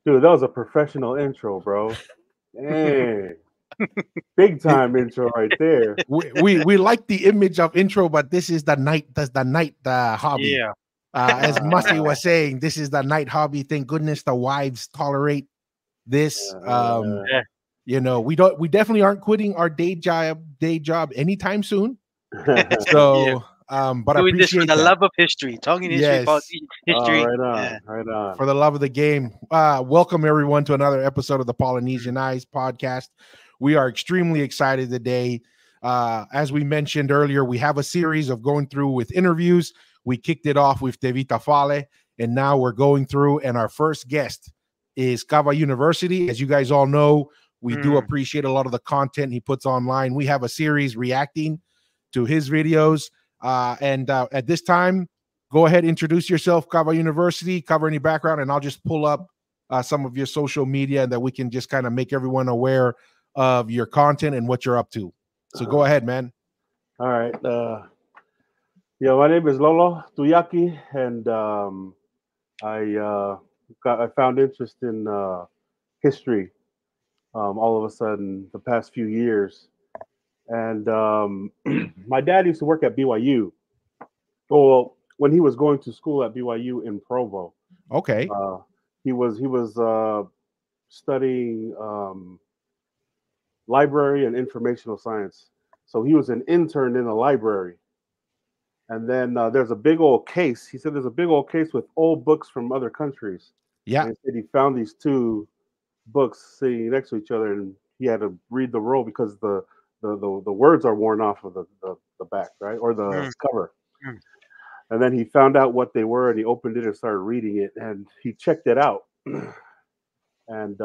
Dude, that was a professional intro, bro. Dang. Big time intro right there. We like the image of intro, but this is the night. That's the night hobby. Yeah. As Musty Uh, was saying, this is the night hobby. Thank goodness the wives tolerate this. Yeah. We definitely aren't quitting our day job anytime soon. Yeah. So, but I Doing this for appreciate the that. love of history, talking history about Yes, Oh, history. right on, Yeah. right on. for the love of the game. Welcome everyone to another episode of the Polynesian Eyes podcast. We are extremely excited today. As we mentioned earlier, we have a series of going through with interviews. We kicked it off with Tevita Fale, and now we're going through, and our first guest is Kava University. As you guys all know, we do appreciate a lot of the content he puts online. We have a series reacting to his videos. And at this time, go ahead, introduce yourself, Kava University, cover any background, and I'll just pull up some of your social media and that we can just kind of make everyone aware of your content and what you're up to. So go ahead, man. All right. My name is Lolo Tuiaki, and I found interest in history all of a sudden the past few years. And my dad used to work at BYU. Well, when he was going to school at BYU in Provo, Okay. he was studying library and informational science. So he was an intern in a library. And then there's a big old case. He said there's a big old case with old books from other countries. Yeah. And he said he found these two books sitting next to each other, and he had to read the roll because the words are worn off of the back, right, or the cover. Mm. And then he found out what they were, and he opened it and started reading it, and he checked it out, and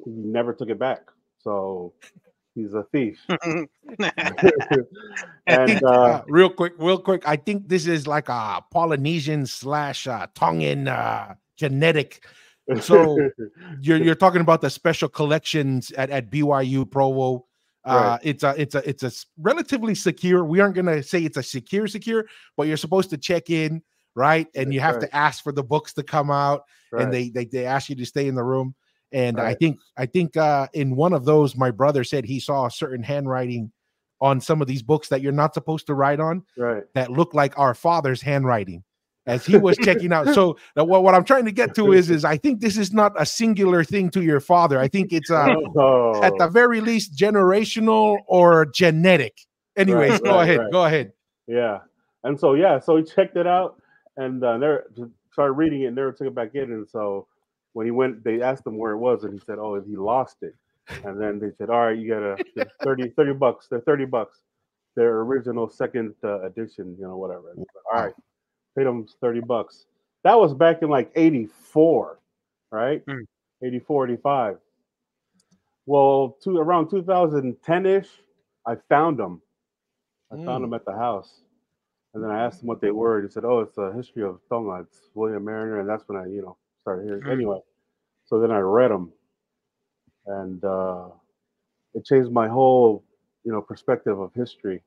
he never took it back. So he's a thief. I And think real quick. I think this is like a Polynesian / Tongan genetic. So you're talking about the special collections at BYU Provo. Right. It's a relatively secure. We aren't gonna say it's a secure, but you're supposed to check in, right? And you have Right. to ask for the books to come out, and Right. they ask you to stay in the room. And Right. I think in one of those, my brother said he saw a certain handwriting on some of these books that you're not supposed to write on Right. that look like our father's handwriting as he was checking out. So what I'm trying to get to is I think this is not a singular thing to your father. I think it's at the Oh, very least generational or genetic. Anyways, right, go right, ahead. right. Go ahead. Yeah. And so so he checked it out and never started reading it and never took it back in. And so when he went, they asked him where it was, and he said, "Oh, he lost it." And then they said, "All right, you gotta 30 bucks. They're 30 bucks. Their original second edition, whatever." And he's like, "All right." Paid him 30 bucks. That was back in like 84, right? Mm. 84, 85. Well, around 2010-ish, I found them. I found them at the house. And then I asked him what they were. He said, "Oh, it's a history of Tonga. It's William Mariner." And that's when I, started hearing. Anyway, so then I read them. And it changed my whole, perspective of history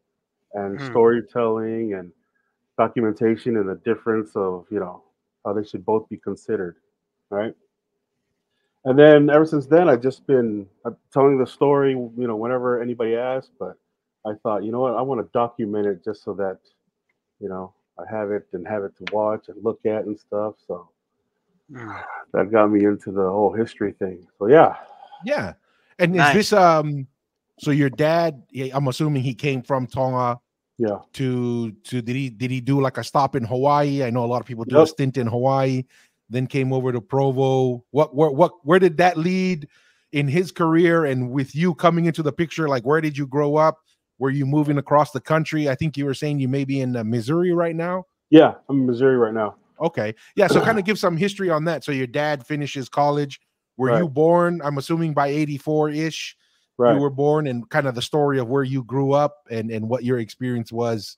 and storytelling and documentation and the difference of how they should both be considered, right? And then ever since then, I've just been telling the story, whenever anybody asks. But I thought, you know what, I want to document it just so that I have it and have it to watch and look at and stuff. So that got me into the whole history thing. So yeah. Yeah. And Nice. is this so your dad, I'm assuming he came from Tonga Yeah. to did he do like a stop in Hawaii? I know a lot of people do a Yep. stint in Hawaii, then came over to Provo. Where did that lead in his career, and with you coming into the picture? Like, where did you grow up? Were you moving across the country? I think you were saying you may be in Missouri right now. Yeah, I'm in Missouri right now. Okay, yeah. So kind of give some history on that. So your dad finishes college. Were Right. you born? I'm assuming by 84-ish. Right. You were born, and kind of the story of where you grew up and what your experience was.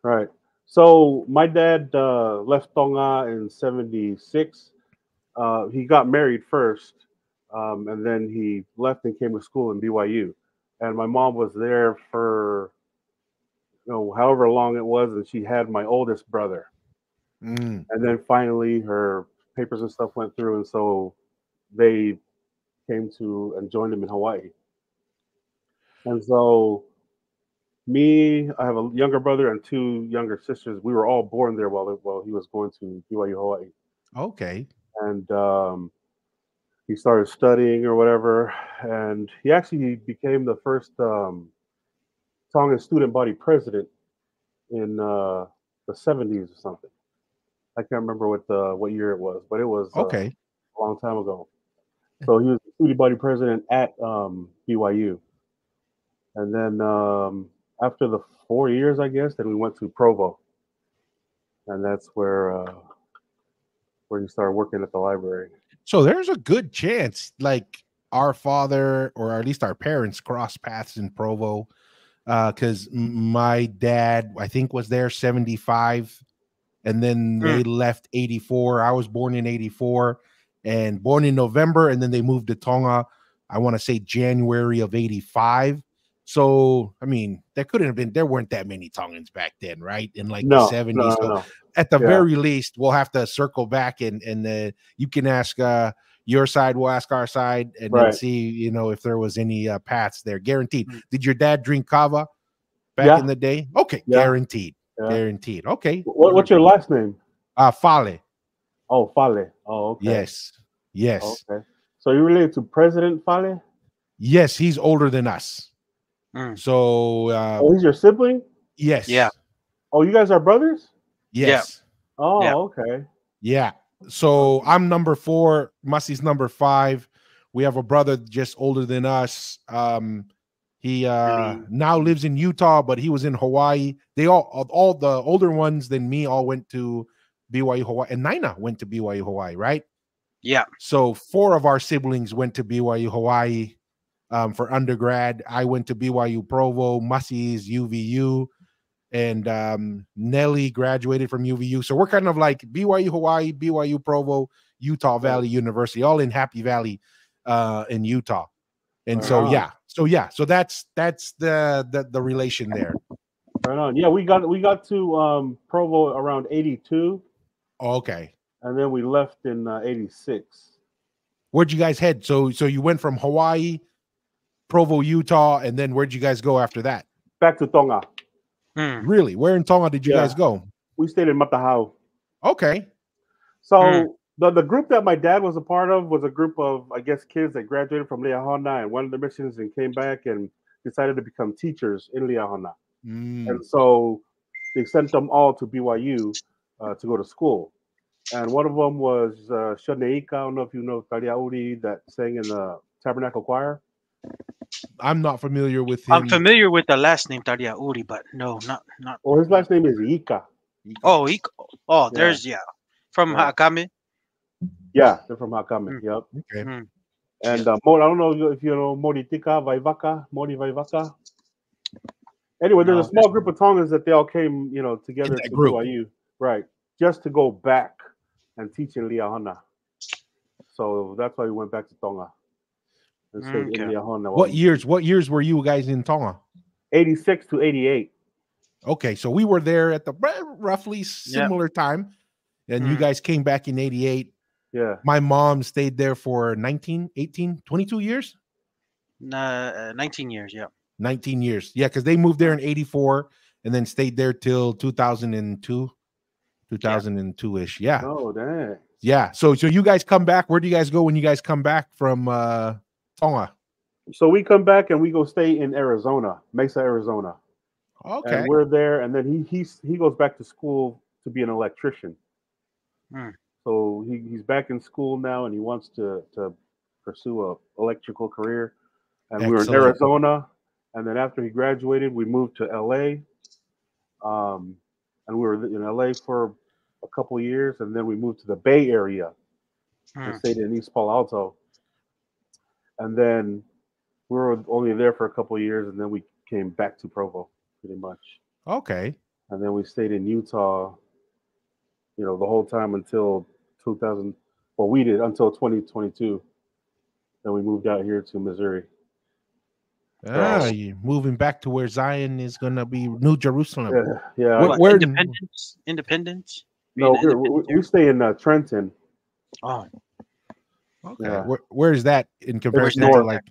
Right. So my dad left Tonga in '76. He got married first, and then he left and came to school in BYU. And my mom was there for however long it was, and she had my oldest brother. Mm. And then finally, her papers and stuff went through, and so they came to and joined him in Hawaii. And so I have a younger brother and two younger sisters. We were all born there while he was going to BYU Hawaii, Okay. and he started studying or whatever, and he actually became the first Tongan student body president in the 70s or something. I can't remember what year it was, but it was Okay. a long time ago. So he was the student body president at BYU, and then after the 4 years, I guess, then we went to Provo, and that's where he started working at the library. So there's a good chance, like our father or at least our parents crossed paths in Provo, because my dad, I think, was there 75, and then they left 84. I was born in 84 and born in November, and then they moved to Tonga, I want to say January of 85. So, I mean, there weren't that many Tongans back then, right? In like the 70s. So at the very least, we'll have to circle back and you can ask your side, we'll ask our side, and then see, if there was any paths there. Guaranteed. Did your dad drink kava back in the day? Okay, guaranteed. Yeah. Guaranteed. Okay. What's your last name? Fale. Oh, Fale. Oh, okay. Yes. Okay. So you related to President Fale? Yes, he's older than us. So he's your sibling? Yes. Yeah. Oh, you guys are brothers? Yes. Yeah. Oh, okay. Yeah. So I'm number 4. Mussie's number 5. We have a brother just older than us. He now lives in Utah, but he was in Hawaii. They all the older ones than me all went to BYU Hawaii, and Naina went to BYU Hawaii, right? Yeah. So 4 of our siblings went to BYU Hawaii for undergrad. I went to BYU Provo, Mussie's UVU, and Nelly graduated from UVU. So we're kind of like BYU Hawaii, BYU Provo, Utah Valley University, all in Happy Valley in Utah. And so that's the relation there. Right on. Yeah, we got to Provo around 82. Okay. And then we left in 86. Where'd you guys head? So you went from Hawaii, Provo, Utah, and then where'd you guys go after that? Back to Tonga. Really? Where in Tonga did you guys go? We stayed in Matahau. Okay. So the group that my dad was a part of was a group of, I guess, kids that graduated from Liahona and went to the missions and came back and decided to become teachers in Liahona. And so they sent them all to BYU to go to school. And one of them was Shaneika. I don't know if you know Tariauri that sang in the Tabernacle Choir. I'm not familiar with him. I'm familiar with the last name Tariauri, but no, not. Well, his last name is Ika. Oh, Ika. Oh, there's from Hakame. Yeah, they're from Hakame. Yep. Okay. And I don't know if you know Moritika Vaivaka, Mori Vaivaka. Anyway, there's a small group of Tongans that they all came, together to BYU, right, just to go back and teach in Liahona. So that's why we went back to Tonga and stayed in Liahona. What years were you guys in Tonga? 86 to 88. Okay, so we were there at the roughly similar time, and you guys came back in 88. Yeah. My mom stayed there for 19, 18, 22 years? 19 years, yeah. 19 years. Yeah, because they moved there in 84 and then stayed there till 2002, 2002-ish. Yeah. Oh, dang. Yeah. So you guys come back. Where do you guys go when you guys come back from Tonga? So we come back and we go stay in Arizona, Mesa, Arizona. Okay. And we're there, and then he goes back to school to be an electrician. So he's back in school now, and he wants to pursue a electrical career. And we were in Arizona, and then after he graduated, we moved to LA. And we were in LA for a couple of years, and then we moved to the Bay Area and stayed in East Palo Alto. And then we were only there for a couple of years, and then we came back to Provo, pretty much. Okay. And then we stayed in Utah, the whole time until 2000. Well, we did until 2022. Then we moved out here to Missouri. You're moving back to where Zion is going to be, New Jerusalem. Yeah. Where Independence? No, we stay in Trenton. Oh, Okay. Yeah. Where is that in comparison to north. like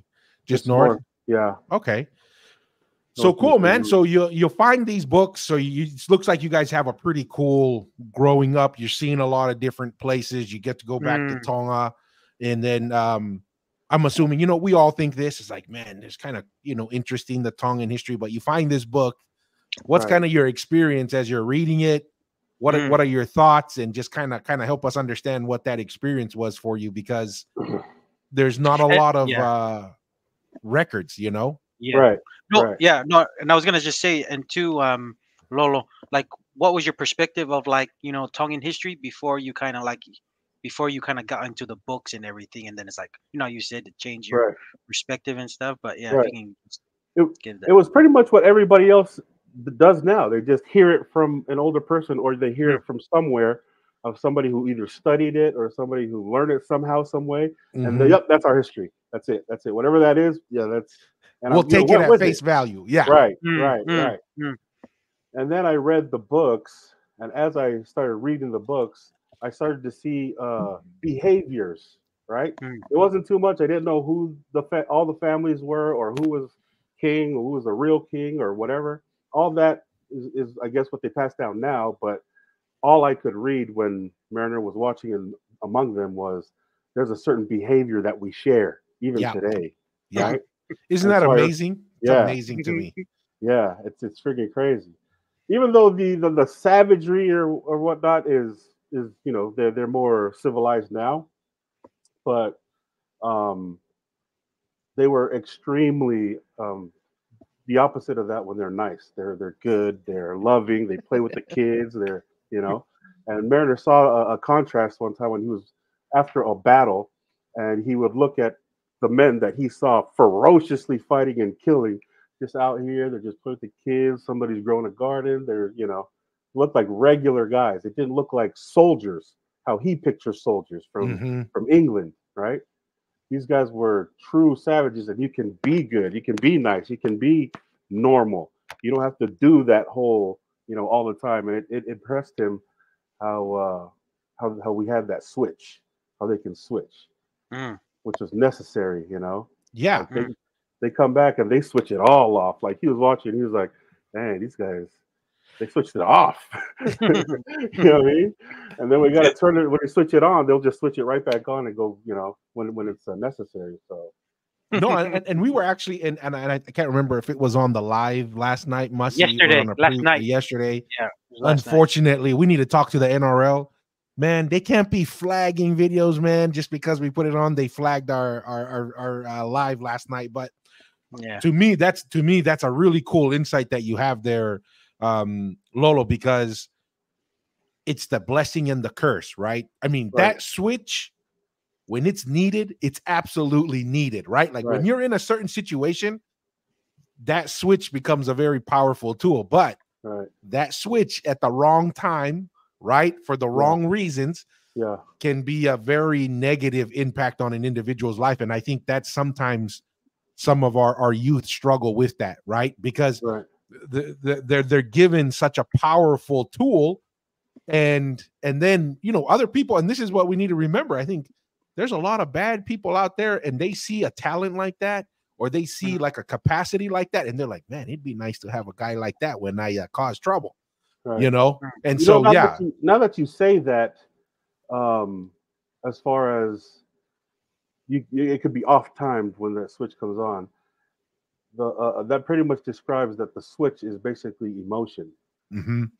just It's north? Yeah. Okay. So North cool, man. Missouri. So you'll find these books. So it looks like you guys have a pretty cool growing up. You're seeing a lot of different places. You get to go back to Tonga, and then I'm assuming we all think this is like, man, there's kind of interesting the Tongan history. But you find this book. What's kind of your experience as you're reading it? What are your thoughts, and just kind of help us understand what that experience was for you, because there's not a lot of records, Yeah. Right. No, Right. yeah, no, and I was gonna just say, and to Lolo, like, what was your perspective of, like, Tongan history before you kind of got into the books and everything, and then it's like, you said to change your Right. perspective and stuff, but yeah, if Right. you can just It, give it that. was pretty much what everybody else does now. They just hear it from an older person, or they hear Mm, it from somewhere of somebody who either studied it or somebody who learned it somehow, some way. And Mhm. yep, that's our history. That's it. That's it. Whatever that is, yeah, that's. And We'll I'm, take it went at with it. face value. Yeah. Right. mm, Right. mm, Right. mm, And then I read the books, and as I started reading the books, I started to see behaviors. Right. mm, It wasn't too much. I didn't know who all the families were, or who was king, or who was a real king, or whatever. All that is I guess, what they pass down now. But all I could read when Mariner was watching, and among them was, there's a certain behavior that we share even Yeah. today. Yeah. Right. Isn't And that so amazing? It's yeah, amazing to me. yeah, it's freaking crazy. Even though the savagery or whatnot is they're more civilized now, but um, they were extremely the opposite of that when they're nice. They're good. They're loving. They play with the kids. They're you know. And Mariner saw a contrast one time when he was after a battle, and he would look at the men that he saw ferociously fighting and killing, just out here. They're just playing with the kids. Somebody's growing a garden. They're looked like regular guys. It didn't look like soldiers. How he pictures soldiers Hmm. from England, right? These guys were true savages, and you can be good, you can be nice, you can be normal. You don't have to do that whole, all the time. And it impressed him how we had that switch, how they can switch, mm, which was necessary. Yeah. Like they come back and they switch it all off. Like he was watching, he was like, "Dang, these guys, they switched it off." You know what I mean? And then we got to turn it when they switch it on. They'll just switch it right back on and go, when it's necessary. So No, and we were actually and I can't remember if it was on the live last night, Mussy, or on a last night, yesterday. yeah, it was last night. Unfortunately, we need to talk to the NRL. Man, they can't be flagging videos, man, just because we put it on. They flagged our live last night. But Yeah, to me, that's a really cool insight that you have there, Lolo, because it's the blessing and the curse, right? I mean, right, that switch, when it's needed, it's absolutely needed, right? Like when right, you're in a certain situation, that switch becomes a very powerful tool. But right, that switch at the wrong time, right, for the yeah, wrong reasons, yeah, can be a very negative impact on an individual's life. And I think that sometimes some of our youth struggle with that, right? Because right, they're given such a powerful tool, and then other people, and this is what we need to remember. I think there's a lot of bad people out there, and they see a talent like that, or they see like a capacity like that, and they're like, man, it'd be nice to have a guy like that when I cause trouble, right. and so yeah. Now that you say that, as far as it could be off timed when that switch comes on. That pretty much describes that the switch is basically emotion. Mhm.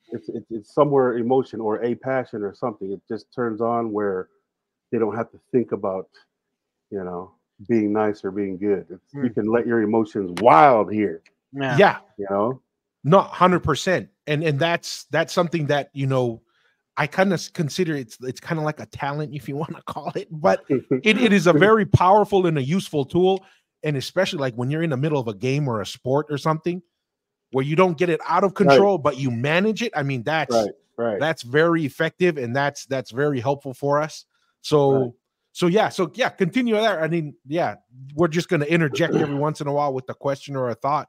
It's somewhere emotion or a passion or something. It just turns on where they don't have to think about you know being nice or being good. You mm, can let your emotions wild here. yeah, Yeah, You know. not 100%. And that's something that I kind of consider it's kind of like a talent, if you want to call it, but it is a very powerful and a useful tool. And especially like when you're in the middle of a game or a sport or something where you don't get it out of Right. control, but you manage it. I mean, Right. Right. that's very effective, and that's very helpful for us. Right. So yeah, continue there. I mean, yeah, we're just going to interject every once in a while with a question or a thought.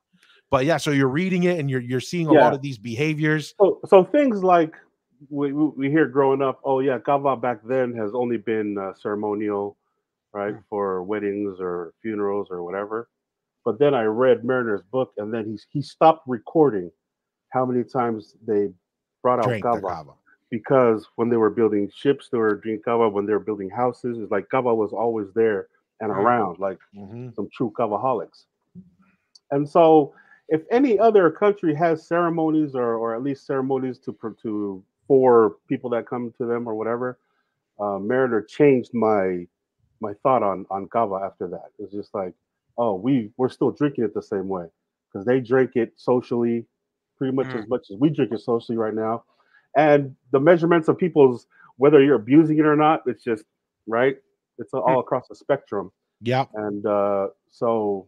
But yeah, so you're reading it and you're seeing a lot Yeah. of these behaviors. So things like we hear growing up, oh yeah, kava back then has only been ceremonial, right, Mm, for weddings or funerals or whatever. But then I read Mariner's book, and then he stopped recording how many times they brought out Drink the kava, kava. because when they were building ships, they were drinking kava. When they were building houses, it's like kava was always there and mm, around, like Hmm. some true kavaholics. And so, if any other country has ceremonies, or at least ceremonies to for people that come to them or whatever, Mariner changed my thought on kava after that. It's just like, oh, we're still drinking it the same way, because they drink it socially, pretty mm, much as we drink it socially right now. And the measurements of people's, whether you're abusing it or not, it's just right. It's mm. all across the spectrum. Yep. And so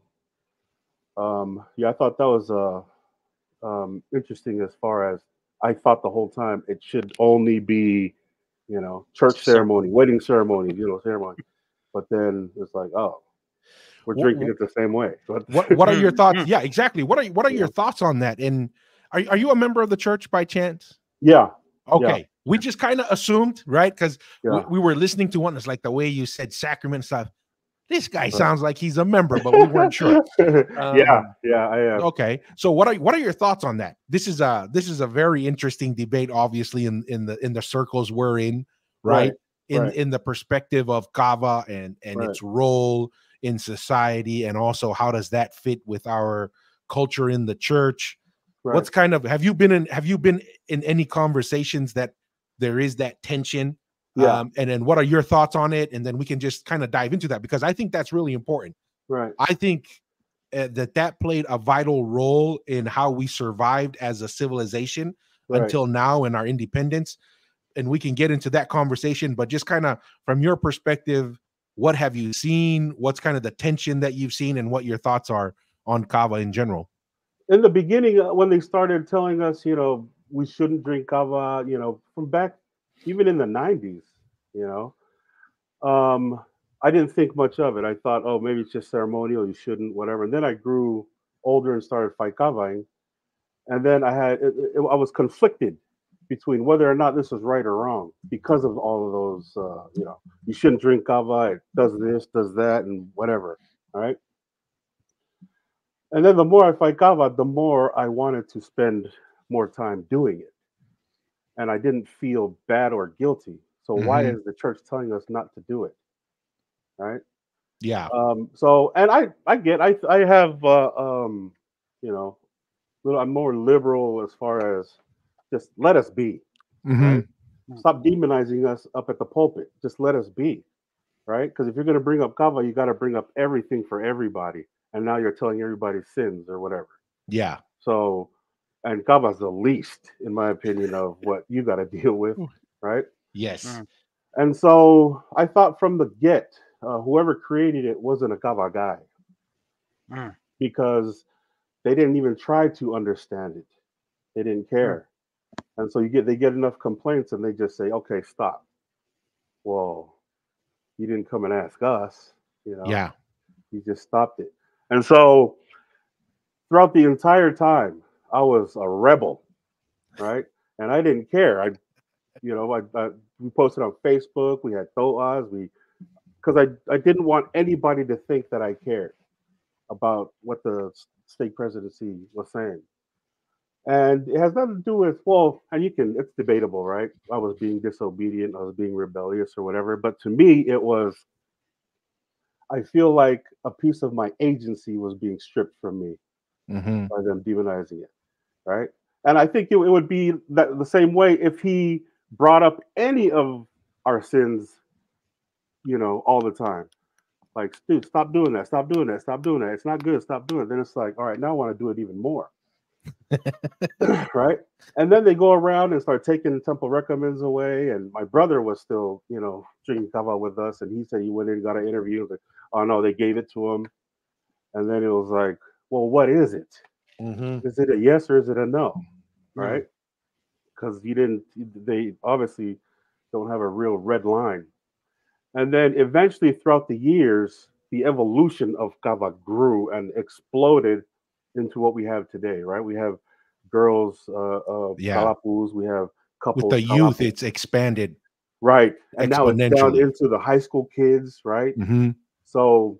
yeah, I thought that was interesting, as far as I thought the whole time it should only be, church ceremony, Ceremony. wedding ceremony, ceremony. But then it's like, oh, we're drinking What, it the same way. But what are your Mm, thoughts? mm. Yeah, exactly. What are your yeah, thoughts on that? And are you a member of the church by chance? yeah, yeah, Okay, we just kind of assumed, right? Because yeah. we were listening to one. It's like the way you said sacrament stuff. This guy Right. sounds like he's a member, but we weren't sure. Yeah, Um, yeah, I am. okay, so what are your thoughts on that? This is a very interesting debate, obviously, in the circles we're in, Right, right? In right, in the perspective of kava and right, its role in society, and also how does that fit with our culture in the church? right. What's kind of have you been in any conversations that there is that tension? Yeah, And then what are your thoughts on it? And then we can just kind of dive into that, because I think that's really important. right, I think that played a vital role in how we survived as a civilization right. until now in our independence. And we can get into that conversation, but just kind of from your perspective, what have you seen? What's kind of the tension that you've seen, and what your thoughts are on kava in general? In the beginning, when they started telling us, we shouldn't drink kava, from back, even in the '90s, you know, um, I didn't think much of it. I thought, oh, maybe it's just ceremonial. You shouldn't, whatever. And then I grew older and started fight kavaing, and then I was conflicted between whether or not this was right or wrong, because of all of those, you shouldn't drink kava. It does this, does that, and whatever. All right. And then the more I fight kava, the more I wanted to spend more time doing it, and I didn't feel bad or guilty. So why Hmm. is the church telling us not to do it? Right. Yeah. So, and I have, you know, I'm more liberal as far as just let us be, right? Hmm. Mm. Stop demonizing us up at the pulpit. Just let us be, right? Because if you're going to bring up kava, you got to bring up everything for everybody, and now you're telling everybody sins or whatever. Yeah. So, and kava's the least, in my opinion, of what you got to deal with, right? Yes. Mm, And so I thought from the get, whoever created it wasn't a kava guy, mm, because they didn't even try to understand it. They didn't mm, care. And so they get enough complaints, and they just say, okay, stop. Well, you didn't come and ask us, you know, Yeah. you just stopped it. And so throughout the entire time, I was a rebel, right? And I didn't care. We posted on Facebook, we had toas, because I didn't want anybody to think that I cared about what the state presidency was saying. And it has nothing to do with, well, and it's debatable, right? I was being disobedient, I was being rebellious or whatever. But to me, I feel like a piece of my agency was being stripped from me Hmm. by them demonizing it, right? And I think it would be that the same way if he brought up any of our sins, all the time. Like, dude, stop doing that, stop doing that, stop doing that. It's not good, stop doing it. Then it's like, all right, now I want to do it even more. Right? And then they go around and start taking the temple recommends away. And my brother was still, drinking kava with us, and he said he went in and got an interview. He was like, oh no, they gave it to him. And then it was like, well, what is it? Hmm. Is it a yes or is it a no? mm, Right? Because they obviously don't have a real red line. And then eventually, throughout the years, the evolution of kava grew and exploded into what we have today, right? We have girls, Yeah. kalapus, we have with couples the come up. youth, it's expanded Right. And now it's down exponentially. into the high school kids, right? Hmm. So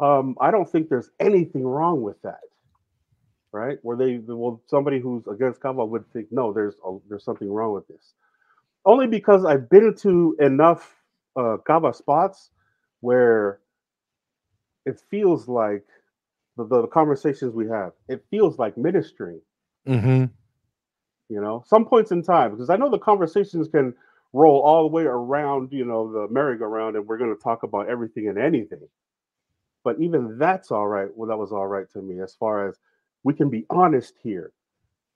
I don't think there's anything wrong with that, right? Well, somebody who's against Kava would think, no, there's something wrong with this. Only because I've been to enough Kava spots where it feels like the conversations we have, it feels like ministering, Hmm. some points in time, because I know the conversations can roll all the way around, the merry-go-round, and we're going to talk about everything and anything. But even that's all right. Well, that was all right to me as far as we can be honest here.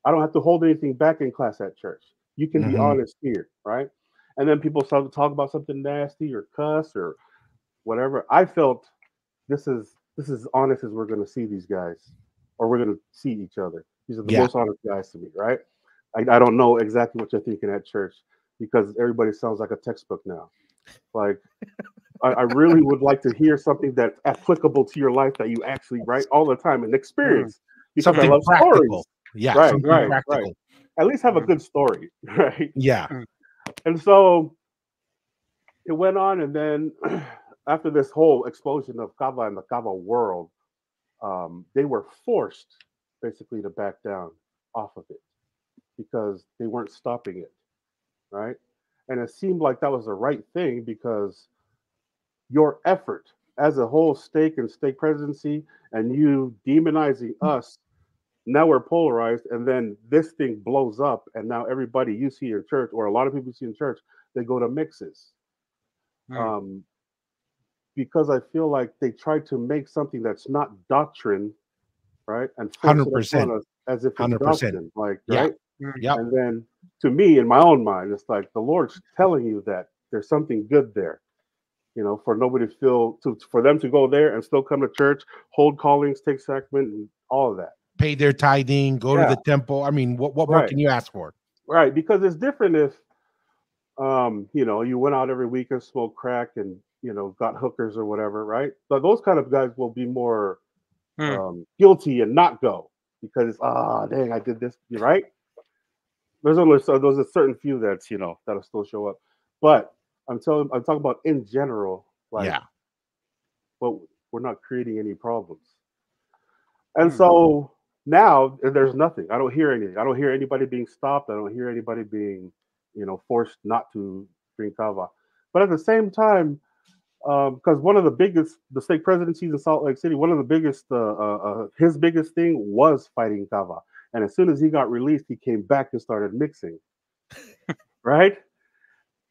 I don't have to hold anything back in class at church. You can be Hmm. honest here, right? And then people start to talk about something nasty or cuss or whatever. I felt this is honest as we're going to see these guys, or we're going to see each other. These are the Yeah. most honest guys to me, right? I don't know exactly what you're thinking at church because everybody sounds like a textbook now. Like I really would like to hear something that's applicable to your life that you actually write all the time and Mm. experience because I Something love practical. stories. Yeah, Right, something right, right. practical. At least have a Mm. good story, right? Yeah. Mm. And so it went on, and then after this whole explosion of Kava and the Kava world, they were forced basically to back down off of it because they weren't stopping it, right? And it seemed like that was the right thing because your effort as a whole stake presidency and you demonizing us, now we're polarized, and then this thing blows up, and now everybody you see in church, or a lot of people you see in church, they go to mixes. Mm. Um, because I feel like they try to make something that's not doctrine, right, and force it upon 100%. us as if it's 100%. doctrine, like, Yeah. right? Mm. Yep. And then to me, in my own mind, it's like the Lord's telling you that there's something good there, for nobody to for them to go there and still come to church, hold callings, take sacrament, and all of that. Pay their tithing, go to Yeah, the temple. I mean, what more right, can you ask for? right. Because it's different if, you went out every week and smoked crack and got hookers or whatever, right? But those kind of guys will be more Mm. guilty and not go because dang, I did this, right? There's a certain few that's that'll still show up, but I'm talking about in general, like, Yeah. but we're not creating any problems. And Mm. so now there's nothing. I don't hear anything. I don't hear anybody being stopped. I don't hear anybody being, forced not to drink kava. But at the same time, because one of the state presidencies in Salt Lake City, one of the biggest, his biggest thing was fighting kava. And as soon as he got released, he came back and started mixing, right?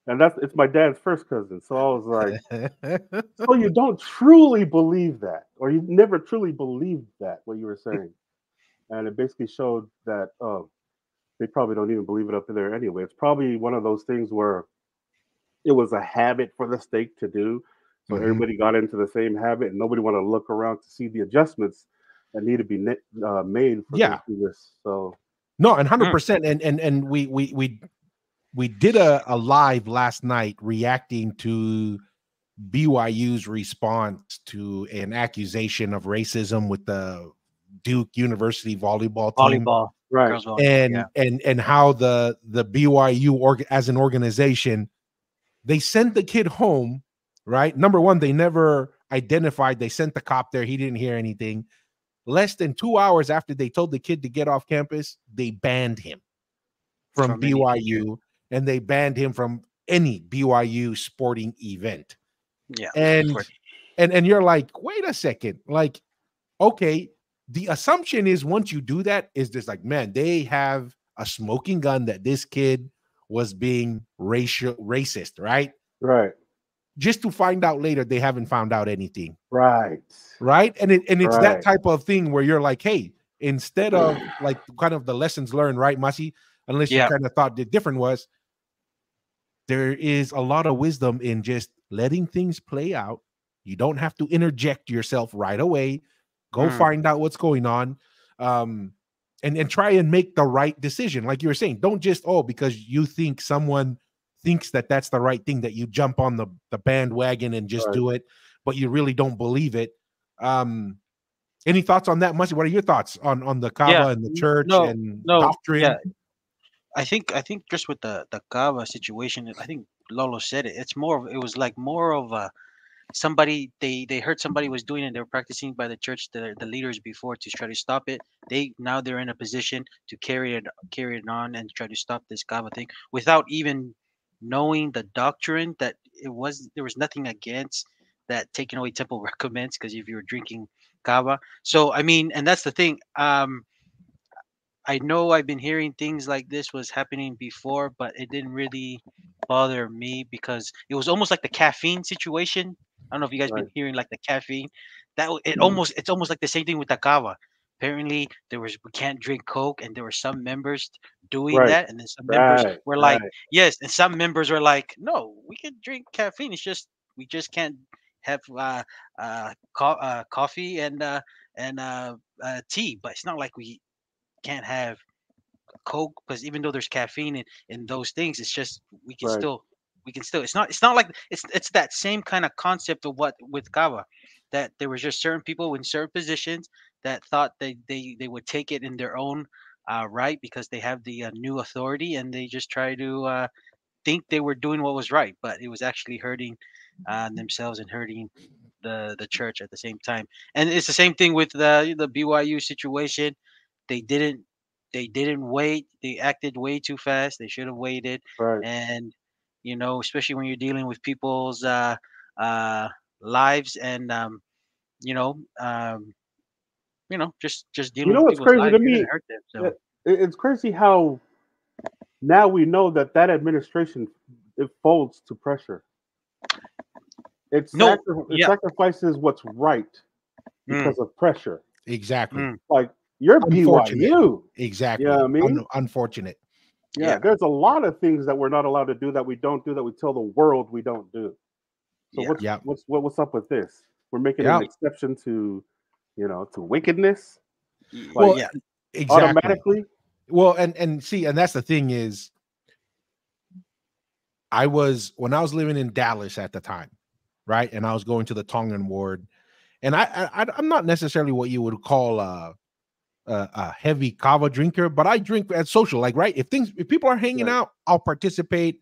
And it's my dad's first cousin. So I was like, so you don't truly believe that, or you never truly believed that, what you were saying. And it basically showed that they probably don't even believe it up there anyway. It's probably one of those things where it was a habit for the state to do, so Mhm. everybody got into the same habit, and nobody wanted to look around to see the adjustments that need to be made for them Yeah. to do this. So No, and Mm. 100%. And we did a live last night reacting to BYU's response to an accusation of racism with the Duke University volleyball team, Volleyball, right, girls volleyball. Yeah. and how the BYU as an organization, they sent the kid home, right? Number one, they never identified. They sent the cop there. He didn't hear anything. Less than 2 hours after they told the kid to get off campus, they banned him from From any teacher. BYU, and they banned him from any BYU sporting event. Yeah. And For, and you're like, wait a second, like, okay, the assumption is once you do that, is this like, man, they have a smoking gun that this kid was being racist, right? right, Just to find out later they haven't found out anything, right, right? And it's that right, type of thing where you're like, hey, instead of like kind of the lessons learned, right, Masi? Unless you yeah. kind of thought the different was, there is a lot of wisdom in just letting things play out. You don't have to interject yourself right away. Go Mm. find out what's going on, and try and make the right decision. Like you were saying, don't just because you think someone thinks that that's the right thing, that you jump on the bandwagon and just right. do it, but you really don't believe it. Any thoughts on that, Masi? What are your thoughts on the Yeah. Kava and the church No. and No. Yeah. doctrine? I think just with the Kava situation, I think Lolo said it. It's more of it was like more of a somebody they heard somebody was doing it. They were practicing by the church, the leaders before to try to stop it. They're in a position to carry it on and try to stop this Kava thing without even knowing the doctrine that there was nothing against that taking away temple recommends because if you were drinking Kava. So I mean, and that's the thing. I know I've been hearing things like this was happening before, but it didn't really bother me because it was almost like the caffeine situation. I don't know if you guys Right. been hearing like the caffeine. It's almost like the same thing with the kava. Apparently we can't drink Coke and there were some members doing Right. that and then some members Right. were like, Right. yes, and some members were like, no, we can drink caffeine. It's just we just can't have coffee and tea, but it's not like we can't have Coke because even though there's caffeine in those things, it's just Right. we can still it's not like it's that same kind of concept of what with kava that there was just certain people in certain positions that thought they would take it in their own right because they have the new authority and they just try to think they were doing what was right, but it was actually hurting themselves and hurting the church at the same time. And it's the same thing with the BYU situation. They didn't they didn't wait. They acted way too fast. They should have waited. Right. And especially when you're dealing with people's uh, lives and you know um, just You dealing know with what's people's crazy lives, to you're gonna me? hurt them. So It- It's crazy how now we know that administration it folds to pressure. no, It yeah, sacrifices what's right mm, because of pressure. Exactly. mm, Like you're Unfortunate. BYU. You know what Exactly. I mean? Unfortunate. Yeah, yeah, there's a lot of things that we're not allowed to do that we don't do that we tell the world we don't do. So yeah, Yep. what's up with this? We're making an Yep. exception to to wickedness, like Well, yeah, exactly. automatically. Well, and see, and that's the thing is, when I was living in Dallas at the time, right, and I was going to the Tongan ward, and I'm not necessarily what you would call a heavy kava drinker, but I drink at social, like right. If people are hanging Right. out, I'll participate.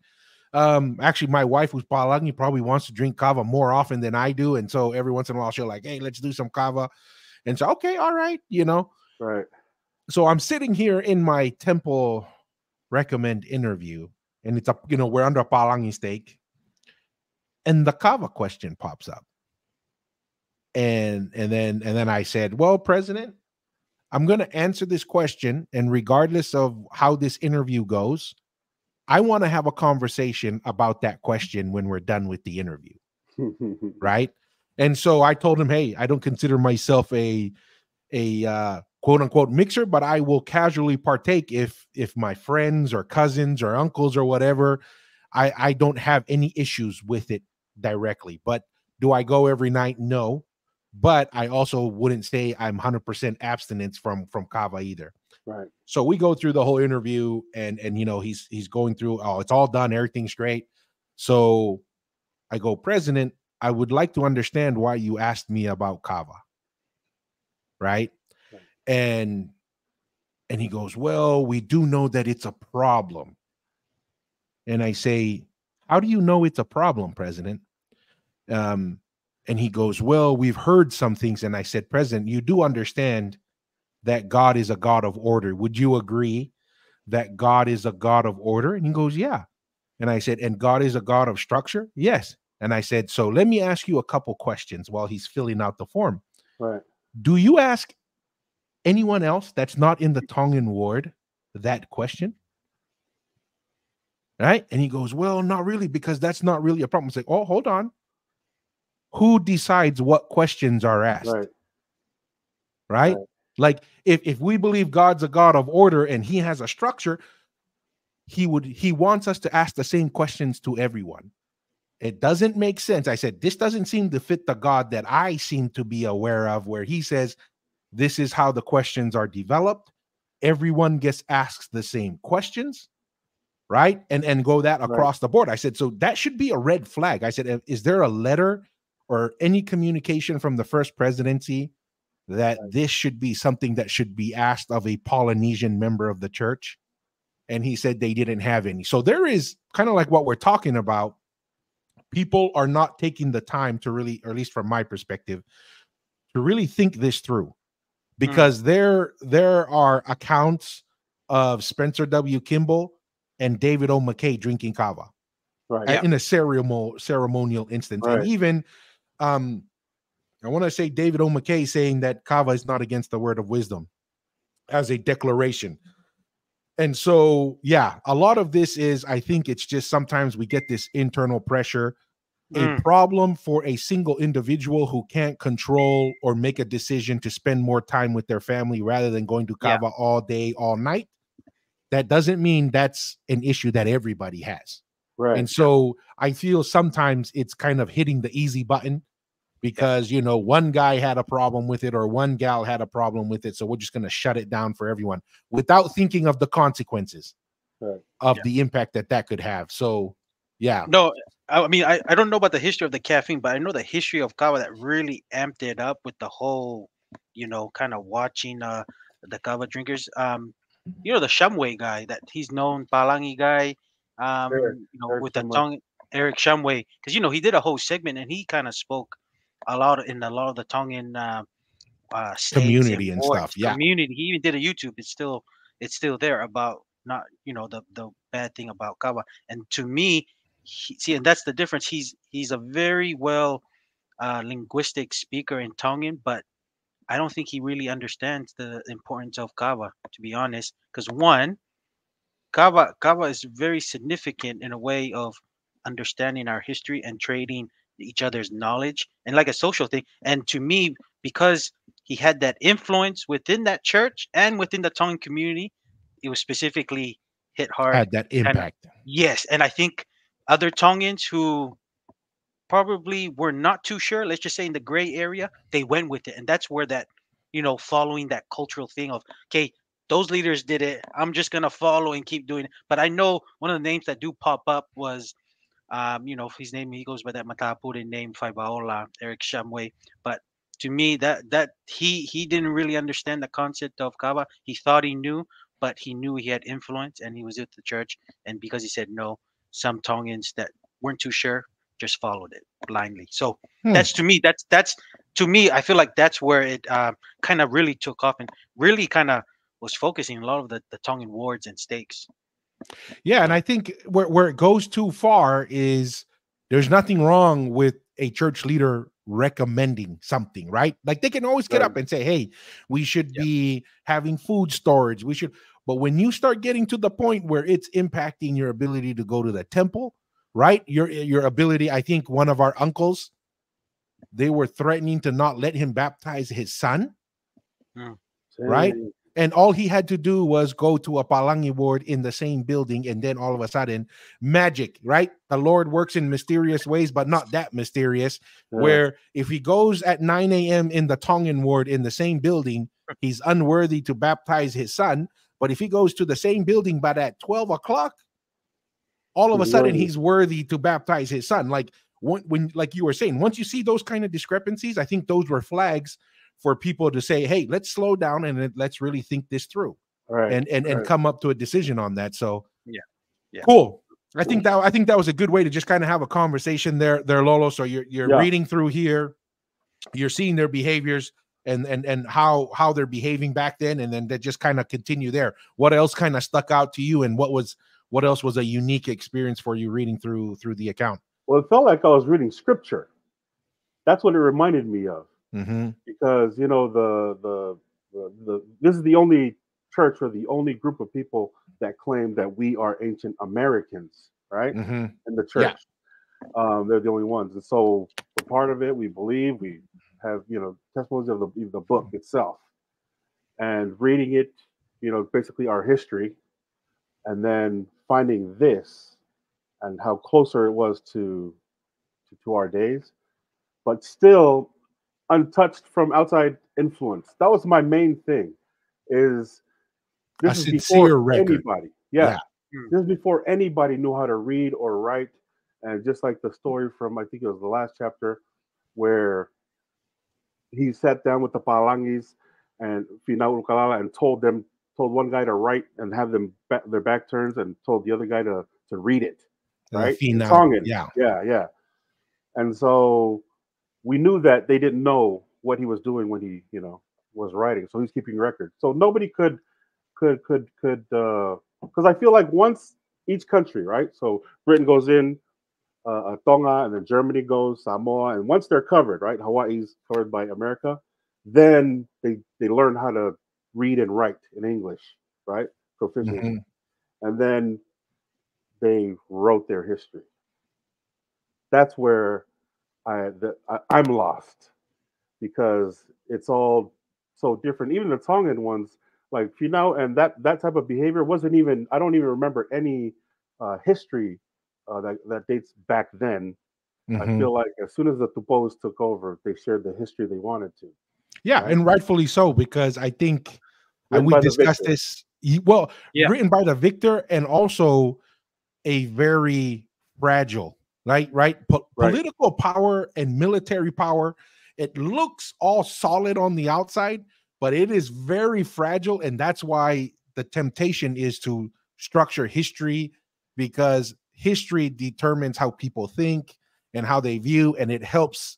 Actually, my wife, who's Palangi, probably wants to drink kava more often than I do, and so every once in a while she'll like, hey, let's do some kava, and so okay, all right. Right. So I'm sitting here in my temple recommend interview, and it's we're under a Palangi steak, and the kava question pops up, and then I said, well, President, I'm going to answer this question, and regardless of how this interview goes, I want to have a conversation about that question when we're done with the interview, right? And so I told him, hey, I don't consider myself a quote unquote mixer, but I will casually partake if my friends or cousins or uncles or whatever. I don't have any issues with it directly. But do I go every night? No. But I also wouldn't say I'm 100% abstinence from kava either. Right. So we go through the whole interview, and he's going through. Oh, it's all done. Everything's great. So I go, President, I would like to understand why you asked me about kava, right? Right. And he goes, well, we do know that it's a problem. And I say, how do you know it's a problem, President? Um, and he goes, well, we've heard some things. And I said, President, you do understand that God is a God of order. Would you agree that God is a God of order? And he goes, yeah. And I said, and God is a God of structure? Yes. And I said, so let me ask you a couple questions while he's filling out the form. Right. Do you ask anyone else that's not in the Tongan ward that question? Right? And he goes, well, not really, because that's not really a problem. It's like, oh, hold on. Who decides what questions are asked? Right. Right? Right. Like if we believe God's a God of order and he has a structure, he wants us to ask the same questions to everyone. It doesn't make sense. I said, this doesn't seem to fit the God that I seem to be aware of, where he says, this is how the questions are developed. Everyone gets asked the same questions, right? And go that Right. across the board. I said, so that should be a red flag. I said, is there a letter or any communication from the first presidency that Right. this should be something that should be asked of a Polynesian member of the church? and he said they didn't have any. So there is kind of like what we're talking about. People are not taking the time to really, or at least from my perspective, to really think this through, because there are accounts of Spencer W. Kimball and David O. McKay drinking kava in a ceremonial instance. And even I want to say David O. McKay saying that kava is not against the word of wisdom as a declaration. And so, a lot of this is, I think it's just sometimes we get this internal pressure, a problem for a single individual who can't control or make a decision to spend more time with their family rather than going to kava all day, all night. That doesn't mean that's an issue that everybody has. Right. And so I feel sometimes it's kind of hitting the easy button because, one guy had a problem with it or one gal had a problem with it. So we're just going to shut it down for everyone without thinking of the consequences of the impact that could have. So, No, I mean, I don't know about the history of the caffeine, but I know the history of kava that really amped it up with the whole, kind of watching the kava drinkers. The Shumway guy that he's known, Palangi guy, Eric with the Shumway. tongue, Eric Shumway, because he did a whole segment and he kind of spoke a lot of the Tongan states community and wards, stuff. Yeah. community. He even did a YouTube. It's still there about not the bad thing about kava. And to me, and that's the difference. He's a very well linguistic speaker in Tongan, but I don't think he really understands the importance of kava, to be honest. Because one, kava is very significant in a way of understanding our history and trading each other's knowledge and like a social thing. And to me, because he had that influence within that church and within the Tongan community, it was specifically hit hard. Had that Kind of, impact. yes, and I think other Tongans who probably were not too sure, let's just say in the gray area, they went with it. And that's where that, following that cultural thing of, okay, those leaders did it, I'm just going to follow and keep doing it. But I know one of the names that do pop up was, his name, he goes by that Matapurin name, Faibaola, Eric Shamway. But to me, that he didn't really understand the concept of kava. He thought he knew, but he knew he had influence and he was with the church. And because he said no, some Tongans that weren't too sure just followed it blindly. So that's to me, that's to me, I feel like that's where it kind of really took off and really kind of was focusing a lot of the Tongan wards and stakes. Yeah, and I think where it goes too far is there's nothing wrong with a church leader recommending something, right? Like they can always get up and say, "Hey, we should be having food storage. We should." But when you start getting to the point where it's impacting your ability to go to the temple, right? Your ability. I think one of our uncles, they were threatening to not let him baptize his son, right? And all he had to do was go to a Palangi ward in the same building, and then all of a sudden, magic, right? The Lord works in mysterious ways, but not that mysterious. Where if he goes at 9 a.m. in the Tongan ward in the same building, he's unworthy to baptize his son. But if he goes to the same building, but at 12 o'clock, all of a sudden he's worthy to baptize his son. Like when like you were saying, once you see those kind of discrepancies, I think those were flags for people to say, hey, let's slow down and let's really think this through and come up to a decision on that. So yeah. Cool. I think that was a good way to just kind of have a conversation there, Lolo. So you're reading through here, you're seeing their behaviors and how they're behaving back then, and then they just kind of continue there. What else kind of stuck out to you, and what else was a unique experience for you reading through the account? Well, it felt like I was reading scripture. That's what it reminded me of. Because this is the only church or the only group of people that claim that we are ancient Americans, right? In the church, they're the only ones, and so we're part of it. We believe, we have testimonies of the book itself, and reading it, basically our history, and then finding this and how closer it was to our days, but still untouched from outside influence. That was my main thing. Is this is before anybody? Yeah. This is before anybody knew how to read or write, and just like the story from, I think it was the last chapter, where he sat down with the Palangis and Finaulukalala and told told one guy to write and have them their back turns, and told the other guy to read it, right? In Final, Tongan, yeah. yeah. And so we knew that they didn't know what he was doing when he, was writing. So he's keeping records. So nobody could because I feel like once each country, right? So Britain goes in, Tonga, and then Germany goes, Samoa, and once they're covered, right? Hawaii's covered by America, then they learn how to read and write in English, right? Proficiency, and then they wrote their history. That's where I'm lost because it's all so different. Even the Tongan ones, like and that type of behavior wasn't even. I don't even remember any history that dates back then. I feel like as soon as the Tupos took over, they shared the history they wanted to. Yeah, right? and rightfully so, because I think Written we by the discussed victor. this. Well, Yeah. written by the victor, and also a very fragile, right? Right. Political power and military power. It looks all solid on the outside, but it is very fragile, and that's why the temptation is to structure history, because history determines how people think and how they view, and it helps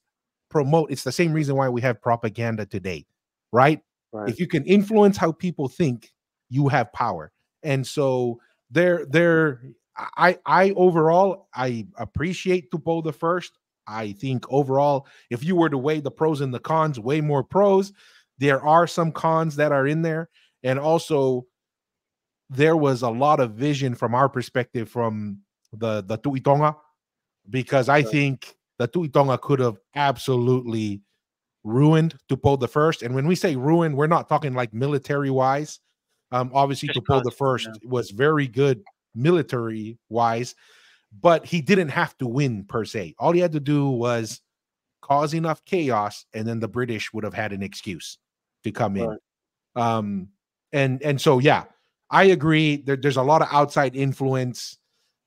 promote. It's the same reason why we have propaganda today, right? Right. If you can influence how people think, you have power. And so I overall, I appreciate Tupo the First. I think overall, if you were to weigh the pros and the cons, way more pros. There are some cons that are in there, and also there was a lot of vision from our perspective from the Tuitonga, because I think the Tuitonga could have absolutely ruined Tupo the First. And when we say ruined, we're not talking like military wise. Obviously, Just Tupo the cause, First yeah. was very good military wise, but he didn't have to win per se. All he had to do was cause enough chaos, and then the British would have had an excuse to come in. Right. And so yeah, I agree. There's a lot of outside influence.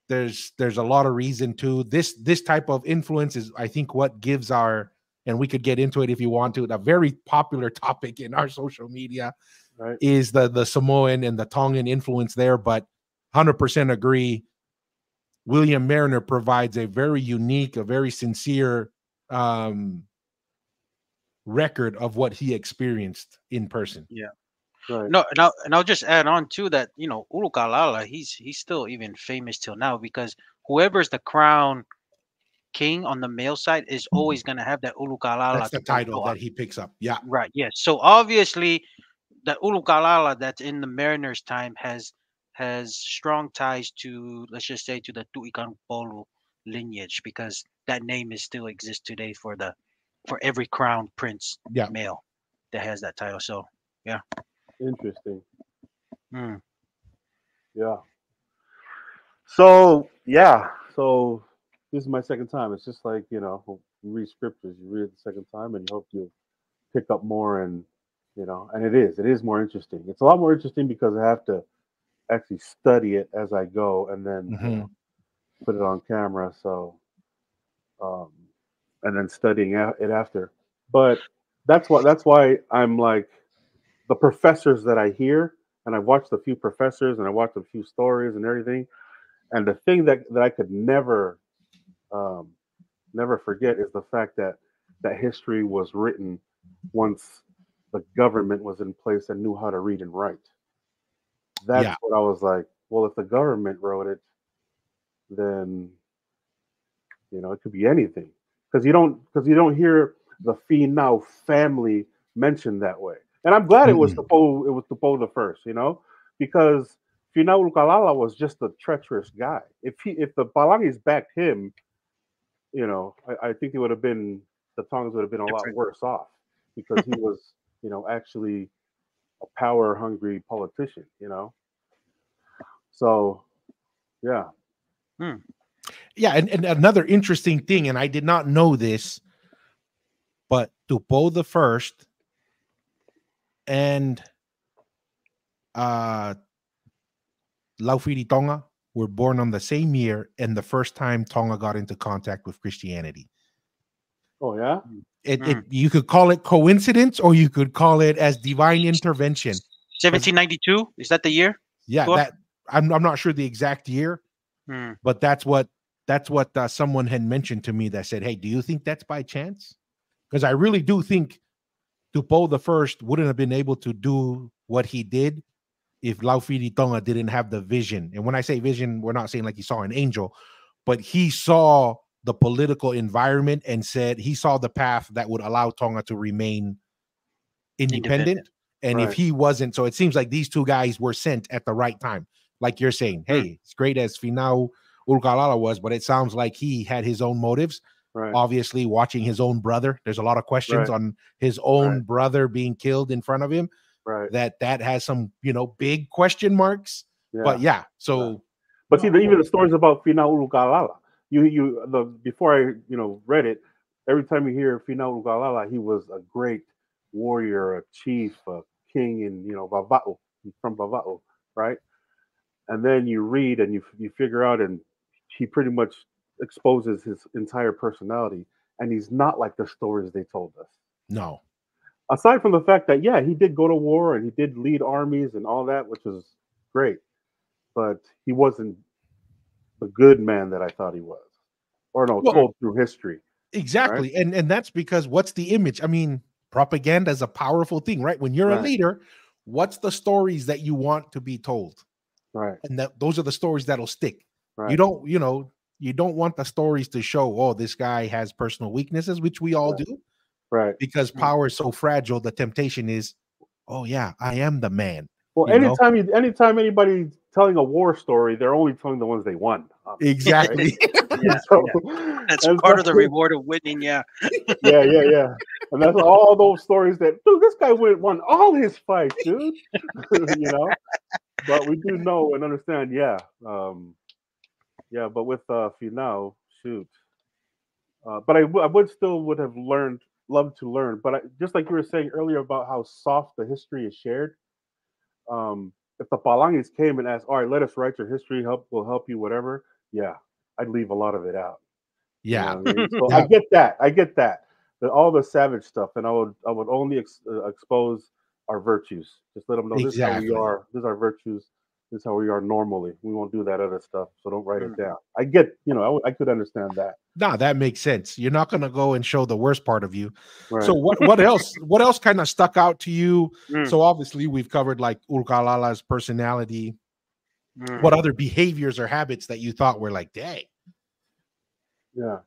There's a lot of reason to this type of influence is, I think, what gives our, and we could get into it if you want to, a very popular topic in our social media Right. is the Samoan and the Tongan influence there. But 100% agree. William Mariner provides a very unique, a very sincere record of what he experienced in person. Yeah. Right. No, and I'll just add on to that. Ulukalala, he's still even famous till now because whoever's the crown king on the male side is always gonna have that That's Ulukalala the to title Poitoa. that he picks up. Yeah. Right. Yes. So obviously, the Ulukalala that's in the Mariners' time has strong ties to, let's just say, to the Tuikan Polu lineage, because that name is still exists today for every crown prince Yeah. male that has that title. So yeah. Interesting. Mm. Yeah. So yeah. So this is my second time. It's just like you read scriptures. You read it the second time, and you hope you pick up more, and and it is more interesting. It's a lot more interesting because I have to actually study it as I go, and then put it on camera. So um, and then studying it after. But that's why I'm like the professors that I hear, and I've watched a few professors, and I watched a few stories and everything. And the thing that I could um, never forget is the fact that history was written once the government was in place and knew how to read and write. That's Yeah. what I was like. Well, if the government wrote it, then it could be anything because you don't hear the Finau family mentioned that way. And I'm glad it was the the first, because Finau Ukalala was just a treacherous guy. If the Palangis backed him, I think the Tongs would have been a lot Different. worse off because he was, actually a power hungry politician. So yeah. Mm. Yeah. And another interesting thing, and I did not know this, but Tupo the First and Laufiri Tonga were born on the same year and the first time Tonga got into contact with Christianity. Oh yeah. It Mm. you could call it coincidence, or you could call it as divine intervention. 1792. Is that the year? Yeah, Tua? that I'm not sure the exact year, Hmm. but that's what someone had mentioned to me that said, "Hey, do you think that's by chance?" Because I really do think Tupo the First wouldn't have been able to do what he did if Laufidi Tonga didn't have the vision. And when I say vision, we're not saying like he saw an angel, but he saw the political environment and said he saw the path that would allow Tonga to remain independent. And if Right. he wasn't, so it seems like these two guys were sent at the right time. Like you're saying, hey, it's great as Finau Urkalala was, but it sounds like he had his own motives. Right. Obviously, watching his own brother, there's a lot of questions Right. on his own Right. brother being killed in front of him. Right. That has some, big question marks. Yeah. But yeah, so But see, even the stories about Finau Urukalala, before I read it, every time you hear Finau Urukalala, he was a great warrior, a chief, a king in Vava'u, from Vava'u, right? And then you read and you figure out, and he pretty much exposes his entire personality, and he's not like the stories they told us. no. Aside from the fact that he did go to war and he did lead armies and all that, which was great, but he wasn't the good man that I thought he was, or no, Well, told through history. exactly. Right? And that's because what's the image? I mean, propaganda is a powerful thing, right? When you're a Right. leader, what's the stories that you want to be told? Right. And those are the stories that'll stick. Right. You don't want the stories to show, oh, this guy has personal weaknesses, which we all do, Right. because power is so fragile. The temptation is, oh yeah, I am the man. Well, anytime anybody's telling a war story, they're only telling the ones they won. Exactly. Yeah, that's part of the reward of winning. Yeah. Yeah. And that's all those stories that, dude, this guy won all his fights, dude. But we do know and understand, but with Finau, shoot. But I would have loved to learn. But just like you were saying earlier about how soft the history is shared, if the Palangis came and asked, all right, let us write your history, we'll help you, whatever, I'd leave a lot of it out. Yeah. You know what I mean? So Yeah. I get that. All the savage stuff, and I would only expose our virtues. Just let them know this is how we Exactly. are. This is our virtues. This is how we are normally. We won't do that other stuff. So don't write it down. I get, I could understand that. No, that makes sense. You're not going to go and show the worst part of you. Right. So what else? What else kind of stuck out to you? Mm. So obviously we've covered like Urkalala's personality. What other behaviors or habits that you thought were like, dang? Yeah.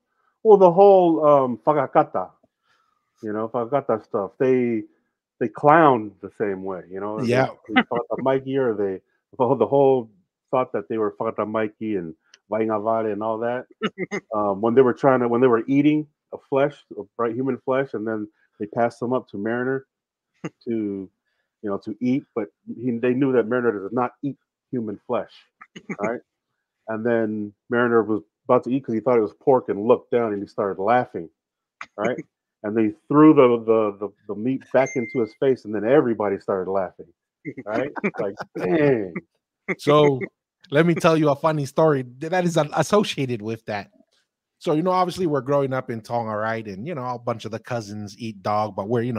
Well, the whole Fagakata, Fagakata stuff. They clowned the same way, Yeah. They Fagata Mikey, or the whole thought that they were Fagata Mikey and Vaingavare and all that. When they were eating a bright human flesh, and then they passed them up to Mariner to eat, but they knew that Mariner does not eat human flesh, right? And then Mariner was about to eat because he thought it was pork, and looked down and he started laughing, right? And they threw the meat back into his face, and then everybody started laughing, right? Like, dang. So let me tell you a funny story that is associated with that. So, obviously we're growing up in Tonga, right? And, a bunch of the cousins eat dog, but we're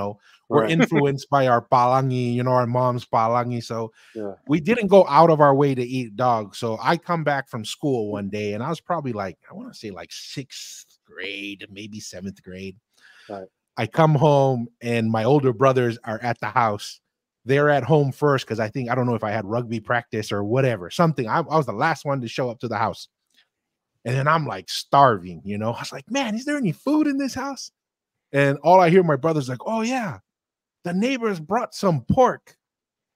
Right. influenced by our palangi, our mom's palangi. So Yeah. we didn't go out of our way to eat dog. So I come back from school one day, and I was probably like, I want to say like 6th grade, maybe 7th grade. Right. I come home and my older brothers are at the house. They're at home first because I don't know if I had rugby practice or whatever, something. I was the last one to show up to the house. And then I'm like starving, I was like, man, is there any food in this house? And all I hear my brother's like, oh yeah, the neighbors brought some pork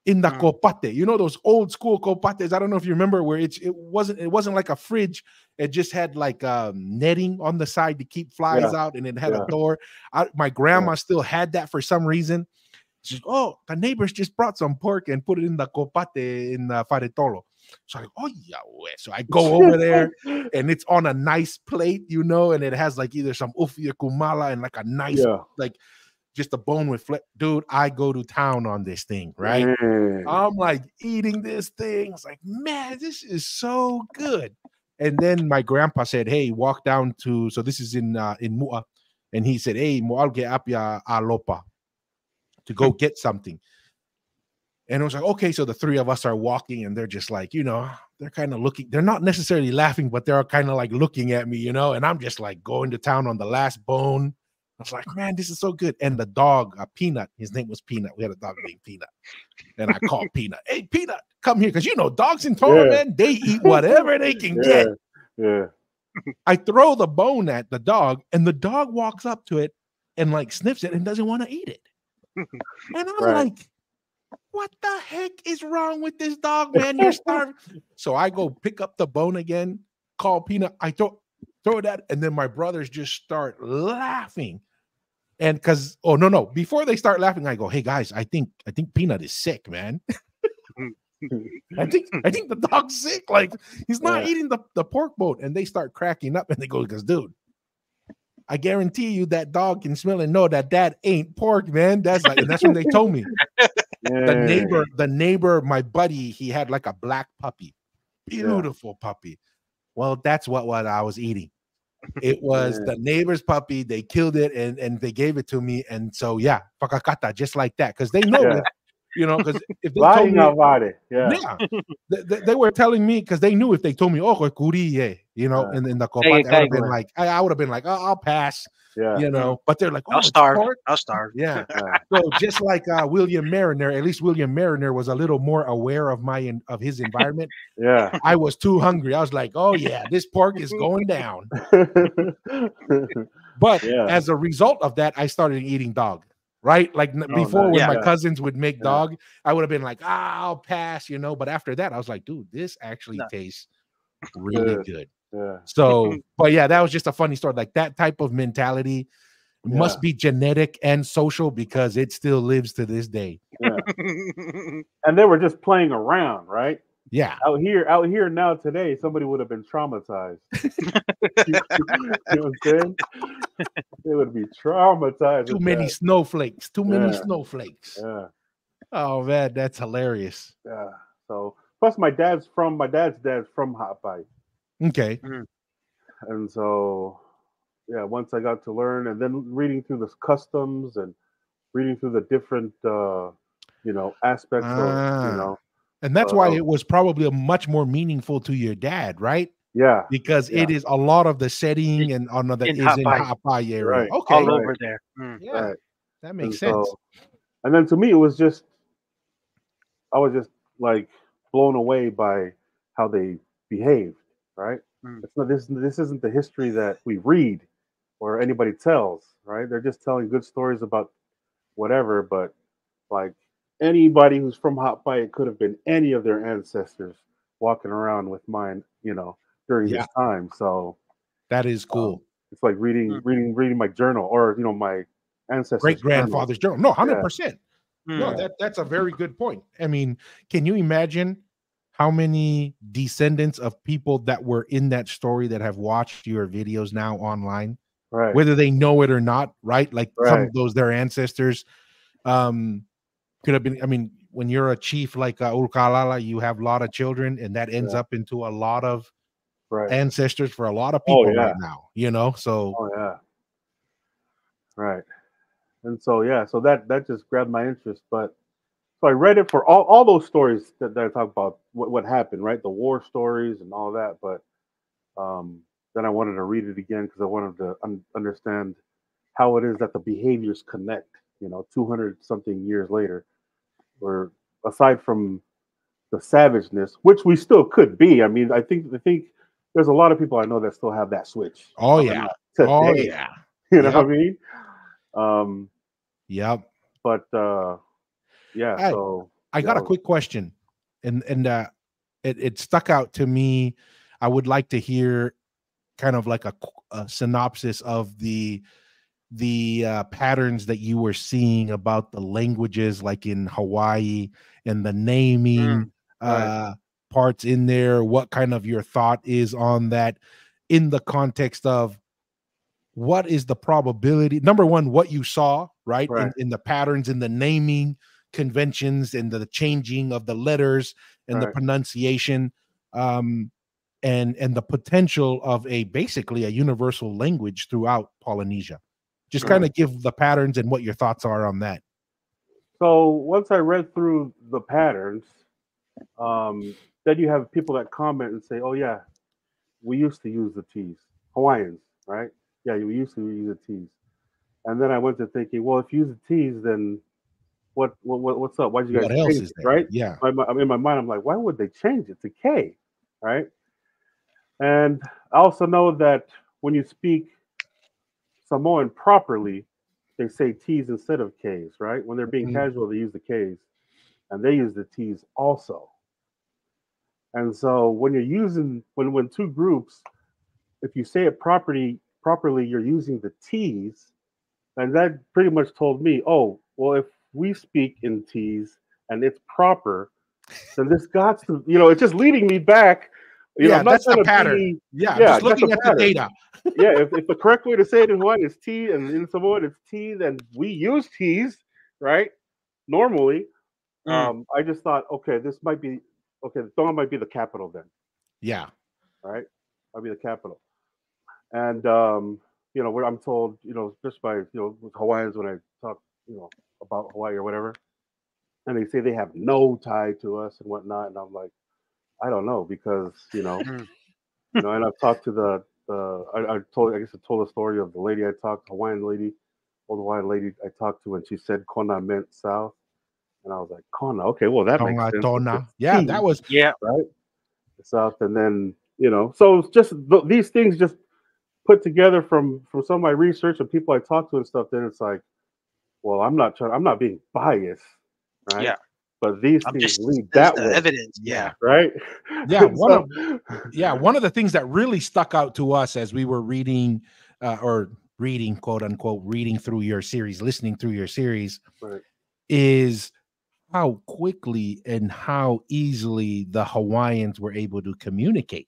in the kopate. Those old school kopates. I don't know if you remember, where it wasn't like a fridge. It just had like netting on the side to keep flies out, and it had a door. My grandma still had that for some reason. She's, oh, the neighbors just brought some pork and put it in the kopate in faretolo. So I go, oh yeah. So I go over there, and it's on a nice plate, and it has like either some ufia kumala and like a nice like just a bone with flip. Dude, I go to town on this thing, right? I'm like eating this thing. It's like, man, this is so good. And then my grandpa said, hey, walk down to, so this is in Mua, and he said, hey, mo'al ge apia alopa, to go get something. And it was like, okay, so the three of us are walking and they're just like, you know, they're kind of looking, they're not necessarily laughing, but they're kind of like looking at me, you know, and I'm just like going to town on the last bone. I was like, man, this is so good. And the dog, Peanut, his name was Peanut. We had a dog named Peanut. And I called Peanut, hey, Peanut, come here. Because, you know, dogs in Toro, man, they eat whatever they can get. Yeah. I throw the bone at the dog and the dog walks up to it and like sniffs it and doesn't want to eat it. And I'm like, what the heck is wrong with this dog, man? You're starving. So I go pick up the bone again, call Peanut. I throw it at, and then my brothers just start laughing. And because, no, before they start laughing, I go, hey guys, I think Peanut is sick, man. I think the dog's sick. Like he's not eating the pork bone. And they start cracking up and they go, because dude, I guarantee you that dog can smell and know that ain't pork, man. That's when they told me. The neighbor, my buddy, he had like a black puppy, beautiful puppy. Well, that's what I was eating. It was the neighbor's puppy. They killed it and they gave it to me. And so pakakata, just like that, because they know you know, because if they told me about it, they were telling me, because they knew if they told me, you know, and in the copat, I would have been like, oh, I'll pass. You know, but they're like, oh, I'll starve. Yeah. So just like William Mariner, at least William Mariner was a little more aware of his environment. I was too hungry. I was like, oh yeah, this pork is going down. But as a result of that, I started eating dog. Right? Like before, when my cousins would make dog, I would have been like, I'll pass, you know. But after that, I was like, dude, this actually tastes really good. So, but that was just a funny story. Like that type of mentality must be genetic and social, because it still lives to this day. And they were just playing around, right? Yeah. Out here now today, somebody would have been traumatized. You know what I'm saying? They would be traumatized. Too many snowflakes. Yeah. Oh man, that's hilarious. Yeah. So plus my dad's from Hot Pie. Okay. And so once I got to learn, and then reading through the customs and reading through the different aspects of and that's why it was probably much more meaningful to your dad, right? Yeah, because it is a lot of the setting and that is in Hot Pie area. Right. Okay, all over there. Yeah, that makes sense. And then to me, I was just like blown away by how they behaved. Right? It's not this isn't the history that we read or anybody tells. Right? They're just telling good stories about whatever, but like anybody who's from Hot Pie, it could have been any of their ancestors walking around with mine, during this time. So that is cool. It's like reading my journal, or my ancestors' great grandfather's journal. No, 100%. No, that's a very good point. I mean, can you imagine how many descendants of people that were in that story that have watched your videos now online, right? Whether they know it or not, right? Like some of those, their ancestors could have been. I mean, when you're a chief like Ulkalala, you have a lot of children, and that ends up into a lot of ancestors for a lot of people right now. So right. And so so that just grabbed my interest. But so I read it for all those stories that I talk about what happened, right? The war stories and all that. But then I wanted to read it again because I wanted to understand how it is that the behaviors connect. 200 something years later, or aside from the savageness, which we still could be. I mean, I think there's a lot of people I know that still have that switch. Oh yeah. Today. Oh yeah. You know what I mean? Yep. But so I got a quick question, and it stuck out to me. I would like to hear kind of like a synopsis of the patterns that you were seeing about the languages, like in Hawaii, and the naming parts in there. What kind of your thought is on that in the context of what is the probability? Number one, what you saw, right? In the patterns, in the naming conventions, and the changing of the letters and the pronunciation, and the potential of basically a universal language throughout Polynesia. Just kind of give the patterns and what your thoughts are on that. So once I read through the patterns, um, then you have people that comment and say, "Oh yeah, we used to use the T's, Hawaiians, right? Yeah, we used to use the T's." And then I went to thinking, well, if you use the T's, then what's up? Why'd you guys What else change is it, there? right? Yeah. In my mind, I'm like, why would they change it to K, right? And I also know that when you speak Samoan properly, they say T's instead of K's, right? When they're being Mhm. casual, they use the K's, and they use the T's also. And so when you're using when two groups, if you say it properly, you're using the T's, and that pretty much told me, oh, well, if we speak in T's and it's proper, then this got to, it's just leading me back. Yeah, I'm not that's the trying to pattern. be, Yeah, yeah, just that's a looking at the pattern. data. Yeah, if the correct way to say it in Hawaiian is T and in Samoan it's T, then we use T's, right? Normally. Mm. I just thought, okay, the Tonga might be the capital then, Yeah. right? Might be the capital. And what I'm told, just by with Hawaiians when I talk, about Hawaii or whatever, and they say they have no tie to us and whatnot, and I'm like, I don't know because Mm. and I've talked to I guess I told a story of the lady I talked, Hawaiian lady, old Hawaiian lady I talked to, and she said Kona meant south, and I was like, Kona, okay, well that makes Tonga, sense. If Tona. it's Yeah, that T, was Yeah. right? The south, and then so it's just these things just put together from some of my research and people I talk to and stuff, then it's like, well, I'm not being biased, right? Yeah. But these I'm things just lead There's that the way, evidence. yeah. Yeah. right? Yeah, So, one of the things that really stuck out to us as we were reading or reading, quote unquote, reading through your series, listening through your series, right, is how quickly and how easily the Hawaiians were able to communicate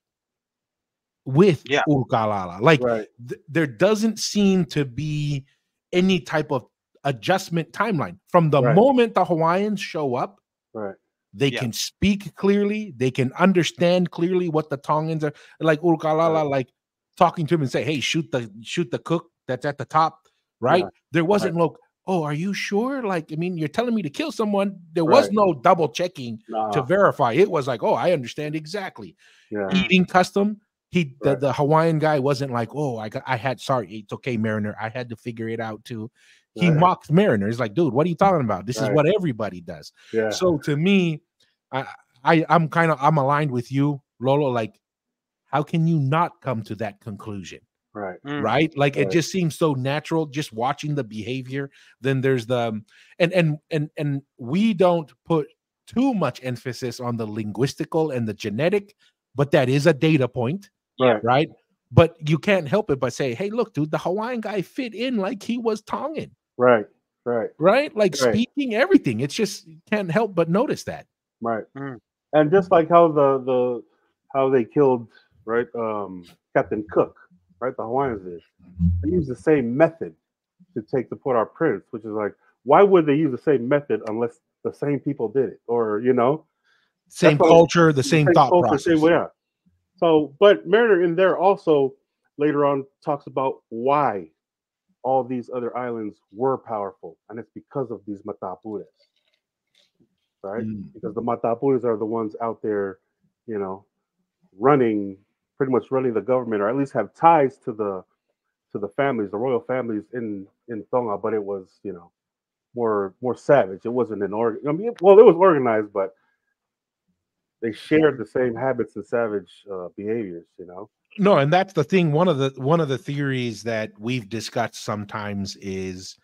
with Yeah. Ukalala. Like right, there doesn't seem to be any type of adjustment timeline from the right, moment the Hawaiians show up. right, They Yeah. can speak clearly. They can understand clearly what the Tongans are like. right. Ukalala, like talking to him and say, "Hey, shoot the cook that's at the top." Yeah, Right? There right, wasn't no, "Oh, are you sure?" Like, I mean, you're telling me to kill someone. There was right. no double checking to Nah, verify. It was like, "Oh, I understand exactly." yeah, Mm. Eating custom. right, The Hawaiian guy wasn't like, "Oh, I had sorry, it's okay, Mariner. I had to figure it out too." He right, mocked Mariner. He's like, "Dude, what are you talking about? This is right. what everybody does." Yeah, So to me, I, I'm aligned with you, Lolo. Like, how can you not come to that conclusion? right, Mm. Right? Like it right, just seems so natural just watching the behavior. Then there's the and we don't put too much emphasis on the linguistical and the genetic, but that is a data point, Yeah. right, right? But you can't help it but say, hey, look, dude, the Hawaiian guy fit in like he was Tongan, right, right, right? Like right, speaking everything. It's just you can't help but notice that. right. Mm. And just like how how they killed, right, Captain Cook, right, the Hawaiians did. They used the same method to put our prince, which is like, why would they use the same method unless the same people did it, or that's Same what culture, the the same same thought culture, same process. way. Yeah. So, but Mariner in there also later on talks about why all these other islands were powerful, and it's because of these matapudes, right? Mm. Because the matapudes are the ones out there, you know, running, pretty much running the government, or at least have ties to the families, the royal families in Tonga. But it was, more savage. It wasn't an org. I mean, well, it was organized, but they shared the same habits and savage behaviors. No, and that's the thing. One of the theories that we've discussed sometimes is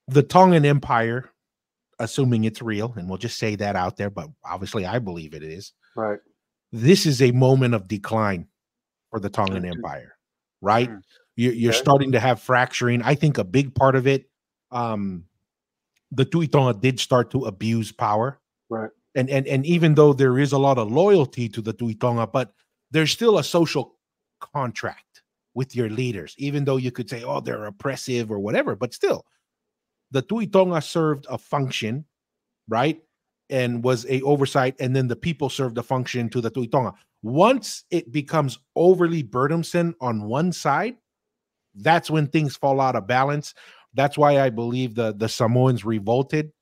the Tongan Empire, assuming it's real, and we'll just say that out there, but obviously I believe it is. Right. This is a moment of decline for the Tongan I do. Empire, right? Mm. You're Okay. starting to have fracturing. I think a big part of it, um, the Tuitonga did start to abuse power. Right. And even though there is a lot of loyalty to the Tuitonga, but there's still a social contract with your leaders, even though you could say, oh, they're oppressive or whatever, but still, the Tuitonga served a function, right? And was a oversight, and then the people served a function to the Tuitonga. Once it becomes overly burdensome on one side, that's when things fall out of balance. That's why I believe the Samoans revolted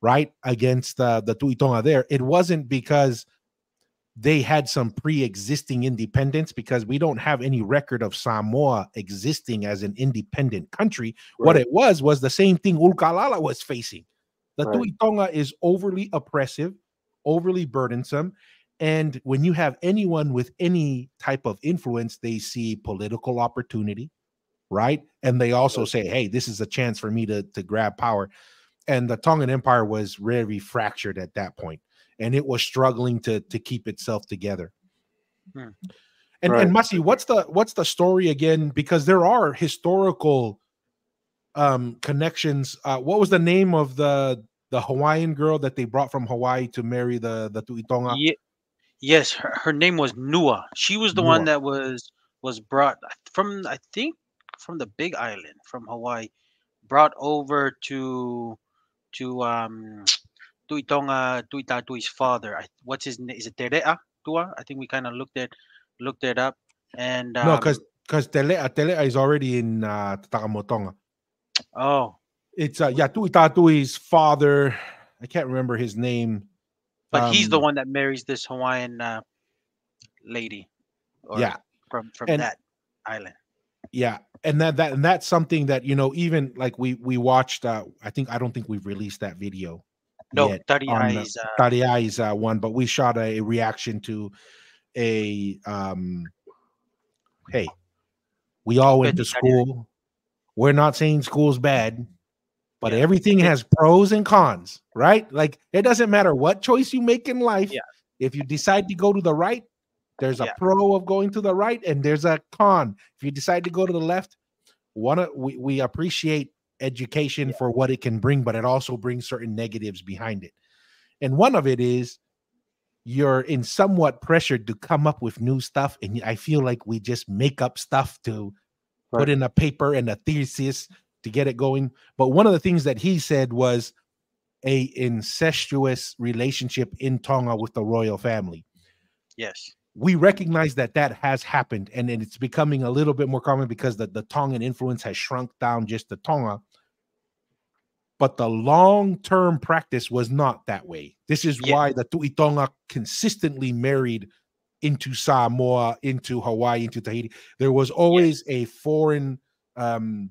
right, against the Tuitonga there, it wasn't because they had some pre-existing independence, because we don't have any record of Samoa existing as an independent country. What Right. it was the same thing Ulkalala was facing. The Right. Tuitonga is overly oppressive, overly burdensome, and when you have anyone with any type of influence, they see political opportunity, right? And they also Right. say, hey, this is a chance for me to grab power. And the Tongan Empire was very fractured at that point, and it was struggling to keep itself together. Hmm. And Right. Masi, what's the story again? Because there are historical connections. What was the name of the Hawaiian girl that they brought from Hawaii to marry the Tuitonga? Ye- yes, her name was Nua. She was the one Noah. that was brought from, I think, from the Big Island, from Hawaii, brought over to Tuitatui's father. What's his name? Is it Terea Tua? I think we kind of looked it up, and No, because Telea is already in Takamotonga. oh, It's yeah, Tuitatui's father. I can't remember his name. but he's the Um, one that marries this Hawaiian lady, or yeah, from and that island. yeah, and that's something that even like we watched. I don't think we've released that video No, yet Tari on Eyes. Tariai's one, but we shot a reaction to a hey, we all went to Opeti Tari Eyes. school. We're not saying school's bad, but Yeah, everything it, has pros and cons, right? Like it doesn't matter what choice you make in life. yeah, If you decide to go to the right, there's a yeah, pro of going to the right, and there's a con. If you decide to go to the left, we appreciate education yeah, for what it can bring, but it also brings certain negatives behind it. And one of it is you're in somewhat pressured to come up with new stuff. And I feel like we just make up stuff to put Right. in a paper and a thesis to get it going. But one of the things that he said was a incestuous relationship in Tonga with the royal family. yes, We recognize that has happened, and it's becoming a little bit more common because the Tongan influence has shrunk down just to Tonga. But the long-term practice was not that way. This is yeah, why the Tuitonga consistently married into Samoa, into Hawaii, into Tahiti. There was yes, always a foreign um,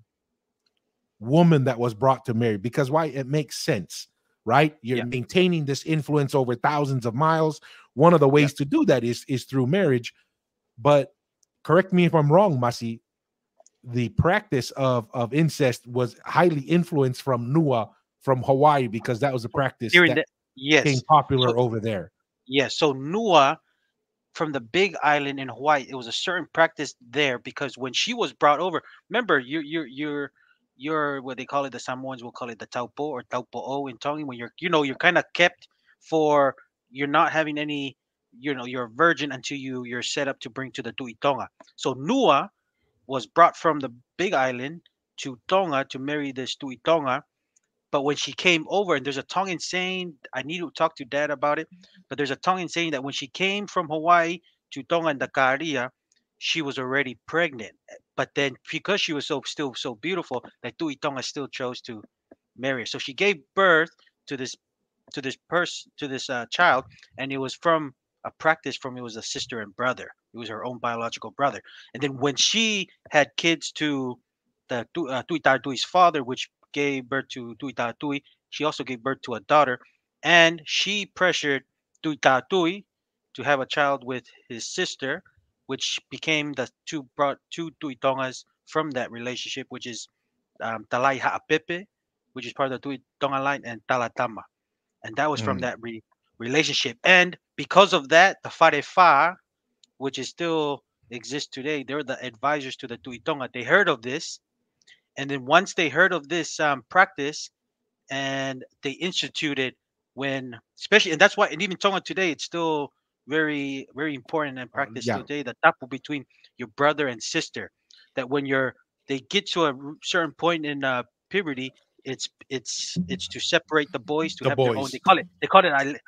woman that was brought to marry, because why? It makes sense, right? You're yeah, maintaining this influence over thousands of miles. One of the yeah, ways to do that is through marriage. But correct me if I'm wrong, Masi, the practice of incest was highly influenced from Nua, from Hawaii, because that was a practice during that the became yes. So popular over there. yes, so Nua from the Big Island in Hawaii, it was a certain practice there because when she was brought over, remember you're what they call it. The Samoans will call it the taupo or taupo in Tongan. When you're kind of kept for you're not having any, you're a virgin until you're set up to bring to the Tuitonga. So Nua was brought from the Big Island to Tonga to marry this Tuitonga. But when she came over, and there's a Tongan saying, I need to talk to Dad about it. But there's a Tongan saying that when she came from Hawaii to Tonga and Dakaria, she was already pregnant. But then because she was still so beautiful, that Tui Tonga still chose to marry her. So she gave birth to this child, and it was from a practice from it was a sister and brother. It was her own biological brother. And then when she had kids to Tui Tatui's father, which gave birth to Tui Tatui, she also gave birth to a daughter, and she pressured Tui Tatui to have a child with his sister, which became the brought two Tui Tongas from that relationship, which is Talai Ha'apepe, which is part of the Tui Tonga line, and Talatama, and that was from Mm. that relationship. And because of that, the Farefa, which is still exists today, they're the advisors to the Tuitonga. They heard of this, and then once they heard of this practice, and they instituted when, especially, and that's why, and even Tonga today, it's still very very important and practiced Yeah, today. The tapu between your brother and sister, that when they get to a certain point in puberty, it's to separate the boys to the have their own. boys. They call it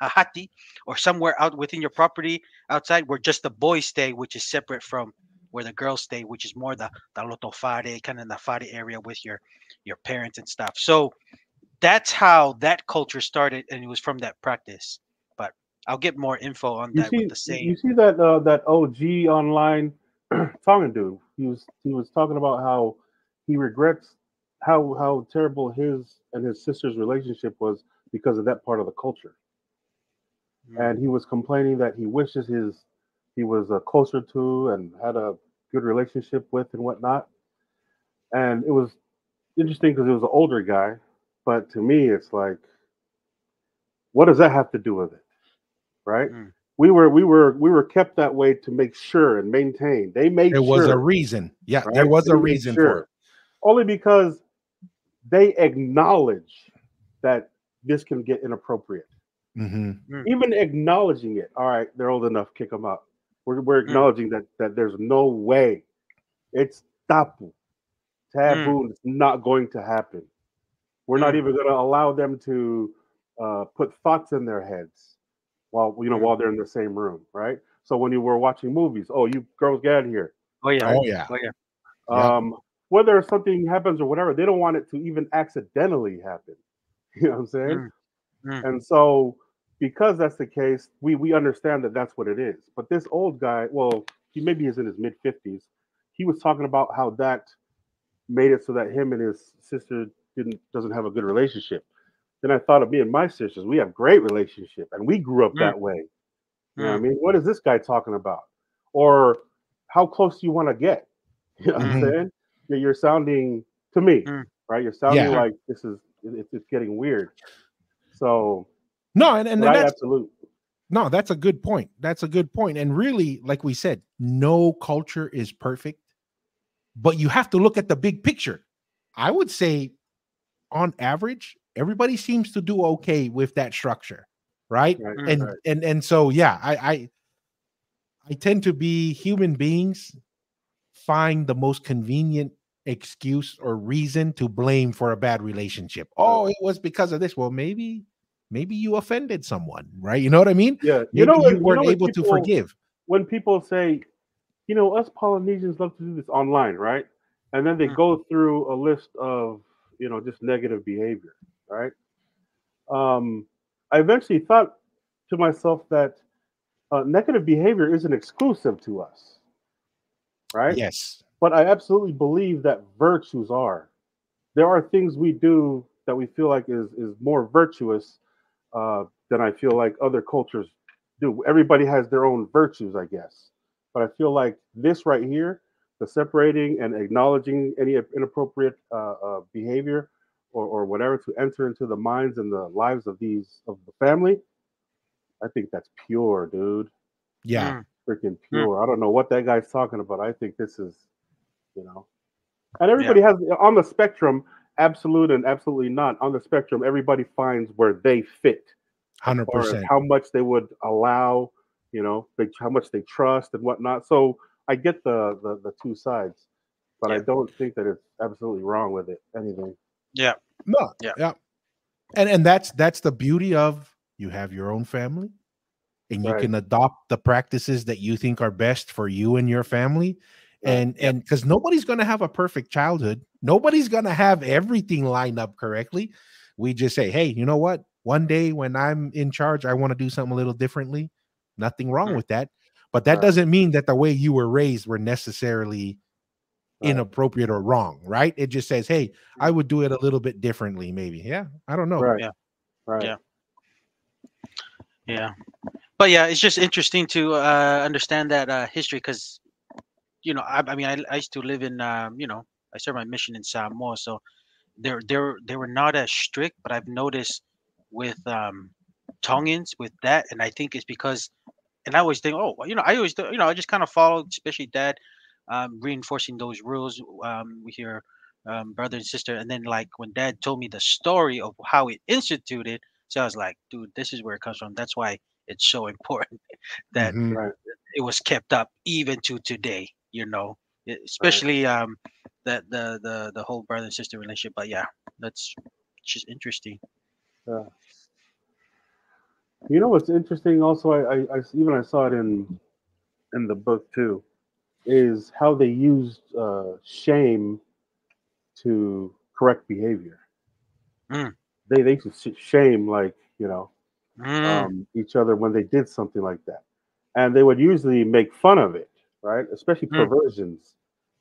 a hati, or somewhere out within your property outside where just the boys stay, which is separate from where the girls stay, which is more the lotofare kind of the fare area with your parents and stuff. So that's how that culture started, and it was from that practice. But I'll get more info on that with the You saying. see that that OG online Tongan dude. He was talking about how he regrets how terrible his and his sister's relationship was because of that part of the culture, Mm, and he was complaining that he wishes he was closer to and had a good relationship with and whatnot. And it was interesting because it was an older guy, but to me, it's like, what does that have to do with it, right? mm, We were kept that way to make sure and maintain. They made There was a sure, reason. Yeah, there right? was They a made reason for sure it. only because they acknowledge that this can get inappropriate. Hmm. mm, Even acknowledging it, all right, they're old enough, kick them out. We're mm, acknowledging that there's no way. It's tabu, mm, taboo. It's not going to happen. We're not mm, even going to allow them to put thoughts in their heads mm. while they're in the same room, right? So when you were watching movies, oh, you girls get out of here, Oh yeah. right? Oh yeah. Oh yeah. Yep. Whether something happens or whatever, they don't want it to even accidentally happen. You know what I'm saying? Mm, mm, And so, because that's the case, we understand that that's what it is. But this old guy, well, he maybe is in his mid 50s. He was talking about how that made it so that him and his sister doesn't have a good relationship. Then I thought of me and my sisters. We have great relationship, and we grew up mm, that way. You know what I mm, mean? What is this guy talking about? Or how close do you want to get? You know what I'm mm, Hmm. saying? You're sounding to me, mm. right? You're sounding Yeah. Sure. like it's getting weird. So, No, and but then I that's absolutely no, that's a good point. That's a good point. And really, like we said, no culture is perfect, but you have to look at the big picture. I would say, on average, everybody seems to do okay with that structure, right? right, Mm, And right, and and so yeah, I tend to be human beings find the most convenient excuse or reason to blame for a bad relationship. right. Oh, it was because of this. Well, maybe you offended someone, right? You know what I mean? Yeah, Maybe you you know weren't when able to forgive. people say, us Polynesians love to do this online, right? And then they mm, go through a list of just negative behavior, right? Um, I eventually thought to myself that negative behavior isn't exclusive to us, right? Yes. But I absolutely believe that virtues are. There are things we do that we feel like is more virtuous than I feel like other cultures do. Everybody has their own virtues, I guess. But I feel like this right here, the separating and acknowledging any inappropriate behavior or whatever to enter into the minds and the lives of the family, I think that's pure, dude. Yeah. mm, Freaking mm. pure. I don't know what that guy's talking about. I think this is, you know, and Yeah. everybody has on the spectrum, absolute and absolutely not. On the spectrum, everybody finds where they fit as far as 100%. how much they would allow, how much they trust and whatnot. So I get the two sides, but I Yeah. don't think that it's absolutely wrong with it. Anything. Yeah. No. Yeah. Yeah. And that's the beauty of you have your own family and you Right. can adopt the practices that you think are best for you and your family. Right. Yep. And because nobody's going to have a perfect childhood, nobody's going to have everything lined up correctly. We just say, hey, you know what? One day when I'm in charge, I want to do something a little differently. Nothing wrong Mm, with that. But that Right. doesn't mean that the way you were raised were necessarily Right. inappropriate or wrong, right? It just says, hey, I mm. would do it a little bit differently, maybe. Yeah, I don't know. Right. Yeah. Right. Yeah. Yeah. But yeah, it's just interesting to understand that history because I mean I used to live in I served my mission in Samoa, so they were not as strict, but I've noticed with Tongans with that, and I think it's because, and I always think, oh, well, I always do, I just kind of followed, especially dad, reinforcing those rules. We hear brother and sister, and then like when dad told me the story of how it instituted, so I was like, dude, this is where it comes from. That's why it's so important that Hmm. Right. it was kept up even to today. Right. Especially that the whole brother and sister relationship. But yeah, that's just interesting. Yeah. You know what's interesting? Also, I saw it in the book too. Is how they used shame to correct behavior. Mm, they used to shame, like, Mm, each other when they did something like that, and they would usually make fun of it, right? Especially mm, perversions.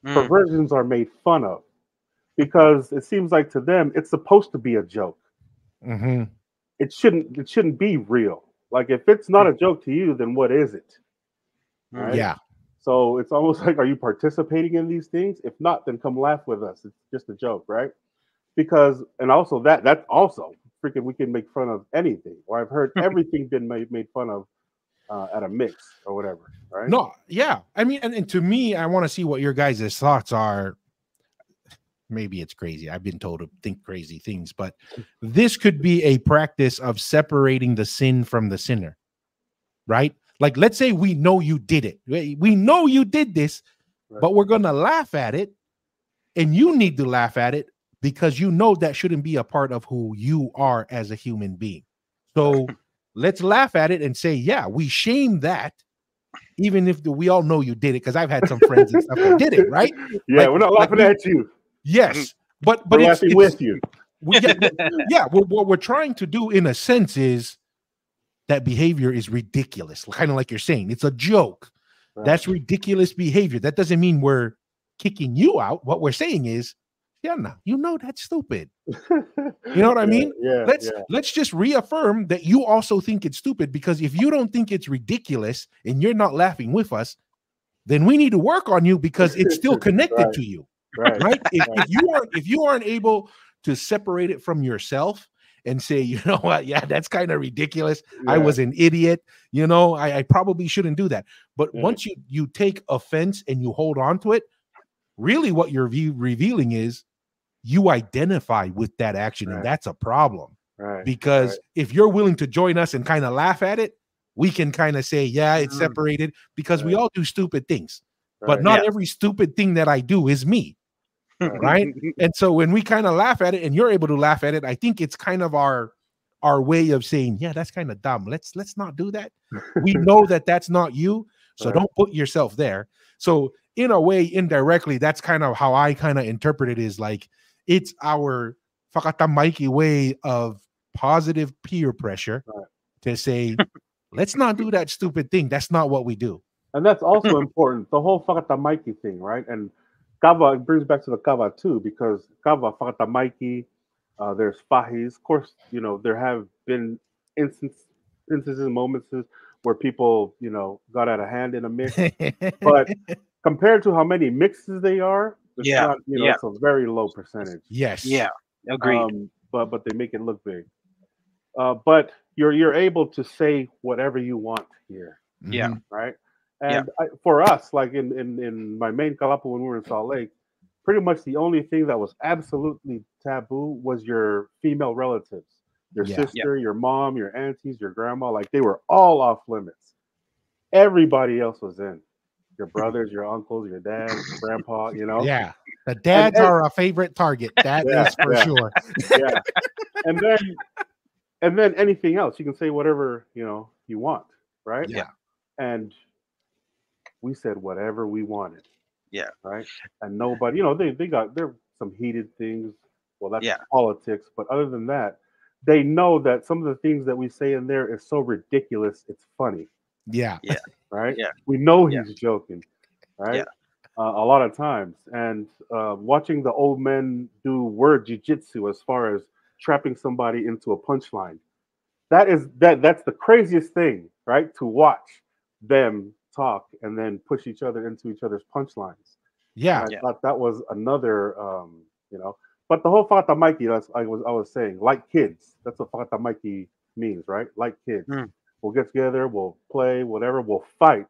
mm, Perversions are made fun of because it seems like to them it's supposed to be a joke. Hmm. It shouldn't be real. Like, if it's not mm, a joke to you, then what is it? Right? mm. Yeah. So it's almost like, are you participating in these things? If not, then come laugh with us. It's just a joke, right? Because, and also that's also freaking, we can make fun of anything. Or I've heard everything been made fun of at a mix or whatever, right? No, yeah. I mean, and to me, I want to see what your guys' thoughts are. Maybe it's crazy. I've been told to think crazy things, but this could be a practice of separating the sin from the sinner, right? Like, let's say we know you did it. We know you did this, Right. but we're going to laugh at it. And you need to laugh at it because you know that shouldn't be a part of who you are as a human being. So let's laugh at it and say, yeah, we shame that, even if we all know you did it. Because I've had some friends and stuff that did it, right? Yeah, we're not laughing at you. Yes, but We're it's laughing with you. yeah, yeah. What we're trying to do, in a sense, is that behavior is ridiculous. Kind of like you're saying, it's a joke. Right. That's ridiculous behavior. That doesn't mean we're kicking you out. What we're saying is, yeah, no, you know that's stupid. You know what I mean? Yeah, Let's just reaffirm that you also think it's stupid, because if you don't think it's ridiculous and you're not laughing with us, then we need to work on you, because it's still connected Right. to you. Right. Right? If you aren't able to separate it from yourself and say, you know what, yeah, that's kind of ridiculous. I Yeah. was an idiot. You know, I probably shouldn't do that. But Yeah. once you take offense and you hold on to it, really what you're revealing is you identify with that action, and Right. that's a problem. Right. Because if you're willing to join us and kind of laugh at it, we can kind of say, yeah, it's Mm. separated, because we Right. all do stupid things. But Right. not Yeah. every stupid thing that I do is me. Right. And so when we kind of laugh at it and you're able to laugh at it, I think it's kind of our way of saying, yeah, that's kind of dumb. Let's not do that. We know that that's not you, so Right. don't put yourself there. So in a way, indirectly, that's kind of how I kind of interpret it, is like, it's our fakatamaiki way of positive peer pressure Right. to say, let's not do that stupid thing. That's not what we do. And that's also important. The whole Fakatamaiki thing, right? And Kava, it brings back to the Kava too, because Kava, Fakatamaiki, there's Fahis. Of course, there have been instances, moments where people, got out of hand in a mix. But compared to how many mixes they are, it's Yeah. not, Yeah. it's a very low percentage. Yes. Yeah. Agreed. But they make it look big. But you're able to say whatever you want here, Yeah. Mhm. right? Yeah. And for us, like in my main Kalapu when we were in Salt Lake, pretty much the only thing that was absolutely taboo was your female relatives, your Yeah. sister, your mom, your aunties, your grandma. Like, they were all off limits. Everybody else was in. Your brothers, your uncles, your dad, your grandpa. Yeah. The And, dads are a favorite target. That yeah, is for yeah, sure. yeah. And then anything else, you can say whatever you want, right? Yeah. And we said whatever we wanted. Yeah. Right? And nobody, they got there some heated things. Well, that's Yeah. politics, but other than that, they know that some of the things that we say in there is so ridiculous, it's funny, Yeah. Yeah. right? Yeah. We know Yeah. he's joking, right? Yeah. A lot of times, and watching the old men do word jujitsu as far as trapping somebody into a punchline. That's the craziest thing, right? To watch them talk and then push each other into each other's punchlines. Yeah. And I Yeah. thought that was another, you know. But the whole Fata Mikey, that's I was saying, like kids. That's what Fata Mikey means, right? Like kids. Mm. We'll get together, we'll play, whatever, we'll fight,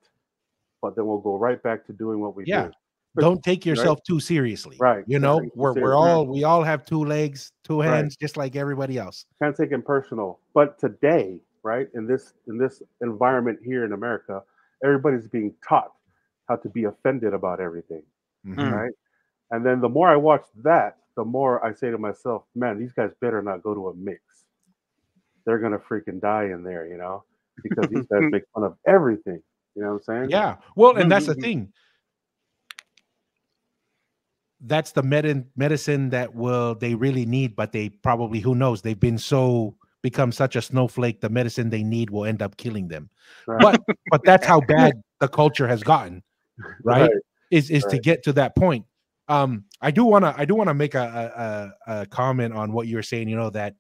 but then we'll go right back to doing what we Yeah. do. But, Don't take right, yourself too seriously. right. You Don't know, take it too we're serious. we all have two legs, two Right. hands, just like everybody else. Can't take it personal. But today, right, in this environment here in America, everybody's being taught how to be offended about everything, Mhm. right? And then the more I watch that, the more I say to myself, man, these guys better not go to a mix. They're gonna freaking die in there, because these guys make fun of everything. You know what I'm saying? Yeah. Well, and that's the thing. that's the medicine that will they really need, but they probably, who knows, they've been so become such a snowflake, the medicine they need will end up killing them. Right. But that's how bad the culture has gotten, right? Right. Is to Right. get to that point. I do wanna make a comment on what you were saying, that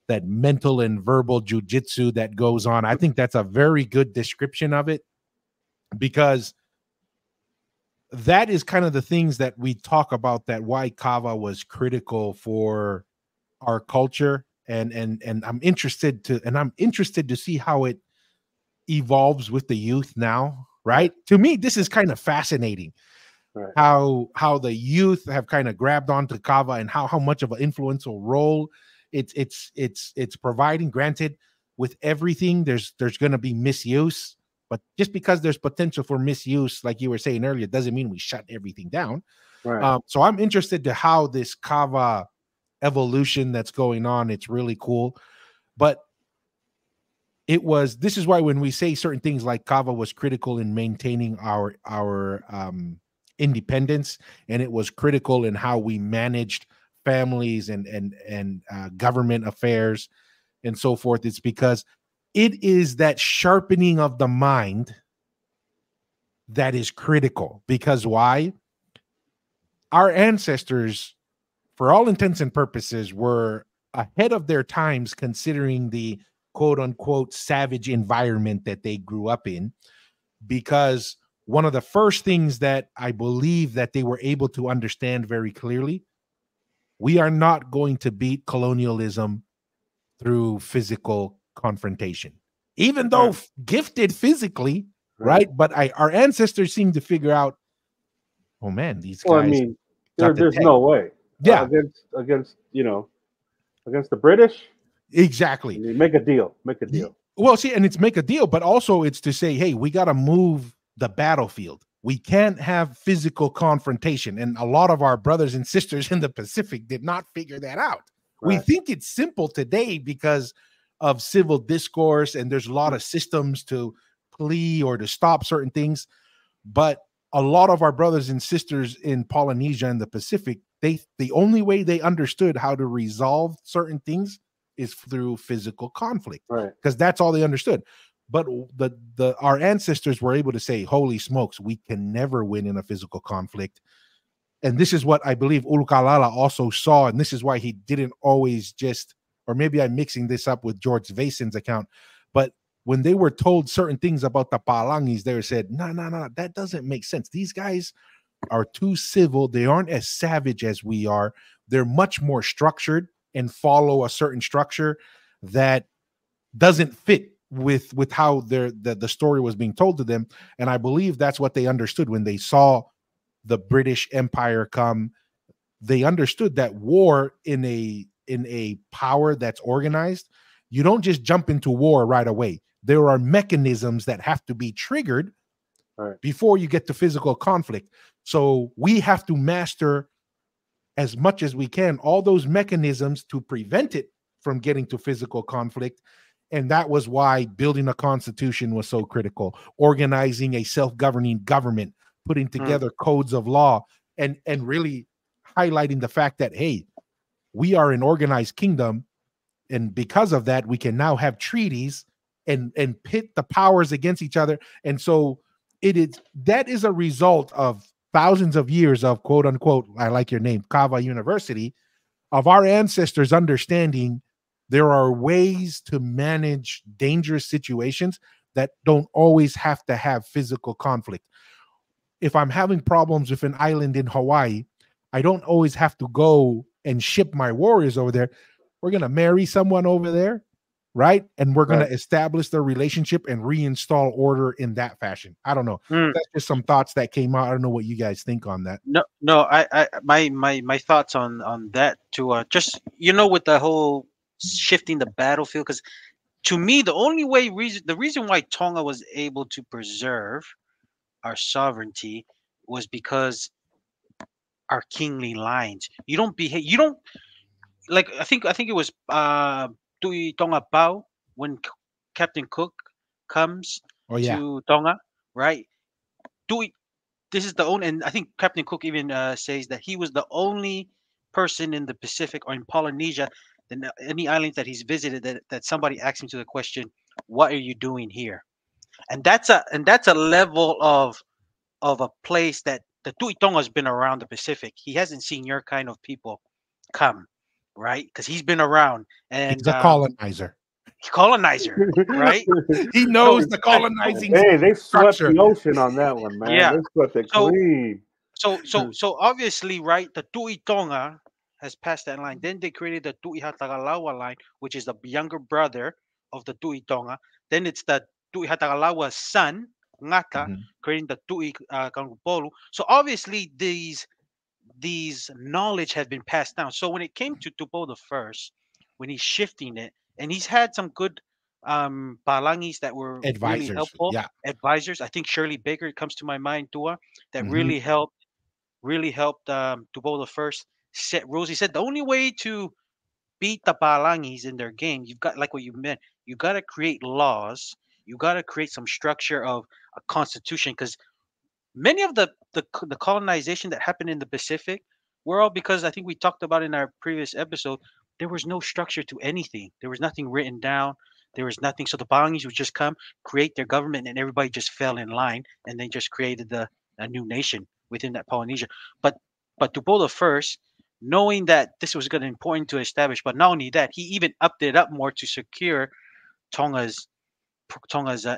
that mental and verbal jujitsu that goes on. I think that's a very good description of it, because that is kind of the things that we talk about, that why Kava was critical for our culture. And I'm interested to see how it evolves with the youth now, right? To me, this is kind of fascinating, Right. how the youth have kind of grabbed onto Kava, and how much of an influential role it's providing. Granted, with everything, there's going to be misuse, but just because there's potential for misuse, like you were saying earlier, doesn't mean we shut everything down. Right. So I'm interested to how this Kava evolution that's going on. It's really cool, but this is why when we say certain things like Kava was critical in maintaining our independence, and it was critical in how we managed families and government affairs and so forth. It's because it is that sharpening of the mind that is critical. Because why? Our ancestors, for all intents and purposes, were ahead of their times, considering the quote unquote savage environment that they grew up in. Because one of the first things that I believe that they were able to understand very clearly, we are not going to beat colonialism through physical confrontation, even though gifted physically, right? But our ancestors seem to figure out, oh man, these Well, I guys mean, got the there's tech. no way. Yeah, Against against the British. exactly. I mean, make a deal. Make a deal. Well, see, and it's make a deal, but also it's to say, hey, we got to move the battlefield. We can't have physical confrontation. And a lot of our brothers and sisters in the Pacific did not figure that out. We Right. think it's simple today because of civil discourse, and there's a lot of systems to plea or to stop certain things. But a lot of our brothers and sisters in Polynesia and the Pacific, the only way they understood how to resolve certain things is through physical conflict, Right. because that's all they understood. But our ancestors were able to say, holy smokes, we can never win in a physical conflict. And this is what I believe Ulukalala also saw, and this is why he didn't always just, or maybe I'm mixing this up with George Vason's account, but when they were told certain things about the Palangis, they said, no, that doesn't make sense. These guys are too civil. They aren't as savage as we are. They're much more structured and follow a certain structure that doesn't fit with how the story was being told to them. And I believe that's what they understood when they saw the British Empire come. They understood that war in a power that's organized, you don't just jump into war right away. There are mechanisms that have to be triggered before you get to physical conflict. So we have to master as much as we can all those mechanisms to prevent it from getting to physical conflict. And that was why building a constitution was so critical, organizing a self-governing government, putting together codes of law, and really highlighting the fact that, hey, we are an organized kingdom, and because of that, we can now have treaties and pit the powers against each other. And so that is a result of thousands of years of quote unquote, I like your name, Kava University, of our ancestors understanding there are ways to manage dangerous situations that don't always have to have physical conflict. If I'm having problems with an island in Hawaii, I don't always have to go and ship my warriors over there. We're going to marry someone over there, right? And we're going to establish the relationship and reinstall order in that fashion. I don't know. That's just some thoughts that came out. I don't know what you guys think on that. No, my thoughts on that too. Just with the whole shifting the battlefield, because to me the reason why Tonga was able to preserve our sovereignty was because our kingly lines. You don't like. I think it was Tui Tonga Pau when Captain Cook comes Oh yeah. to Tonga, right? Tui this is the only, and I think Captain Cook even says that he was the only person in the Pacific or in Polynesia, than any islands that he's visited, that somebody asked him to the question, "What are you doing here?" And that's a level of a place that the Tuitonga has been around the Pacific. He hasn't seen your kind of people come, right? Because he's been around He's and a colonizer. colonizer, right? He So knows the colonizing Hey, they swept structure. the ocean on that one, man. yeah, They swept it so clean. so obviously, right, the Tuitonga has passed that line. Then they created the Tuihatagalawa line, which is the younger brother of the Tuitonga. Then it's the Tuihatagalawa's son, Ngata, Mhm. creating the Tui Kangupolu. So obviously these knowledge have been passed down. So when it came to Tupo the first, when he's shifting it, and he's had some good palangis that were really Advisors. helpful, Yeah. advisors. I think Shirley Baker comes to my mind, Tua, that Mhm. really helped Tupo the first set rules. He said the only way to beat the palangis in their game, you've got, like what you meant, you got to create laws, you got to create some structure of a constitution, because many of the colonization that happened in the Pacific were all because, I think we talked about in our previous episode, there was no structure to anything. There was nothing written down. There was nothing. So the Bangis would just come, create their government, and everybody just fell in line, and they just created a new nation within that Polynesia. But Tupola the first, knowing that this was going to important to establish, but not only that, he even upped it up more to secure Tonga's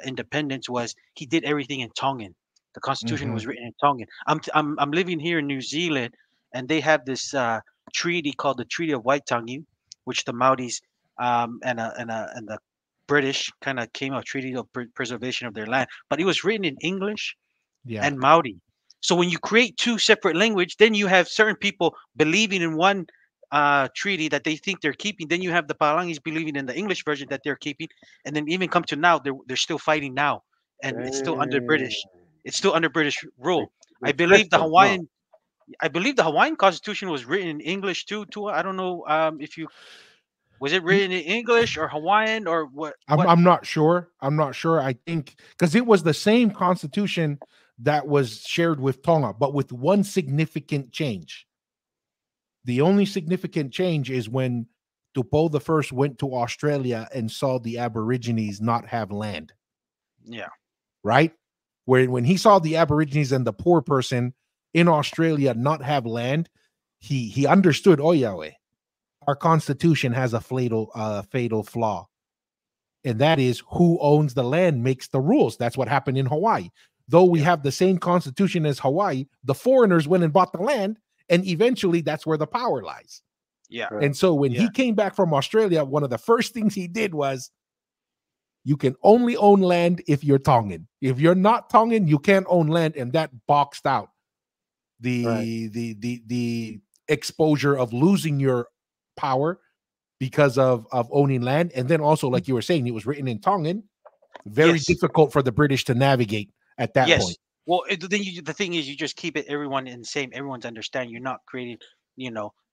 independence. Was he did everything in Tongan. The Constitution Mhm. was written in Tongan. I'm living here in New Zealand, and they have this treaty called the Treaty of Waitangi, which the Maoris and the British kind of came, a treaty of preservation of their land. But it was written in English Yeah. and Maori. So when you create two separate language, then you have certain people believing in one treaty that they think they're keeping. Then you have the Palangis believing in the English version that they're keeping, and then even come to now, they're still fighting now, and it's still under Damn. British. It's still under British They, rule. they I believe tricked the them, huh? Hawaiian. I believe the Hawaiian Constitution was written in English too. Too. I don't know if you was it written in English or Hawaiian or what. What? I'm not sure. I'm not sure. I think because it was the same constitution that was shared with Tonga, but with one significant change. The only significant change is when Tupo the first went to Australia and saw the Aborigines not have land, Yeah. right? Where when he saw the Aborigines and the poor person in Australia not have land, he understood, oh Yahweh, our constitution has a fatal flaw. And that is who owns the land makes the rules. That's what happened in Hawaii. Though we Yeah. have the same constitution as Hawaii, the foreigners went and bought the land, and eventually that's where the power lies. Yeah. Right. And so when Yeah. he came back from Australia, one of the first things he did was you can only own land if you're Tongan. If you're not Tongan, you can't own land, and that boxed out Right. the exposure of losing your power because of owning land. And then also, like you were saying, it was written in Tongan, very Yes. difficult for the British to navigate at that Yes. point. Well, then the thing is, you just keep it everyone in the same. Everyone's understanding. You're not creating,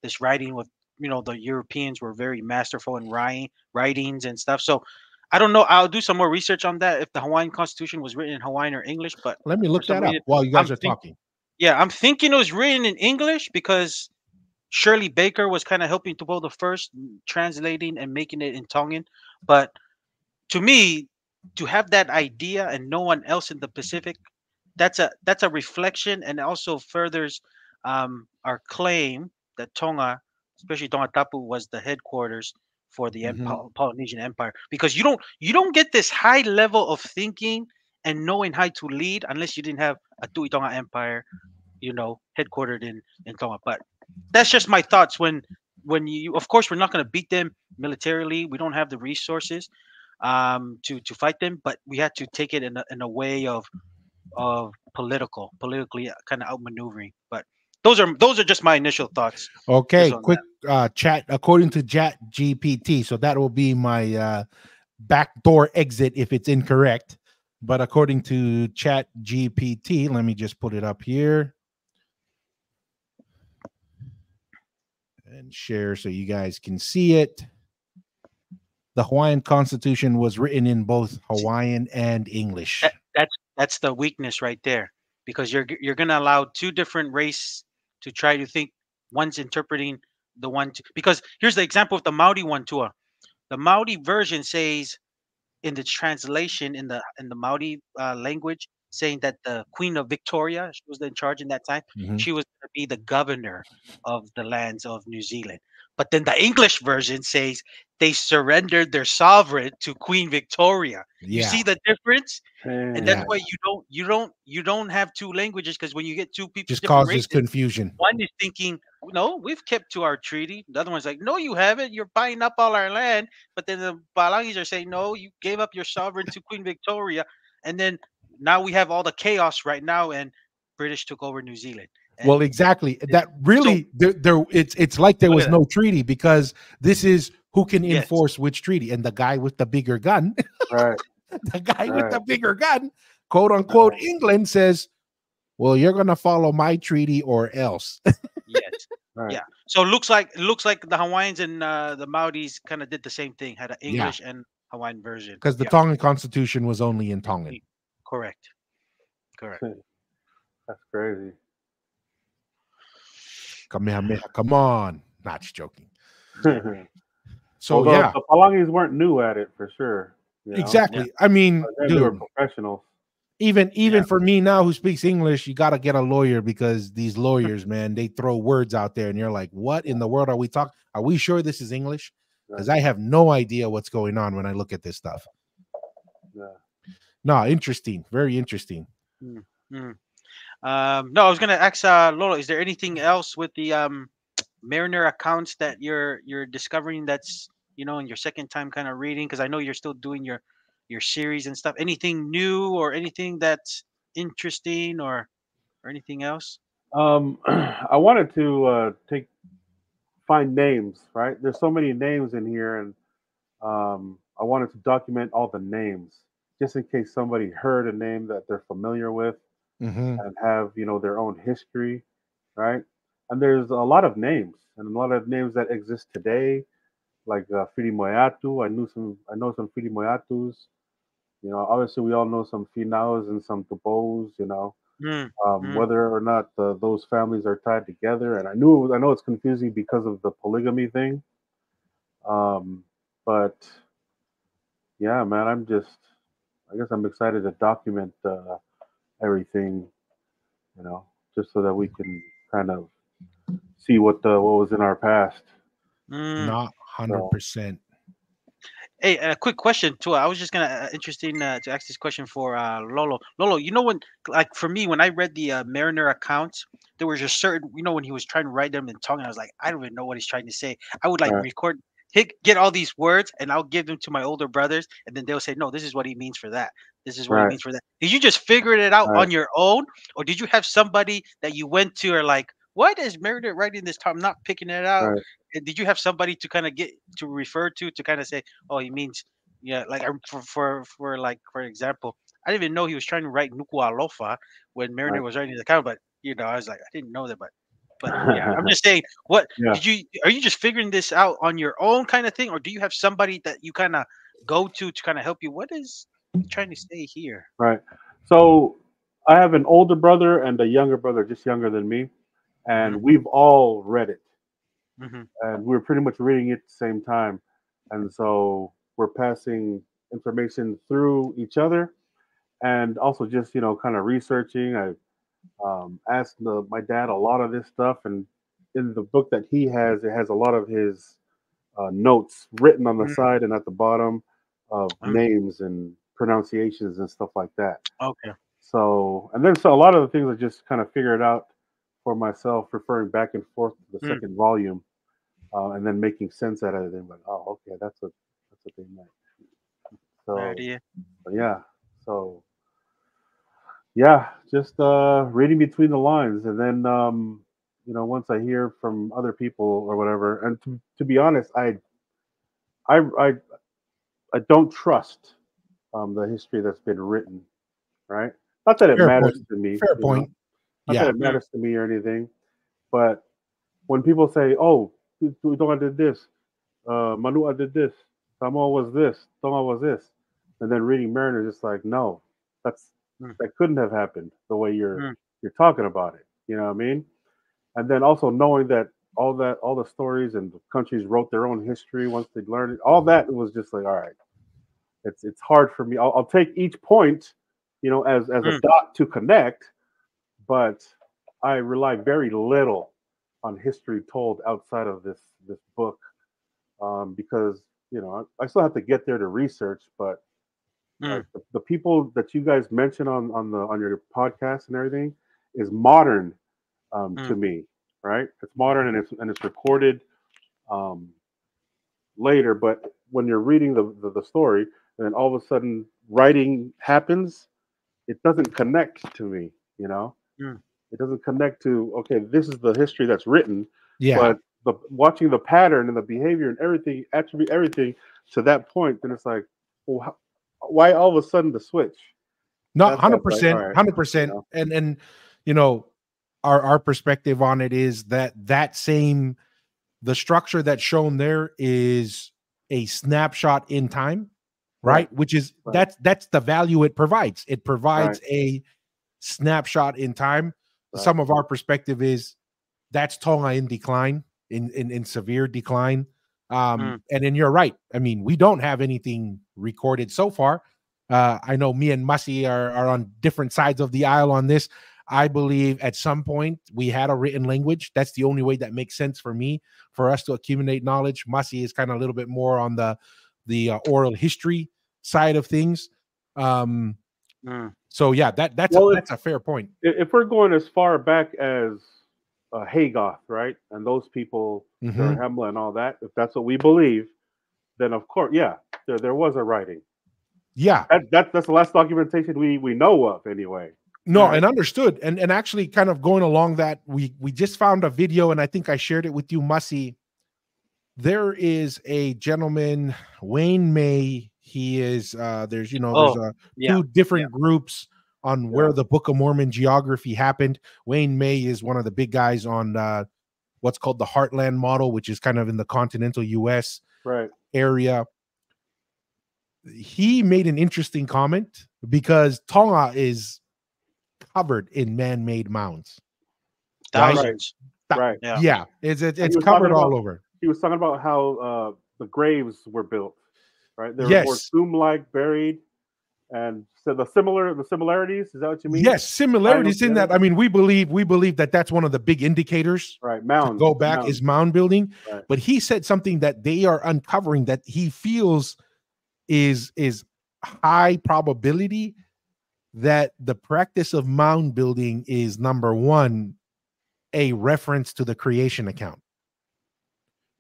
this writing with, the Europeans were very masterful in writings and stuff. So, I don't know. I'll do some more research on that if the Hawaiian Constitution was written in Hawaiian or English. But Let me for look some that up reason, while you I'm guys are think, talking. yeah, I'm thinking it was written in English because Shirley Baker was kind of helping to the first, translating and making it in Tongan. But to me, to have that idea and no one else in the Pacific, that's a reflection, and also furthers our claim that Tonga, especially Tonga Tapu, was the headquarters for the Mhm. Polynesian Empire. Because you don't get this high level of thinking and knowing how to lead unless you didn't have a Tui Tonga Empire, headquartered in Tonga. But that's just my thoughts. When you, of course, we're not going to beat them militarily. We don't have the resources to fight them, but we had to take it in a way of politically kind of outmaneuvering. But those are just my initial thoughts just Okay, on quick that. chat according to Chat GPT. So that will be my backdoor exit if it's incorrect. But according to Chat GPT, let me just put it up here and share so you guys can see it. The Hawaiian Constitution was written in both See, Hawaiian and English. that's the weakness right there. because you're gonna allow two different race to try to think. One's interpreting the one to, because here's the example of the Maori one too. The Maori version says in the translation in the Maori language, saying that the Queen of Victoria, she was in charge in that time. Mhm. She was going to be the governor of the lands of New Zealand. But then the English version says they surrendered their sovereign to Queen Victoria. You Yeah, see the difference? And that's yeah, Damn. why you don't have two languages, because when you get two people just different causes races, confusion. one is thinking, no, we've kept to our treaty. The other one's like, no, you haven't. You're buying up all our land. But then the Balangis are saying, no, you gave up your sovereign to Queen Victoria. And then now we have all the chaos right now, and British took over New Zealand. Well, And exactly. it- That so really it's like there look was at that. no treaty because this is who can Yes. enforce which treaty. And the guy with the bigger gun, Right. the guy with Right. the bigger gun, quote unquote, England says, well, you're gonna follow my treaty or else. Yes. Right. Yeah. So it looks like the Hawaiians and the Maoris kind of did the same thing, had an Yeah, English and Hawaiian version. because the Yeah. Tongan constitution was only in Tongan. Correct. Correct. That's crazy. Kamehameha, come on. Not just joking. Yeah. So Although yeah, the Palangis weren't new at it for sure. Yeah. exactly. I mean, They were dude, professionals. Yeah. even for me now who speaks English, you got to get a lawyer because these lawyers, man, they throw words out there and you're like, what in the world are we talking? Are we sure this is English? Because Right. I have no idea what's going on when I look at this stuff. Yeah. No, interesting. Very interesting. Mm, mm. No, I was gonna ask Lolo, is there anything else with the Mariner accounts that you're discovering that's in your second time kind of reading? Because I know you're still doing your series and stuff. Anything new or anything that's interesting or anything else? I wanted to take find names. Right. There's so many names in here, and I wanted to document all the names just in case somebody heard a name that they're familiar with Hmm. and have their own history, right? And there's a lot of names and a lot of names that exist today, like Fili Moyatu. I know some Fili Moyatus. Obviously we all know some Finaos and some Tubos. Mm, mm, Whether or not those families are tied together, and I know it's confusing because of the polygamy thing. Um, but yeah, man, I guess I'm excited to document everything, you know, just so that we can kind of see what was in our past. mm. Not So 100%. Hey, a quick question too. I was just gonna interesting to ask this question for Lolo. Lolo, when, like for me, when I read the Mariner accounts, there was a certain, when he was trying to write them in tongue, I was like, I don't even know what he's trying to say. I would like right, record, get all these words, and I'll give them to my older brothers, and then they'll say, no, this is what he means for that. This is what he right, means for that. Did you just figure it out right, on your own, or did you have somebody that you went to, or like, what is Mariner writing this time? I'm not picking it out. right. And did you have somebody to kind of get to refer to kind of say, oh, he means, yeah, like for like for example, I didn't even know he was trying to write Nuku Alofa when Mariner Right. was writing the account, but I was like, I didn't know that, but yeah, I'm just saying, what Yeah, are you just figuring this out on your own kind of thing, or do you have somebody that you kind of go to kind of help you? What is he trying to say here? right. So I have an older brother and a younger brother, just younger than me, Hmm. and we've all read it, Hmm. and we're pretty much reading it at the same time, and so we're passing information through each other, and also just kind of researching. I asked my dad a lot of this stuff, and in the book that he has, it has a lot of his notes written on the Mm. side and at the bottom of names and pronunciations and stuff like that. Okay. So, and then so a lot of the things I just kind of figured out for myself, referring back and forth to the Mm. second volume, and then making sense out of it. And like, oh, okay, that's what they meant. Right So, here. yeah, so yeah, just reading between the lines, and then once I hear from other people or whatever, and to be honest, I I I don't trust the history that's been written, right? Not that it Fair matters point. to me, Fair point. not that Yeah. it Mm. matters to me or anything, but when people say, "Oh, Tonga did this, Manua did this, Samoa was this, Tonga was this," and then reading Mariner, just like, no, that's Mm, that couldn't have happened the way mm, you're talking about it. You know what I mean? And then also knowing that all the stories and the countries wrote their own history once they learned it. All that was just like, all right, it's hard for me. I'll take each point, as a mm, dot to connect, but I rely very little on history told outside of this book, because I still have to get there to research. But like mm, the people that you guys mention on your podcast and everything is modern, to mm, me, right? It's modern and it's recorded, um, later. But when you're reading the story, and then all of a sudden writing happens, it doesn't connect to me. You know, mm, it doesn't connect to, okay, this is the history that's written, Yeah. but watching the pattern and the behavior and everything, attribute everything to that point, then it's like, well, why all of a sudden the switch? Not That's why hundred it's like, all percent, right, 100%. And you know, our perspective on it is that same the structure that's shown there is a snapshot in time, right, right? Which is right, that's the value it provides. It right, provides a snapshot in time. right, Some of our perspective is that's Tonga in decline, in severe decline. mm, And then you're right. I mean, we don't have anything recorded so far. I know me and Mussy are on different sides of the aisle on this. I believe at some point we had a written language. That's the only way that makes sense for me for us to accumulate knowledge. Mussy is kind of a little bit more on the oral history side of things. Um, mm, so yeah, well, that's a fair point. if we're going as far back as Hagoth, right, and those people, Hmm. Zarahemla and all that, if that's what we believe, then of course, yeah, there was a writing. Yeah, That's the last documentation we know of, anyway. no, mm, and understood. And actually kind of going along that, we just found a video and I think I shared it with you, Mussy. There is a gentleman, Wayne May. He is there's there's oh, yeah, two yeah, different groups on Yeah, where the Book of Mormon geography happened. Wayne May is one of the big guys on what's called the Heartland model, which is kind of in the continental US right. area. He made an interesting comment because Tonga is covered in man-made mounds, right? Right, thousands, right. yeah, Yeah, it's And it's covered all over. he was talking about how the graves were built, right? They were more Yes, tomb-like, buried, and so the similarities. Is that what you mean? yes, Tying them similarities in together, that. I mean, we believe that that's one of the big indicators right? to Mounds, go back is mounds, mound building. right? But he said something that they are uncovering that he feels is high probability that the practice of mound building is number one, a reference to the creation account.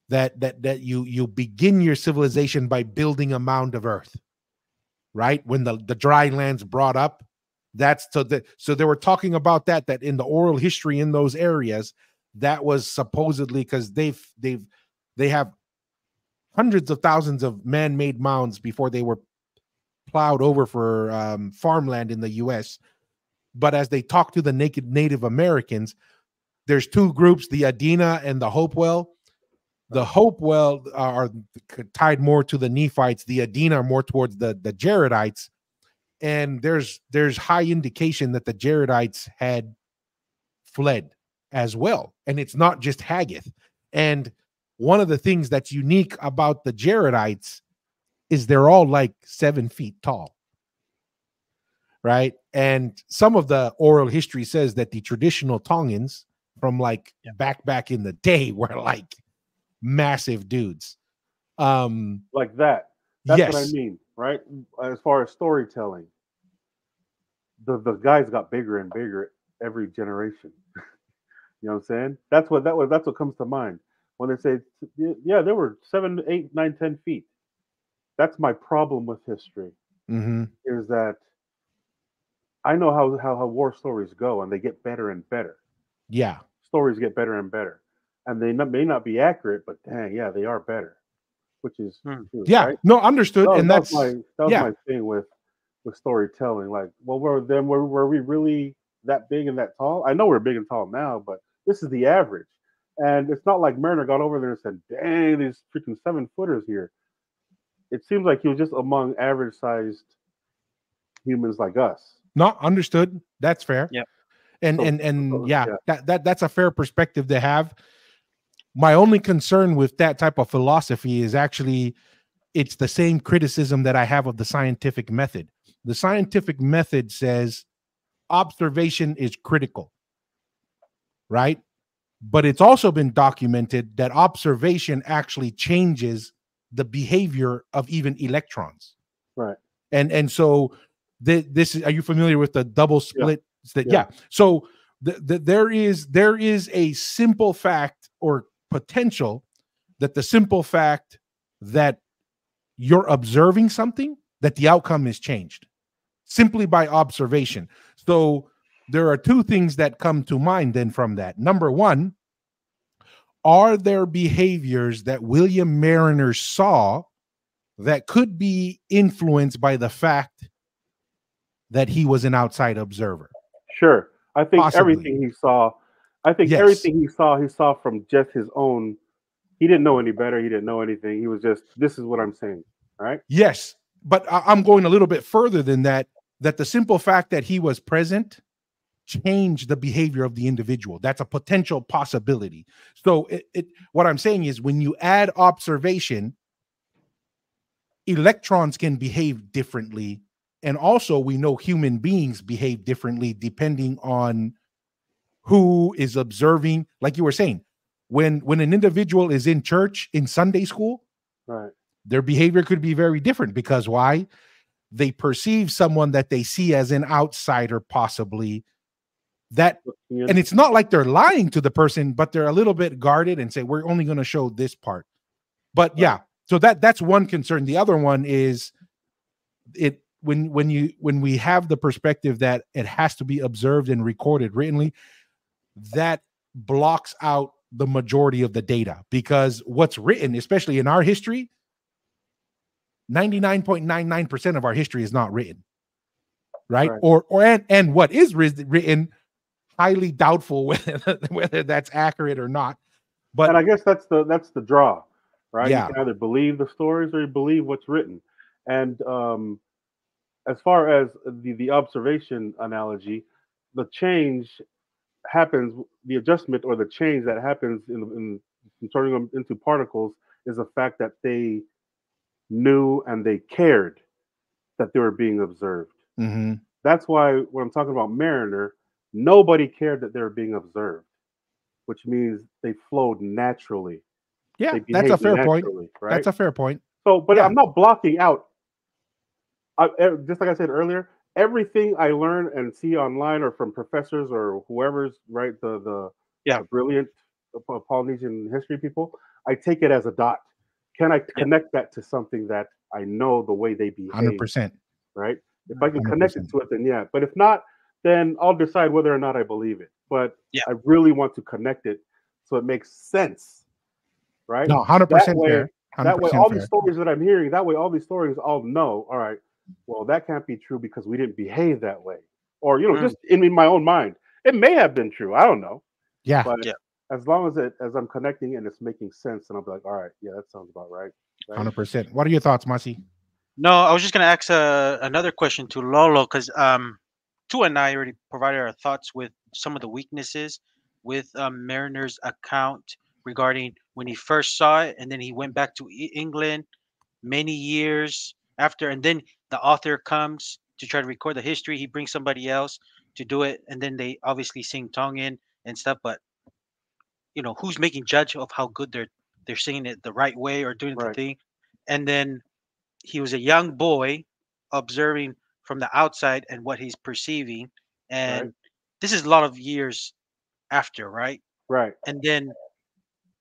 That you begin your civilization by building a mound of earth, right? When the dry land's brought up, that's so they were talking about that in the oral history in those areas, that was supposedly because they have hundreds of thousands of man-made mounds before they were plowed over for farmland in the US. But as they talk to the naked Native Americans, there's two groups, the Adena and the Hopewell. The Right. Hopewell are tied more to the Nephites. The Adena are more towards the Jaredites. And there's high indication that the Jaredites had fled as well. And it's not just Haggith. And one of the things that's unique about the Jaredites is they're all like 7 feet tall, right? And some of the oral history says that the traditional Tongans from like yeah, back in the day were like massive dudes. Like that. That's what I Yes. mean, right? As far as storytelling, the guys got bigger and bigger every generation. You know what I'm saying? That's what comes to mind when they say, yeah, they were 7, 8, 9, 10 feet. That's my problem with history, Hmm. is that I know how war stories go, and they get better and better. Yeah. Stories get better and better, and they may not be accurate, but dang, yeah, they are better, which is mm, true, Yeah. right? No, understood. And that's That was yeah. my thing with storytelling. Like, well, were we really that big and that tall? I know we're big and tall now, but this is the average. And it's not like Mariner got over there and said, "Dang, these freaking 7 footers here." It seems like he was just among average sized humans like us. Not understood. That's fair. Yeah. And So, yeah, yeah, that's a fair perspective to have. My only concern with that type of philosophy is actually it's the same criticism that I have of the scientific method. The scientific method says observation is critical, right? But it's also been documented that observation actually changes the behavior of even electrons. right. And so this is, are you familiar with the double Yeah, split? yeah, Yeah. So there is a simple fact or potential that the simple fact that you're observing something, that the outcome is changed simply by observation. So there are two things that come to mind then from that. Number one, are there behaviors that William Mariner saw that could be influenced by the fact that he was an outside observer? sure. I think Possibly. everything he saw, I think Yes. everything he saw from just his own. He didn't know any better. He didn't know anything. He was just, this is what I'm saying. All right. Yes. But I'm going a little bit further than that, that the simple fact that he was present changed the behavior of the individual. That's a potential possibility. So what I'm saying is when you add observation, electrons can behave differently. And also we know human beings behave differently depending on who is observing. Like you were saying, when an individual is in church in Sunday school, Right. their behavior could be very different because why? They perceive someone that they see as an outsider, possibly that. Yeah. And it's not like they're lying to the person, but they're a little bit guarded and say, we're only going to show this part. But yeah, so that's one concern. The other one is it when we have the perspective that it has to be observed and recorded writtenly, that blocks out the majority of the data, because what's written, especially in our history, 99.99% of our history is not written, right? And what is written, highly doubtful whether that's accurate or not. But and I guess that's the draw, right? Yeah. You can either believe the stories or you believe what's written. And as far as the observation analogy, the change happens, the adjustment or the change that happens in turning them into particles is the fact that they knew and they cared that they were being observed. Mhm. That's why when I'm talking about Mariner, nobody cared that they were being observed, which means they flowed naturally. Yeah, They that's a behaved fair point. naturally, right? That's a fair point. So, but Yeah. I'm not blocking out. Just like I said earlier, everything I learn and see online or from professors or whoever's right, Yeah. the brilliant Polynesian history people, I take it as a dot. Can I Yeah. connect that to something that I know the way they behave? 100%. Right? If I can connect it 100%. to it, then yeah. But if not, then I'll decide whether or not I believe it. But Yeah. I really want to connect it so it makes sense, right? No, That 100% way, fair. all 100% these fair. stories that I'm hearing, that way all these stories all know, all right, well, that can't be true because we didn't behave that way. Or, Mm. just in my own mind, it may have been true. I don't know. Yeah. But Yeah. as long as I'm connecting and it's making sense, and I'll be like, all right, yeah, that sounds about right. Right. 100%. What are your thoughts, Masi? No, I was just gonna ask another question to Lolo because Tu and I already provided our thoughts with some of the weaknesses with Mariner's account regarding when he first saw it, and then he went back to England many years after, and then the author comes to try to record the history. He brings somebody else to do it, and then they obviously sing Tongan and stuff. But who's making judge of how good they're singing it the right way or doing the Right. thing? And then he was a young boy observing from the outside and what he's perceiving, Right. and this is a lot of years after, right? Right. And then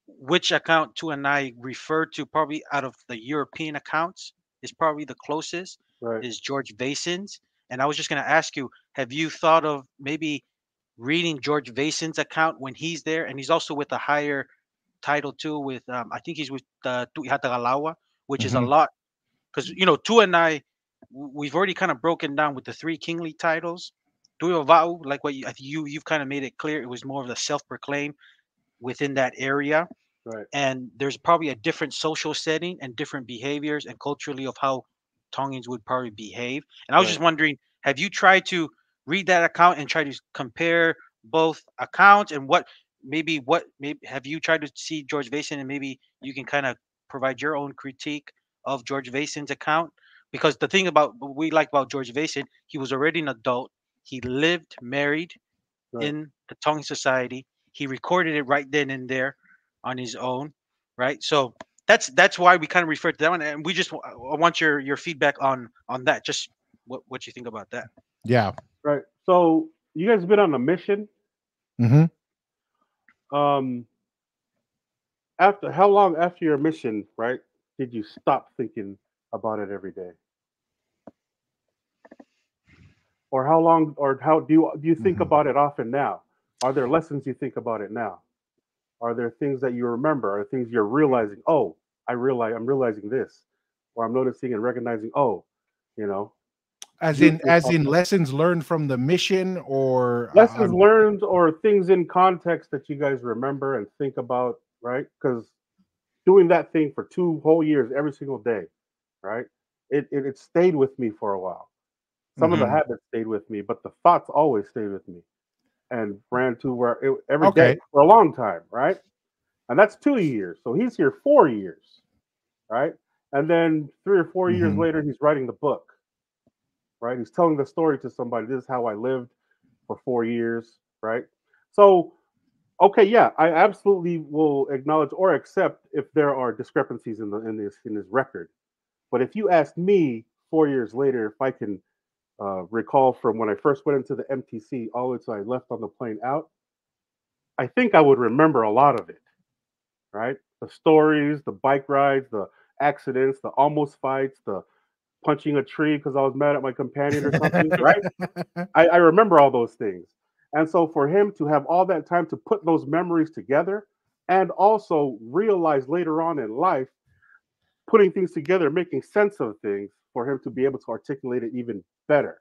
which account Tu and I refer to probably out of the European accounts is probably the closest Right. is George Vason's. And I was just going to ask you, have you thought of maybe reading George Vason's account when he's there? And he's also with a higher title too, with I think he's with Tuiaki, which is a Mhm. lot because Tu and I, we've already kind of broken down with the three kingly titles. Tuiovau, like what you've kind of made it clear, it was more of the self-proclaimed within that area, Right. and there's probably a different social setting and different behaviors and culturally of how Tongans would probably behave. And I was Right. just wondering, have you tried to? read that account and try to compare both accounts and maybe have you tried to see George Vason and maybe you can kind of provide your own critique of George Vason's account? Because the thing about what we like about George Vason, he was already an adult. He lived married Right. in the Tongan society. He recorded it right then and there on his own, right? So that's why we kind of refer to that one, and I want your feedback on that. Just what you think about that. Yeah. Right. So you guys been on a mission. Hmm. Um, after how long after your mission, right, did you stop thinking about it every day? Or how long, or how do you think Hmm. about it often now? Are there lessons you think about it now? Are there things that you remember? Are things you're realizing? Oh, I'm realizing this, or I'm noticing and recognizing. Oh, you know, As in lessons learned from the mission, or lessons learned or things in context that you guys remember and think about, right? Because doing that thing for 2 whole years every single day, right? It stayed with me for a while. Some of the Mhm. habits stayed with me, but the thoughts always stayed with me and ran to every day Okay. for a long time, right? And that's 2 years. So he's here 4 years, right? And then 3 or 4 years Hmm. later, he's writing the book, right? He's telling the story to somebody. This is how I lived for 4 years, right? So, okay, yeah, I absolutely will acknowledge or accept if there are discrepancies in this record. But if you ask me 4 years later if I can recall from when I first went into the MTC all the way till I left on the plane out, I think I would remember a lot of it, right? The stories, the bike rides, the accidents, the almost fights, the punching a tree because I was mad at my companion or something, right? I remember all those things. And so for him to have all that time to put those memories together and also realize later on in life, putting things together, making sense of things, for him to be able to articulate it even better,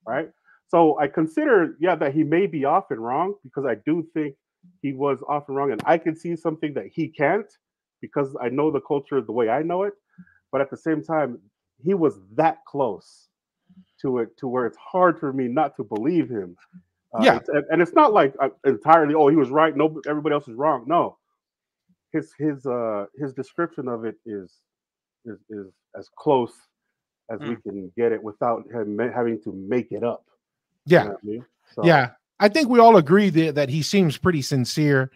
right? So I consider, yeah, that he may be often wrong because I do think he was often wrong, and I can see something that he can't because I know the culture the way I know it. But at the same time, he was that close to it to where it's hard for me not to believe him. Yeah. And it's not like entirely, oh, he was right, no, everybody else is wrong. No, his description of it is as close as we Mm, can get it without him having to make it up. You Yeah. know what I mean? So Yeah. I think we all agree that he seems pretty sincere.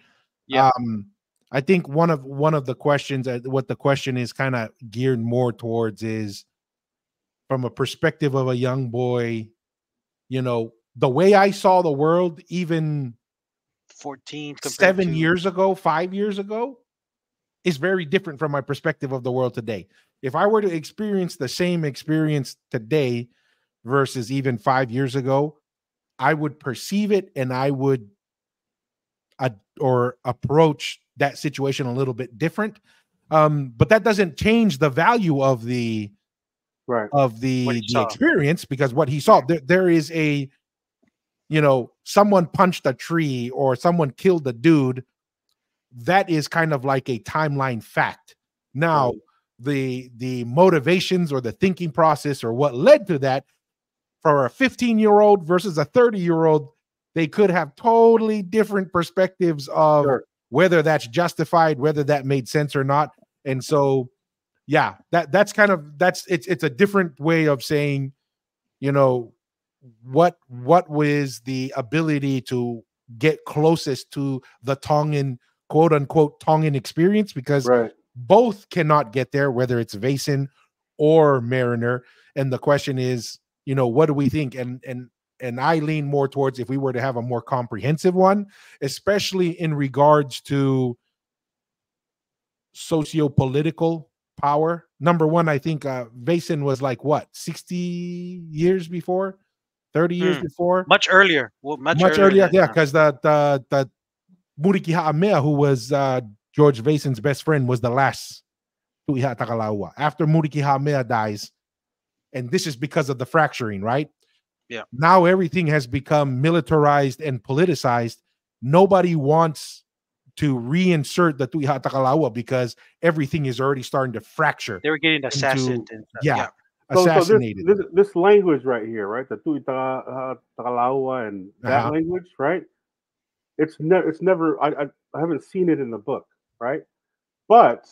yeah. Um, I think one of the questions, what the question is kind of geared more towards, is from a perspective of a young boy. The way I saw the world, even 14 compared 7 to. years ago, 5 years ago, is very different from my perspective of the world today. If I were to experience the same experience today versus even 5 years ago, I would perceive it, and I would or approach that situation a little bit different. But that doesn't change the value of the right, of What the you the saw. experience, because what he saw, Right. there is someone punched a tree or someone killed a dude. That is kind of like a timeline fact. Now, right, the motivations or the thinking process or what led to that, for a 15-year-old versus a 30-year-old, they could have totally different perspectives of sure, whether that's justified, whether that made sense or not. And so, yeah, it's a different way of saying, you know, what was the ability to get closest to the Tongan, quote unquote, Tongan experience, because right, both cannot get there, whether it's Vason or Mariner. And the question is, what do we think? And I lean more towards, if we were to have a more comprehensive one, especially in regards to socio-political power. Number one, I think Vason was like what, 60 years before, 30 years Mm, before, much earlier. Well, much much earlier earlier. than. Yeah, because the Muriki Haamea, who was George Vason's best friend, was the last Tuiha Takalaua. After Muriki Haamea dies, and this is because of the fracturing, right? Yeah. Now everything has become militarized and politicized. Nobody wants to reinsert the Tuiha Takalaua because everything is already starting to fracture They were getting assassinated into, and stuff. yeah. Yeah. So assassinated. this language right here, right? The Tagalawa and that Uh-huh. language, right? It's never. I haven't seen it in the book, right? But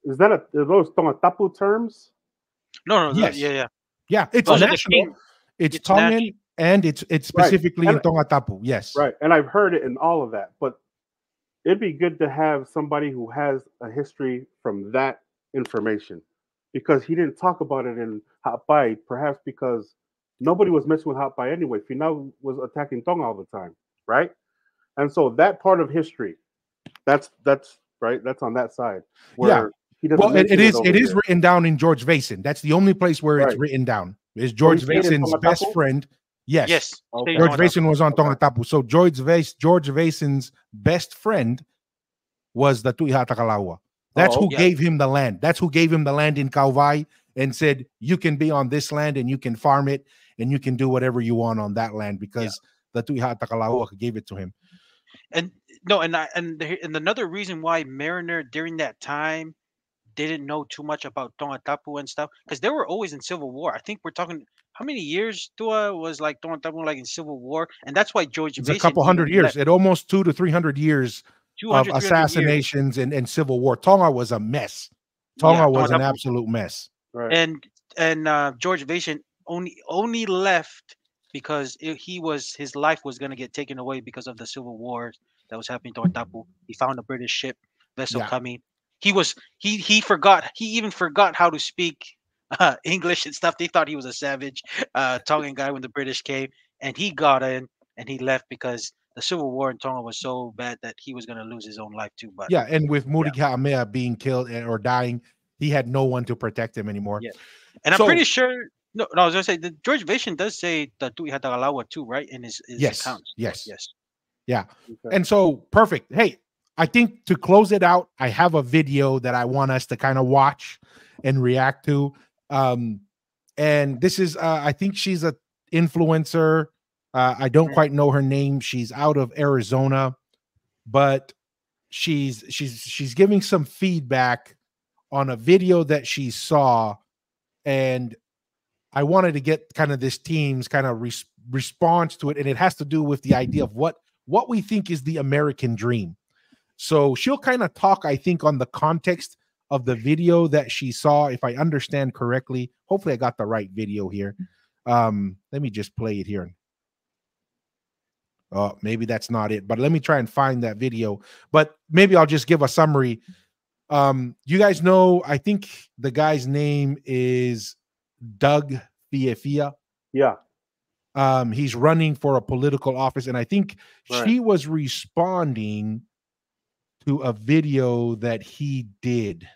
are those Tongatapu terms? No, no, yeah, Yes. yeah. Yeah, it's Those are the national. king. It's It's national. Tongan and it's Right. specifically in And Tongatapu. Yes. right. And I've heard it in all of that. But it'd be good to have somebody who has a history from that information because he didn't talk about it in Hapai, perhaps because nobody was messing with Hapai anyway. Finau was attacking Tonga all the time, right? And so that part of history, that's right, that's on that side Yeah. where he doesn't Well, it mention it is over it is here. written down in George Vason. That's the only place where it's Right. written down. Is Oh, George he said it in Vason's best Tongatapu? friend. Yes. Yes. Okay. George Tongatapu. Vason was on Okay. Tongatapu. So George Vason's best friend was the Tuiha Takalawa. That's Oh, who okay. Yeah. gave him the land. That's who gave him the land in Kauai and said, you can be on this land and you can farm it and you can do whatever you want on that land because the Tuiha Takalawa gave it to him. And no, and another reason why Mariner during that time didn't know too much about Tongatapu and stuff because they were always in civil war. I think we're talking how many years Tua was like Tongatapu like in civil war, and that's why George It's a Mason couple hundred even years. left. It almost 200 to 300 years 200, of 300 years. assassinations and civil war. Tonga was a mess. Yeah, Tonga was an Tongatapu. absolute mess. Right. And George Mason only left because his life was gonna get taken away because of the civil war that was happening to Tongatapu. He found a British ship vessel Yeah. coming. He forgot. He even forgot how to speak English and stuff. They thought he was a savage Tongan guy when the British came, and he got in and he left because the civil war in Tonga was so bad that he was gonna lose his own life too. But Yeah, and with yeah, Muri Kaamea being killed or dying, he had no one to protect him anymore. yeah. And I'm pretty sure. No, I was gonna say the George Vason does say the Tui Hatagalawa too, right? In his Yes, accounts. yes. Yes. Yeah. Okay. And so perfect. Hey, I think to close it out, I have a video that I want us to kind of watch and react to. And this is I think she's a influencer. I don't quite know her name. She's out of Arizona, but she's giving some feedback on a video that she saw, and I wanted to get kind of this team's kind of response to it, and it has to do with the idea of what we think is the American dream. So she'll kind of talk, I think, on the context of the video that she saw, if I understand correctly. Hopefully I got the right video here. Let me just play it here. Oh, maybe that's not it, but let me try and find that video. But maybe I'll just give a summary. You guys know, I think the guy's name is Doug Fiafia. Yeah. He's running for a political office, and I think she was responding to a video that he did.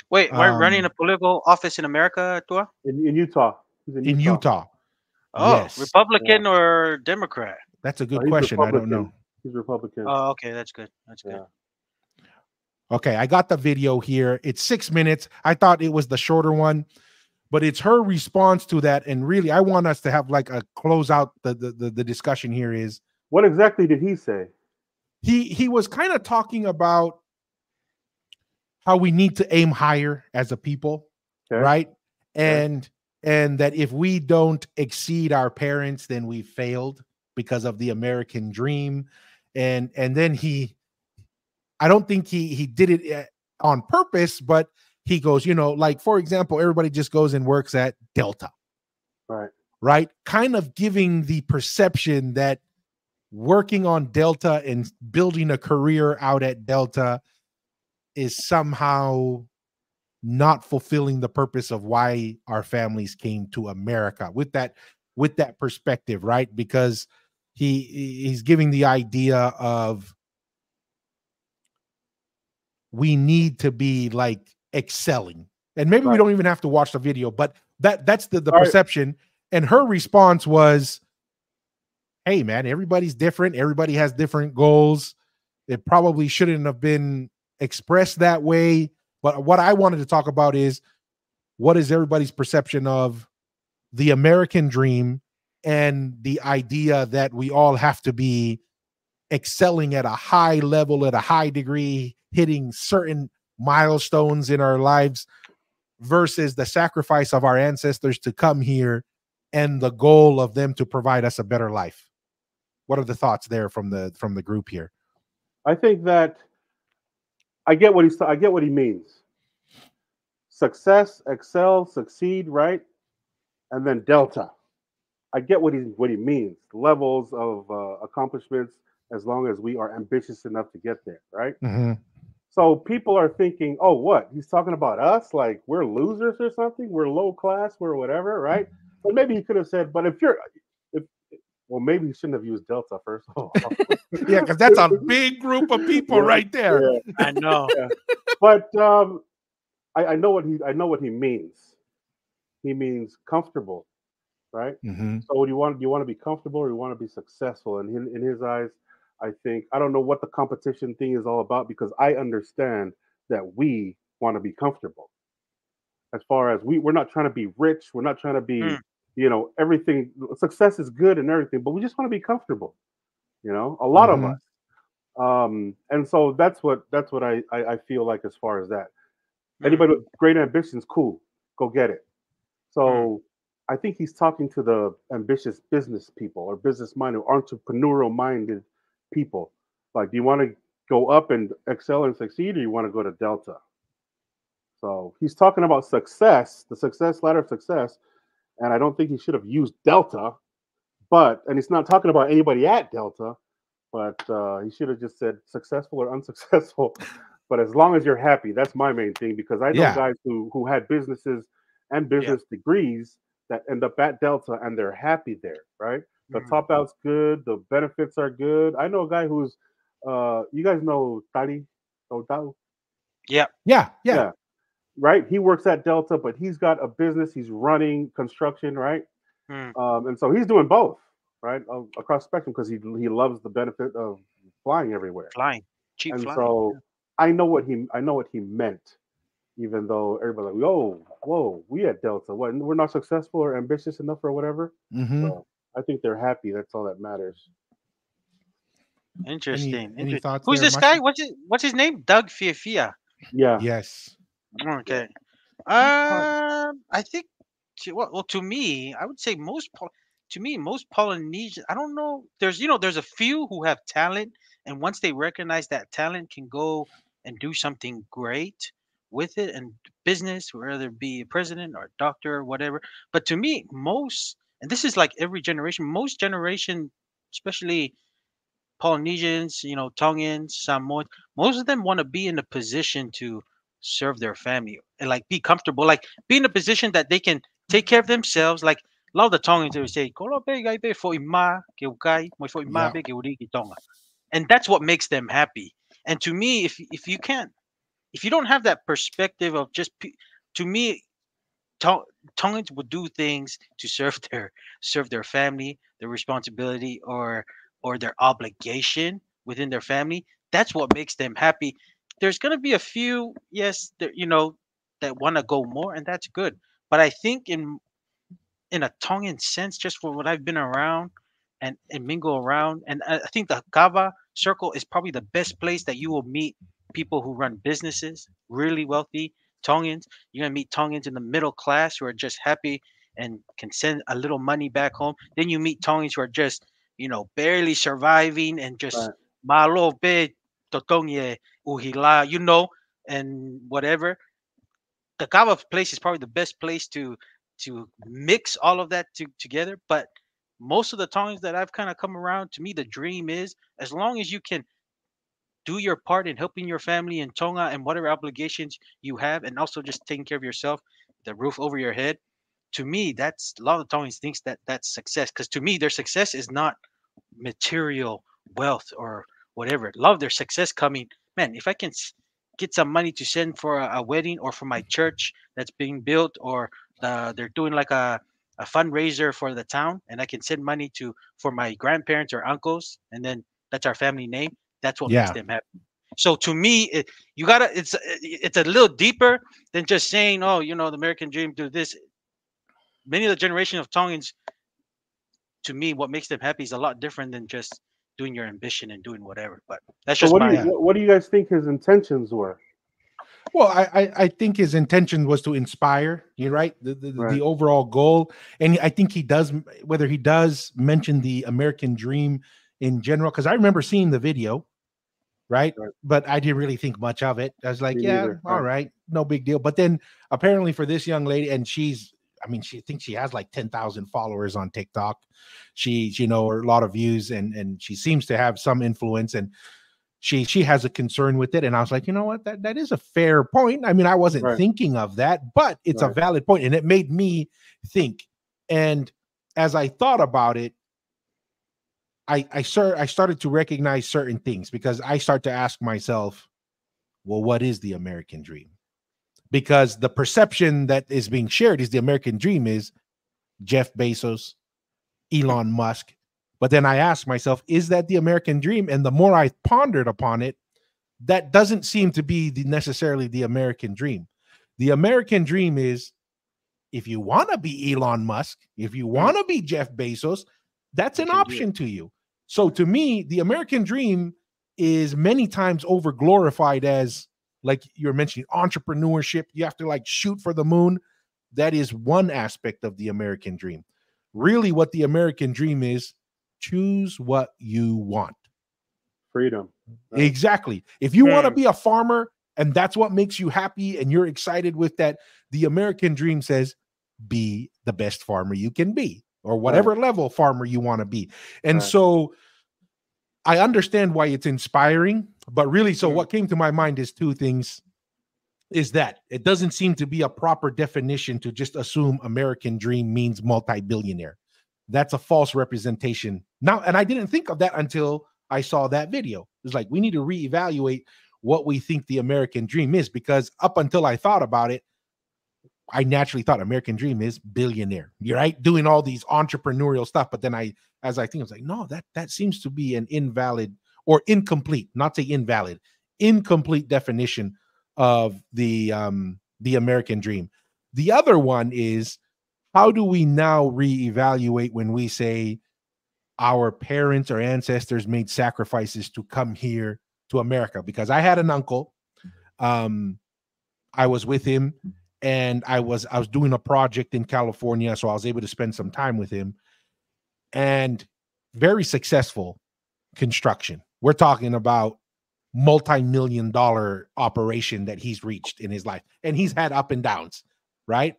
Wait, we're running a political office in America, Tua? In Utah. He's in Utah. Oh, yes. Republican or Democrat? That's a good question. I don't know. He's Republican. Oh, okay, that's good. That's good. Okay, I got the video here. It's 6 minutes. I thought it was the shorter one, but it's her response to that. And really, I want us to have like a close out the discussion here. Is what exactly did he say? He was kind of talking about how we need to aim higher as a people, right? And that if we don't exceed our parents, then we failed because of the American dream. And then I don't think he did it on purpose, but he goes, like, for example, everybody just goes and works at Delta. Right. Kind of giving the perception that working on Delta and building a career out at Delta is somehow not fulfilling the purpose of why our families came to America with that perspective, right? Because he's giving the idea of we need to be like excelling, and maybe we don't even have to watch the video, but that's the perception. And her response was, hey man, everybody's different, everybody has different goals. It probably shouldn't have been expressed that way, but what I wanted to talk about is what is everybody's perception of the American dream and the idea that we all have to be excelling at a high level, at a high degree, hitting certain milestones in our lives, versus the sacrifice of our ancestors to come here and the goal of them to provide us a better life? What are the thoughts there from the group here? I think that I get what he means. Success, excel, succeed, right? And then delta. I get what he means. Levels of accomplishments, as long as we are ambitious enough to get there, right? Mm-hmm. So people are thinking, oh, what? He's talking about us, like we're losers or something. We're low class. We're whatever, right? But maybe he could have said, but if well, maybe he shouldn't have used delta first of all. Yeah, because that's a big group of people Yeah, right there. yeah, I know. yeah. But I know what he means. He means comfortable, right? Mm-hmm. So what do you want? Do you want to be comfortable or you want to be successful? And in his eyes, I think I don't know what the competition thing is all about because I understand that we want to be comfortable. As far as we're not trying to be rich, we're not trying to Mm, be, everything. Success is good and everything, but we just want to be comfortable. A lot of Mm-hmm. us. And so that's what I feel like as far as that. mm, Anybody with great ambitions, cool, go get it. mm. So I think he's talking to the ambitious business people or business minded, entrepreneurial minded people. Like, do you want to go up and excel and succeed, or you want to go to Delta? So he's talking about success, the success ladder of success, and I don't think he should have used Delta. And he's not talking about anybody at Delta, but he should have just said successful or unsuccessful. But as long as you're happy, that's my main thing because I know Yeah. guys who had businesses and Yeah. business degrees that end up at Delta and they're happy there, right? The Mm. top out's good, the benefits are good. I know a guy who's, you guys know Tari Totao? Yeah. Yeah. Yeah. Yeah, right. He works at Delta, but he's got a business. He's running construction, right? Mm. And so he's doing both, right, across the spectrum because he loves the benefit of flying everywhere. Flying. Cheap And flying. so I know what he meant, even though everybody's like, "Oh, whoa, we at Delta, what? We're not successful or ambitious enough or whatever." Mm-hmm. So I think they're happy. That's all that matters. Interesting. Any Interesting. thoughts Who's there, this guy? Mashi? What's his name? Doug Fiafia. Yeah, Yes. yeah. Okay. He's part. I think well, to me, I would say to me most Polynesian. I don't know. There's a few who have talent, and once they recognize that talent, can go and do something great with it and business, whether it be a president or a doctor or whatever. But to me, most, and this is like every generation, most generation, especially Polynesians, Tongans, Samoans, most of them want to be in a position to serve their family and like be comfortable, like be in a position that they can take care of themselves. Like a lot of the Tongans, they would say, "Kolo be gai be fo ima ke ukai, mo fo ima Yeah. be ke uri ki tonga," and that's what makes them happy. And to me, if you can't, if you don't have that perspective of just, to me, Tong- Tongans would do things to serve their family, their responsibility, or their obligation within their family. That's what makes them happy. There's gonna be a few, yes, that want to go more, and that's good. But I think in a Tongan sense, just for what I've been around and mingle around. And I think the Kava circle is probably the best place that you will meet people who run businesses, really wealthy Tongans. You're gonna meet Tongans in the middle class who are just happy and can send a little money back home. Then you meet Tongans who are just, barely surviving and just Right, malo be totongye uhila, and whatever. The Kava place is probably the best place to mix all of that together. But most of the times that I've kind of come around, to me, the dream is, as long as you can do your part in helping your family in Tonga and whatever obligations you have, and also just taking care of yourself, the roof over your head. To me, that's a lot of Tongans thinks that that's success. Because to me, their success is not material wealth or whatever. A lot of their success coming, man, if I can get some money to send for a wedding or for my church that's being built, or they're doing like a fundraiser for the town, and I can send money to for my grandparents or uncles, and then that's our family name. That's what makes Yeah. them happy. So to me, you gotta. It's a little deeper than just saying, oh, the American dream, do this. Many of the generation of Tongans, to me, what makes them happy is a lot different than just doing your ambition and doing whatever. But that's so just my. Yeah. what do you guys think his intentions were? Well, I think his intention was to inspire. You're right. Right. The overall goal, and I think he does. Whether he does mention the American dream in general, because I remember seeing the video, right? Right. But I didn't really think much of it. I was like, Me yeah, neither. all right, no big deal. But then apparently for this young lady, and I mean, she thinks she has like 10,000 followers on TikTok. She a lot of views, and she seems to have some influence, and she has a concern with it. And I was like, you know what, that is a fair point. I mean, I wasn't Right. thinking of that, but it's a Right. valid point, and it made me think. And as I thought about it, I started to recognize certain things, because I start to ask myself, well, what is the American dream? Because the perception that is being shared is the American dream is Jeff Bezos, Elon Musk. But then I ask myself, is that the American dream? And the more I pondered upon it, that doesn't seem to be necessarily the American dream. The American dream is, if you want to be Elon Musk, if you want to be Jeff Bezos, that's an option to you. So to me, the American dream is many times over glorified as, like you're mentioning, entrepreneurship. You have to like shoot for the moon. That is one aspect of the American dream. Really, what the American dream is, choose what you want. Freedom. Right? Exactly. If you want to be a farmer and that's what makes you happy and you're excited with that, the American dream says, be the best farmer you can be, or whatever level farmer you want to be. And so I understand why it's inspiring, but really, so what came to my mind is two things. Is that it doesn't seem to be a proper definition to just assume American dream means multi-billionaire. That's a false representation. Now, and I didn't think of that until I saw that video. It was like, we need to reevaluate what we think the American dream is, because up until I thought about it, I naturally thought American dream is billionaire. You're right, doing all these entrepreneurial stuff. But then as I think, I was like, no, that seems to be an invalid or incomplete, not say invalid, incomplete definition of the American dream. The other one is, how do we now reevaluate when we say our parents or ancestors made sacrifices to come here to America? Because I had an uncle, I was with him, and I was doing a project in California, so I was able to spend some time with him, and very successful construction. We're talking about multi-million-dollar operation that he's reached in his life, and he's had up and downs, right?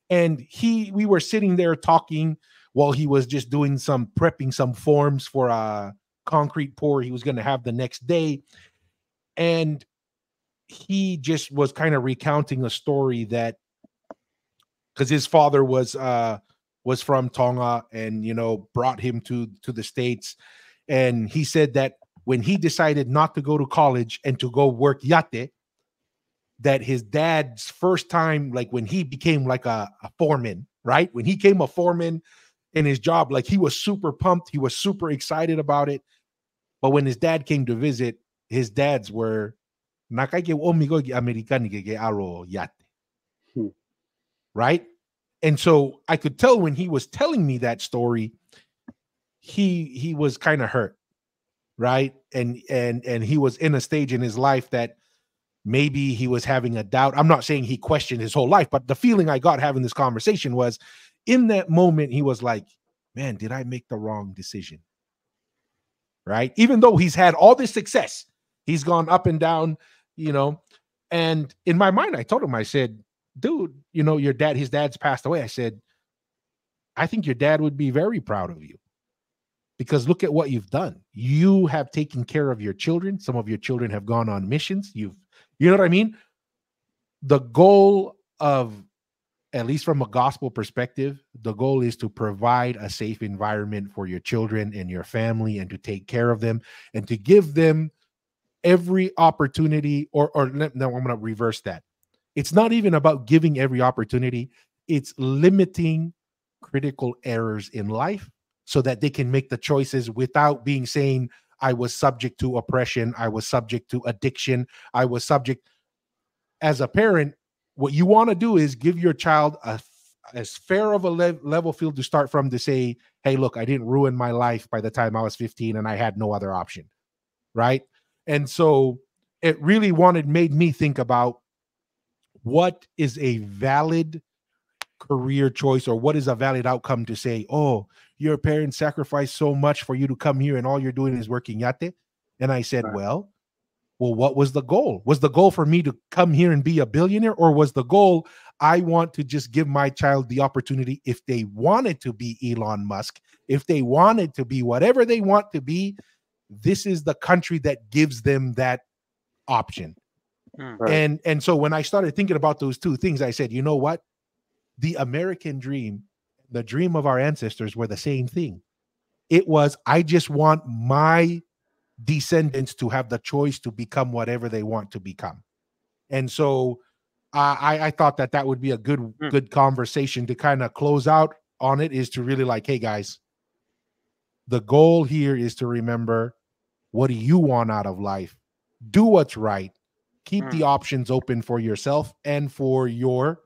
And we were sitting there talking while he was just doing prepping some forms for a concrete pour he was going to have the next day. And he just was kind of recounting a story that, because his father was from Tonga and, brought him to the States. And he said that when he decided not to go to college and to go work yate, that his dad's first time, like when he became like a foreman, right? When he became a foreman in his job, like he was super pumped. He was super excited about it. But when his dad came to visit, his dads were, right? And so I could tell when he was telling me that story, he was kind of hurt, right? And he was in a stage in his life that maybe he was having a doubt. I'm not saying he questioned his whole life, but the feeling I got having this conversation was, in that moment, he was like, man, did I make the wrong decision? Right? Even though he's had all this success, he's gone up and down, and in my mind, I told him, I said, dude, his dad's passed away. I said, I think your dad would be very proud of you, because look at what you've done. You have taken care of your children. Some of your children have gone on missions. You know what I mean? The goal of, at least from a gospel perspective, the goal is to provide a safe environment for your children and your family, and to take care of them and to give them every opportunity, no, I'm going to reverse that. It's not even about giving every opportunity. It's limiting critical errors in life so that they can make the choices without being saying, I was subject to oppression, I was subject to addiction, I was subject. As a parent, what you want to do is give your child as fair of a level field to start from, to say, hey, look, I didn't ruin my life by the time I was 15 and I had no other option, right? And so it really made me think about, what is a valid career choice, or what is a valid outcome to say, oh, your parents sacrificed so much for you to come here and all you're doing is working yate? And I said, Right. well, what was the goal? Was the goal for me to come here and be a billionaire, or was the goal, I want to just give my child the opportunity, if they wanted to be Elon Musk, if they wanted to be whatever they want to be, this is the country that gives them that option. Mm. Right. And so when I started thinking about those two things, I said, you know what? The American dream, the dream of our ancestors were the same thing. It was, I just want my descendants to have the choice to become whatever they want to become. And so I thought that that would be a Mm. good conversation to kind of close out on it, is to really like, hey guys, the goal here is to remember, what do you want out of life? Do what's right. Keep the Mm. options open for yourself and for your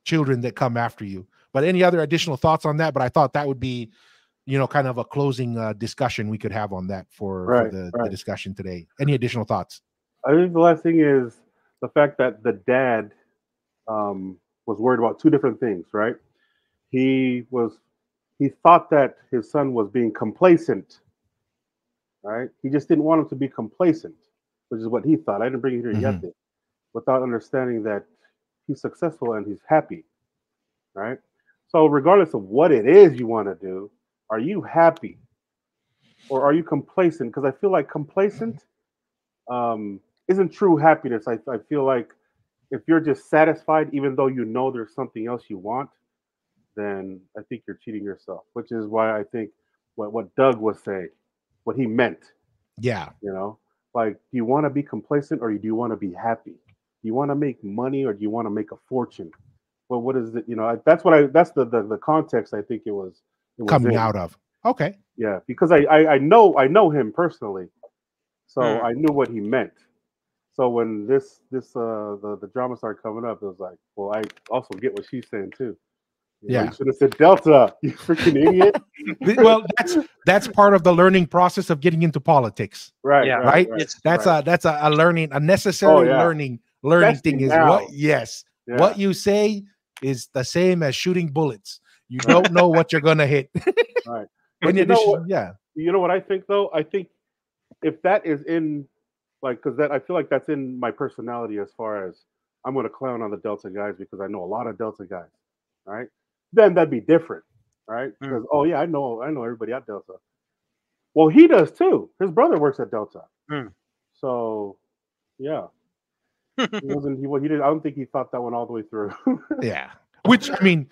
children that come after you. But any other additional thoughts on that? But I thought that would be, kind of a closing discussion we could have on that for Right. the Right. discussion today. Any additional thoughts? I think the last thing is the fact that the dad was worried about two different things, right? He was he thought that his son was being complacent, right? He just didn't want him to be complacent, which is what he thought. I didn't bring it here yet, Mhm. without understanding that he's successful and he's happy, right? So regardless of what it is you want to do, are you happy or are you complacent? Because I feel like complacent isn't true happiness. I feel like if you're just satisfied, even though you know there's something else you want, then I think you're cheating yourself. Which is why I think what Doug was saying, what he meant, Yeah. you know, like, do you want to be complacent or do you want to be happy? Do you want to make money or do you want to make a fortune? Well, what is it? That's what that's the context I think it was Coming in. out of. Okay. Yeah, because I know him personally, so Mm. I knew what he meant. So when the drama started coming up, it was like, well, I also get what she's saying too. You Yeah. should have said Delta, you freaking idiot. Well, that's part of the learning process of getting into politics, Right, Yeah. right, right? right, It's That's right. a learning, a Oh necessary yeah, learning especially thing is what, now. yes, Yeah, what you say is the same as shooting bullets. You right, don't know what you're gonna hit. right. But Any you know what? addition? Yeah. You know what I think though? I think if that is in, like, because that I feel like that's in my personality as far as I'm going to clown on the Delta guys because I know a lot of Delta guys, right? Then that'd be different, right? mm. Because oh yeah, I know everybody at Delta. Well, he does too. His brother works at Delta, Mm. so yeah, he wasn't. He didn't. I don't think he thought that one all the way through. Yeah. Which, I mean,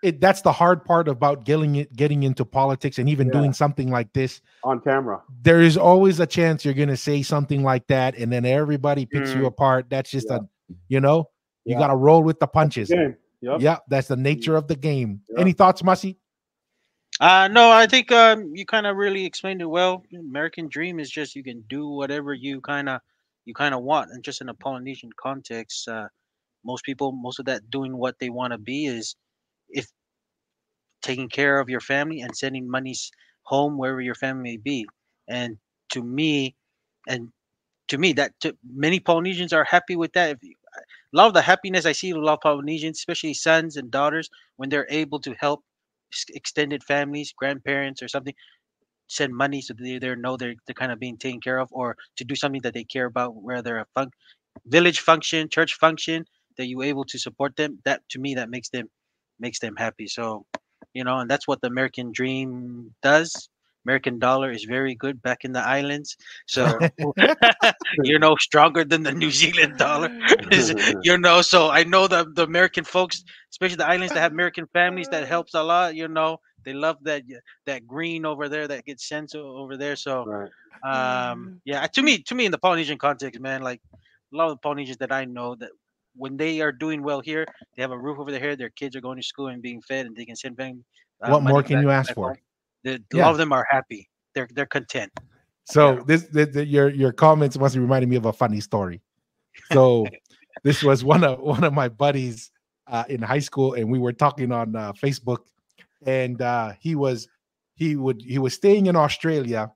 that's the hard part about getting into politics and even Yeah, doing something like this. on camera. There is always a chance you're going to say something like that, and then everybody picks you Mm. apart. That's just Yeah, you yeah. got to roll with the That's the punches. game. Yep. Yeah, that's the nature of the game. Yep. Any thoughts, Masi? No, I think you kind of really explained it well. American dream is just you can do whatever you kind of want, and just in a Polynesian context, most of that doing what they want to be is if taking care of your family and sending monies home wherever your family may be. And to me, and to me, many Polynesians are happy with that. A lot of the happiness I see in a lot of Polynesians, especially sons and daughters, when they're able to help extended families, grandparents, or something, send money so they know they're kind of being taken care of, or to do something that they care about, whether a village function, church function, that you able to support them. That to me, that makes them happy. So, and that's what the American dream does. American dollar is very good back in the islands. So, stronger than the New Zealand dollar. So I know the American folks, especially the islands that have American families, that helps a lot. They love that green over there that gets sent over there. So, Right. yeah, to me in the Polynesian context, man, like a lot of the Polynesians that I know, that when they are doing well here, they have a roof over their head, their kids are going to school and being fed, and they can send back What more money can back you ask back for? home. A lot Yeah. of them are happy. They're content. Yeah. So your comments must be reminding me of a funny story. So this was one of my buddies in high school, and we were talking on Facebook, and he was staying in Australia,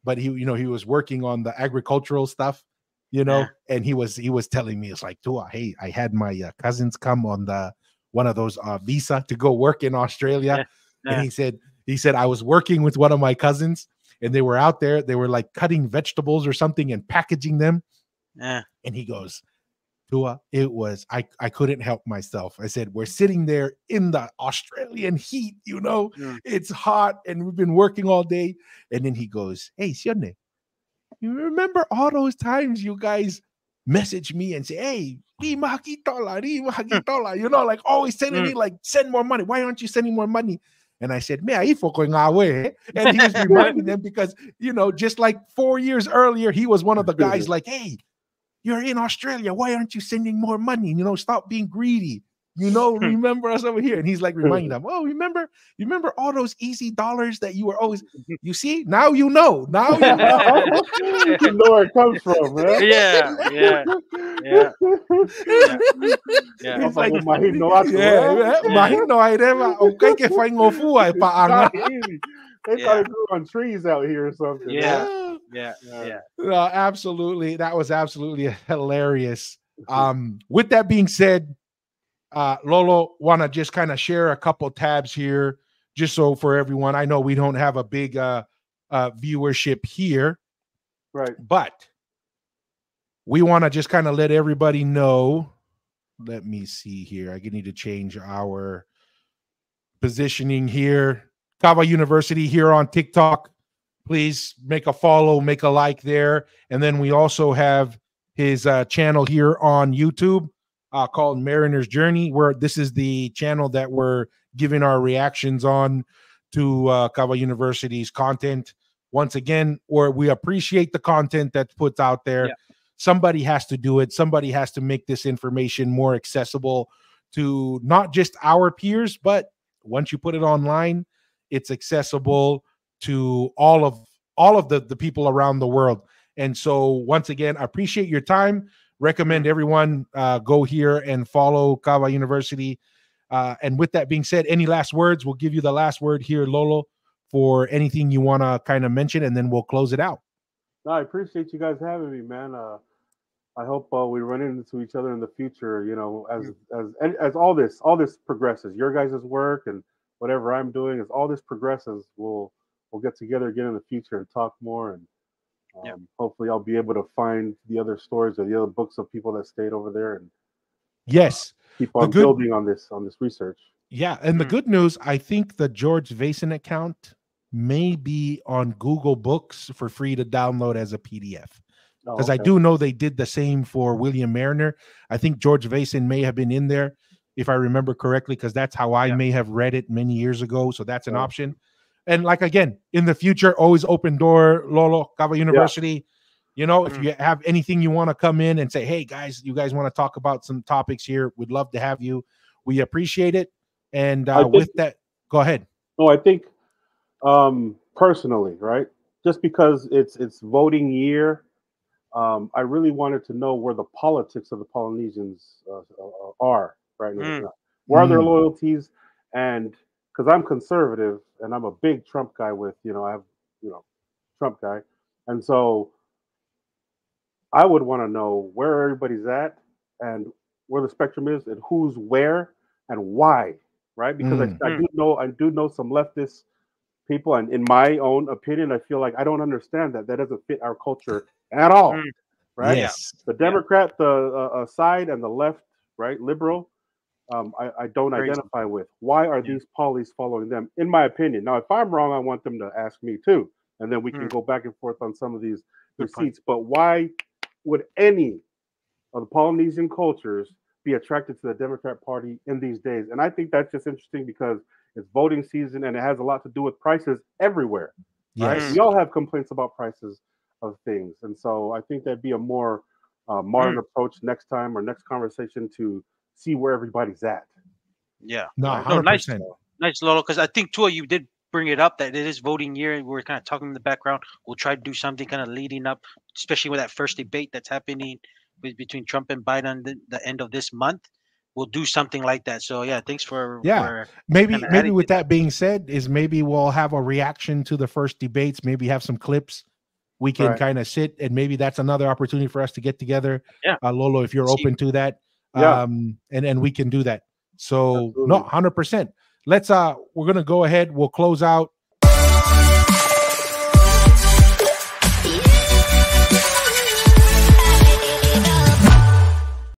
but he was working on the agricultural stuff, you Yeah. know. And he was telling me, it's like, Tua, hey, I had my cousins come on the one of those visa to go work in Australia, Yeah. and Yeah. he said I was working with one of my cousins, and they were out there, they were like cutting vegetables or something and packaging them, Yeah. and he goes, Tua, it was I couldn't help myself. I said, we're sitting there in the Australian heat, you know, Mm. it's hot and we've been working all day. And then he goes, hey, Sione, you remember all those times you guys message me and say, hey, you know, like always sending Mm. me like, send more money. Why aren't you sending more money? And I said, man, and he was reminding them because, you know, just like 4 years earlier, he was one of the guys like, hey, you're in Australia. Why aren't you sending more money? You know, stop being greedy. You know, remember us over here. And he's like reminding them, oh, remember all those easy dollars that you were always, you see, now you know. Now you know. You know where it comes from, man. Yeah. Yeah. Yeah. Yeah. Yeah. It's I'm like, like, well, mahino ato, yeah, eh? Yeah. mahino ay reva, okay que fai ngofua e paanga. Easy. They thought Yeah. it grew on trees out here or something. Yeah. Huh? Yeah. Yeah. Yeah. No, absolutely. That was absolutely hilarious. With that being said, Lolo, want to just kind of share a couple tabs here, just so for everyone. I know we don't have a big viewership here, Right. but we want to just kind of let everybody know. Let me see here. I need to change our positioning here. Kava University here on TikTok. Please make a follow, make a like there. And then we also have his channel here on YouTube called Mariner's Journey, where this is the channel that we're giving our reactions on to Kava University's content. Once again, where we appreciate the content that's put out there. Yeah. Somebody has to do it. Somebody has to make this information more accessible to not just our peers, but once you put it online, it's accessible to all of the people around the world. And so once again, I appreciate your time. Recommend everyone go here and follow Kava University. And with that being said, any last words? We'll give you the last word here, Lolo, for anything you want to kind of mention, and then we'll close it out. No, I appreciate you guys having me, man. I hope we run into each other in the future. You know, as all this progresses, your guys' work and whatever I'm doing, as all this progresses, we'll get together again in the future and talk more. And Yeah. hopefully, I'll be able to find the other stories or the other books of people that stayed over there and Yes. keep The on good building on this research. Yeah, and the Mm. good news, I think the George Vason account may be on Google Books for free to download as a PDF. Oh, Because I okay. do know they did the same for William Mariner. I think George Vason may have been in there, if I remember correctly, because that's how I Yeah. may have read it many years ago. So that's an Right. option. And like again, in the future, always open door, Lolo, Kava University. You know, if Mm. you have anything you want to come in and say, hey guys, you guys want to talk about some topics here, we'd love to have you. We appreciate it. And I think with that, go ahead. no, I think personally, right? Just because it's voting year, I really wanted to know where the politics of the Polynesians are right now. Mm. Where are their Mm. loyalties? And because I'm conservative and I'm a big Trump guy I have, Trump guy. And so I would want to know where everybody's at and where the spectrum is and who's where and why, right? Because Mm. I do know some leftist people, and in my own opinion, I feel like I don't understand that doesn't fit our culture at all, Mm. right? Yeah. Yes. The Yeah. Democrat, the side, and the left, right, liberal, I don't Crazy. identify with. Why are Yeah. these polys following them? In my opinion, now if I'm wrong, I want them to ask me too, and then we can Mm. go back and forth on some of these Good point. receipts. But why would any of the Polynesian cultures be attracted to the Democrat Party in these days? And I think that's just interesting because it's voting season and it has a lot to do with prices everywhere, right? Yes. We all have complaints about prices of things. And so I think that'd be a more modern Mm. approach next time or next conversation to see where everybody's at, Yeah. No, right? No, nice, 100%. nice, Lolo. Because I think too, you did bring it up that it is voting year, and we're kind of talking in the background. We'll try to do something kind of leading up, especially with that first debate that's happening between Trump and Biden the end of this month. We'll do something like that. So yeah, thanks for Yeah. Maybe kind of maybe adding to with that. that being said, is maybe we'll have a reaction to the first debates, maybe have some clips we can Right. kind of sit, and maybe that's another opportunity for us to get together. Yeah. Lolo, if you're See. open to that, Yeah. and we can do that. So Absolutely. no, 100%. Let's we're gonna go ahead. We'll close out